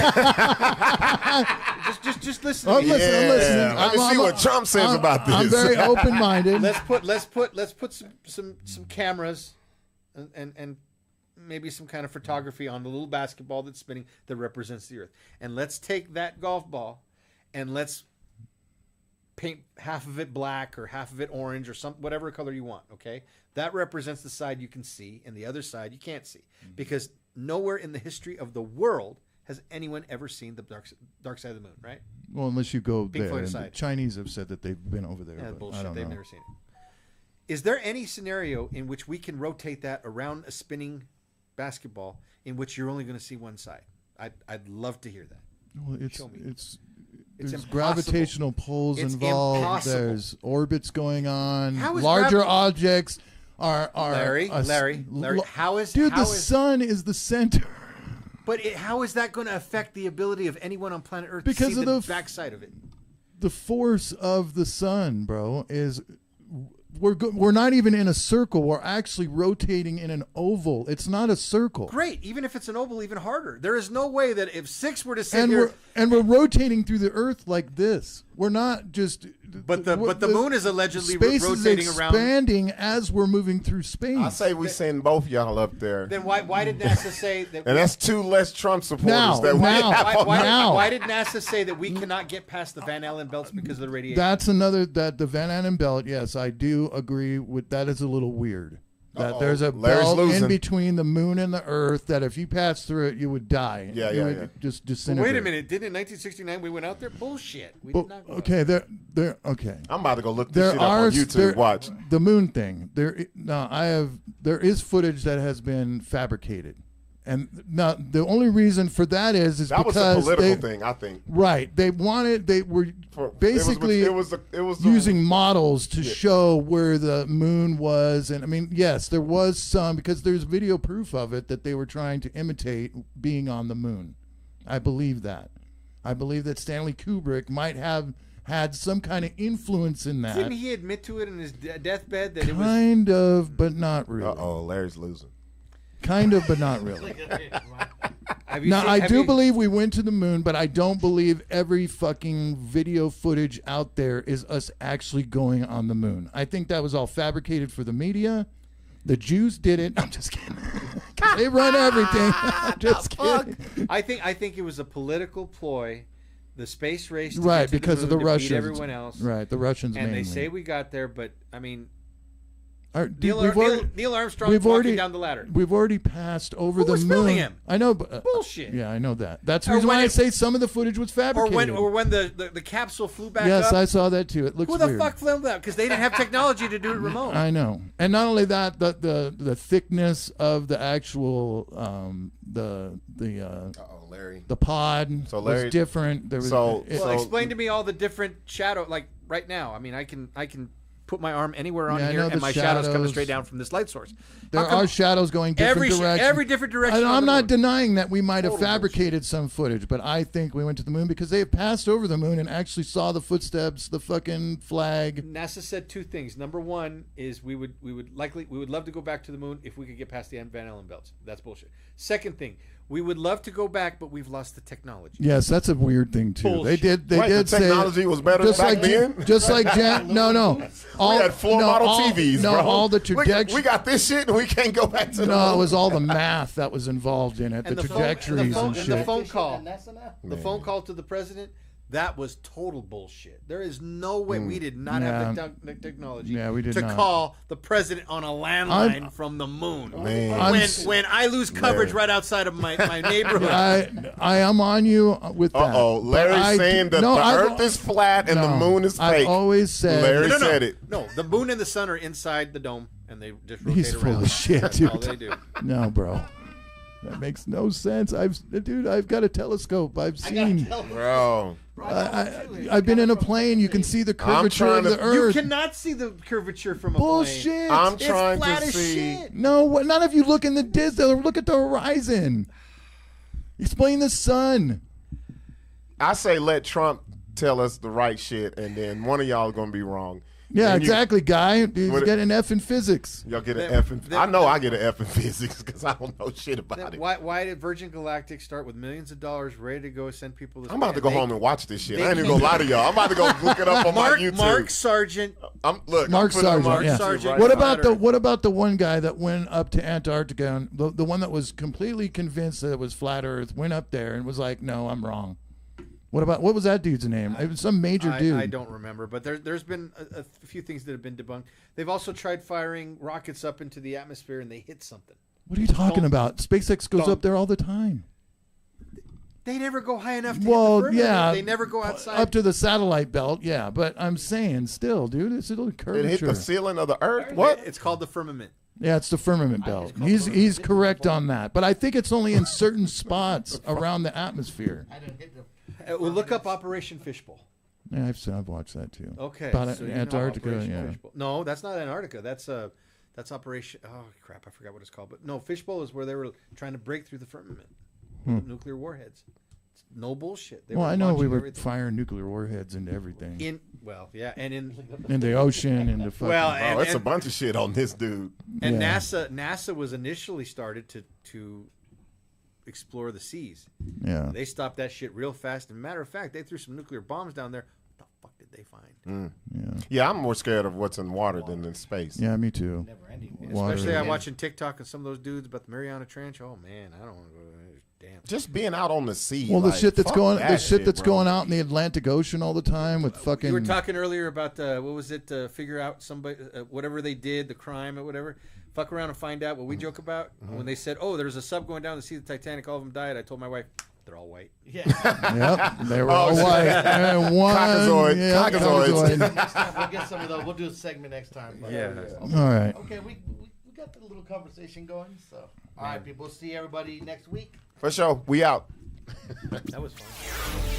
just listen. Oh, to me. listen, I'm listening. Let me see what Trump says about this. I'm very open-minded. Let's put some cameras and maybe some kind of photography on the little basketball that's spinning that represents the Earth, and let's take that golf ball and let's paint half of it black or half of it orange or whatever color you want. Okay, that represents the side you can see, and the other side you can't see, because nowhere in the history of the world has anyone ever seen the dark side of the moon, right? Well, unless you go Pink there. Floyd And the aside. Chinese have said that they've been over there. Yeah, but bullshit. I don't They've know. never seen it. Is there any scenario in which we can rotate that around a spinning basketball in which you're only going to see one side? I'd love to hear that. Well, it's Show me. there's impossible. gravitational pulls It's involved. impossible. There's orbits going on. How is Larger gravi- objects are Larry, how is dude? how The is- sun is the center. But how is that going to affect the ability of anyone on planet Earth Because to see of the the backside of it? The force of the sun, bro, is we're not even in a circle. We're actually rotating in an oval. It's not a circle. Great. Even if it's an oval, even harder. There is no way that if Sixx were to sit And here, we're rotating through the Earth like this. We're not just. but the moon is allegedly space rotating is around. expanding as we're moving through space. I say we send both y'all up there. Then why did NASA say that? And that's 2 less Trump supporters Now, that we now, have on now. Why did NASA say that we cannot get past the Van Allen belts because of the radiation? That's another that the Van Allen belt. Yes, I do agree with that. Is a little weird. That there's a Larry's belt losing. in between the moon and the Earth that if you pass through it, you would die. Yeah, You yeah, would yeah. Just Well, disintegrate. wait a minute. Didn't in 1969 we went out there? Bullshit. We But, did not go okay, there. Okay. I'm about to go look this There shit up are on YouTube. Watch. the moon thing. There is footage that has been fabricated, and now the only reason for that is That was because a political thing, I think. Right. They were basically it was using models to show where the moon was. And I mean, yes, there was some, because there's video proof of it, that they were trying to imitate being on the moon. I believe that. I believe that Stanley Kubrick might have had some kind of influence in that. Didn't he admit to it in his deathbed that it was? Kind of, but not really. Uh-oh, Larry's losing. Kind of, but not really. Have you Now, seen- I have do you- believe we went to the moon, but I don't believe every fucking video footage out there is us actually going on the moon. I think that was all fabricated for the media. The Jews did it. I'm just kidding. 'Cause they run everything. I'm just kidding. I think it was a political ploy. The space race, to Right, get to because of moon the to beat Russians. everyone else, Right, the Russians and mainly. they say we got there, but I mean, Dude, Neil Armstrong's we've walking already down the ladder. We've already passed over Who the was moon. filming him? I know, but Bullshit. Yeah, I know that. That's the Or reason when why I it- say some of the footage was Or fabricated. when the capsule flew back yes, up. I saw that too. It looks Who the weird. fuck filmed that? Because they didn't have technology to do it remote. I know, and not only that, the thickness of the actual Uh-oh, Larry. the pod So Larry- was different. There was so- Well, explain to me all the different shadow. Like right now, I mean, I can put my arm anywhere on Yeah, I here, know and the my shadow's coming shadows. straight down from this light source. there How come are shadows going different directions. every different direction. on I'm the not moon? denying that we might have Total fabricated some footage, but I think we went to the moon because they passed over the moon and actually saw the footsteps, the fucking flag. NASA said 2 things. Number 1 is we would love to go back to the moon if we could get past the Van Allen belts. That's bullshit. Second thing, we would love to go back, but we've lost the technology. Yes, that's a weird thing too. Bullshit. They Wait, did the technology say was better just back like then? just like no. All, We had floor no, model all- TVs, no, bro. all the We trajectory. got this shit and we can't go back to the No, it moon. was all the math that was involved in it, And the the phone- trajectories and the phone- and and shit. the phone call. Man. The phone call to the president, that was total bullshit. There is no way we did not Yeah. have the technology Yeah, we did to not. call the president on a landline from the moon. Man. When I lose coverage right outside of my neighborhood. I am on you with that. Uh-oh, But Larry's I saying do- that no, the I've- earth is flat and the no, moon is I've fake. always said Larry No, said it. No, the moon and the sun are inside the dome, and they just rotate He's around. full of shit, That's dude. all they do. No, bro. That makes no sense. I've got a telescope. I've seen. Bro. I've been in a plane. You can see the curvature trying of the to- You Earth. cannot see the curvature from a Bullshit. plane. I'm It's trying flat to as see. shit. No, not if you look in the distance. Look at the horizon. Explain the sun. I say let Trump tell us the right shit, and then one of y'all is going to be wrong. Yeah, And you- exactly, guy. You What- get an F in physics. Y'all get an Then- F in. then- I know I get an F in physics because I don't know shit about Then it. why did Virgin Galactic start with millions of dollars ready to go send people to I'm about to go home and watch this shit. they I ain't even gonna lie to y'all. I'm about to go look it up on my YouTube. Mark Sargent. I'm Mark putting it on Sargent. my Yeah. YouTube Sargent. right What now. about the one guy that went up to Antarctica and the one that was completely convinced that it was flat Earth, went up there and was like, "No, I'm wrong." What was that dude's name? It was some major dude. I don't remember, but there's been a few things that have been debunked. They've also tried firing rockets up into the atmosphere and they hit something. What are you talking Don't- about? SpaceX goes don't- up there all the time. They never go high enough to Well, hit the firmament. yeah, They never go outside. up to the satellite belt. Yeah, but I'm saying still, dude, it's a little It curvature. hit the ceiling of the earth. What? It's called the firmament. Yeah, it's the firmament belt. He's correct on that, but I think it's only in certain spots around the atmosphere. We'll look up Operation Fishbowl. Yeah, I've watched that too. Okay. About so you know Antarctica. Operation Yeah. Fishbowl. No, that's not Antarctica. That's Operation. Oh crap! I forgot what it's called. But no, Fishbowl is where they were trying to break through the firmament, nuclear warheads. No bullshit. They Well, were I know we launching were everything. firing nuclear warheads into everything. in In the ocean, in the fucking. well, Oh, it's a bunch of shit on this dude. and Yeah. NASA was initially started to explore the seas. yeah. They stopped that shit real fast. And matter of fact, they threw some nuclear bombs down there. What the fuck did they find? Yeah, I'm more scared of what's in water than in space. Yeah, me too. Never ending. Water. Especially I'm watching TikTok and some of those dudes about the Mariana Trench. Oh man, I don't want to go there. Damn. Just being out on the sea. Well, the like, shit that's fuck going, that the shit that's bro. going out in the Atlantic Ocean all the time with fucking. You were talking earlier about what was it? Figure out somebody, whatever they did, the crime or whatever. Fuck around and find out what we joke about when they said, "Oh, there's a sub going down to see the Titanic. All of them died." I told my wife, "They're all white." Yeah. Yep, they were all white. And one, Caucasoid. yeah, Caucasoids. Next time we'll get some of those. We'll do a segment next time. But, All right. Okay, we got the little conversation going. So, all right, people. See everybody next week. For sure. We out. That was fun.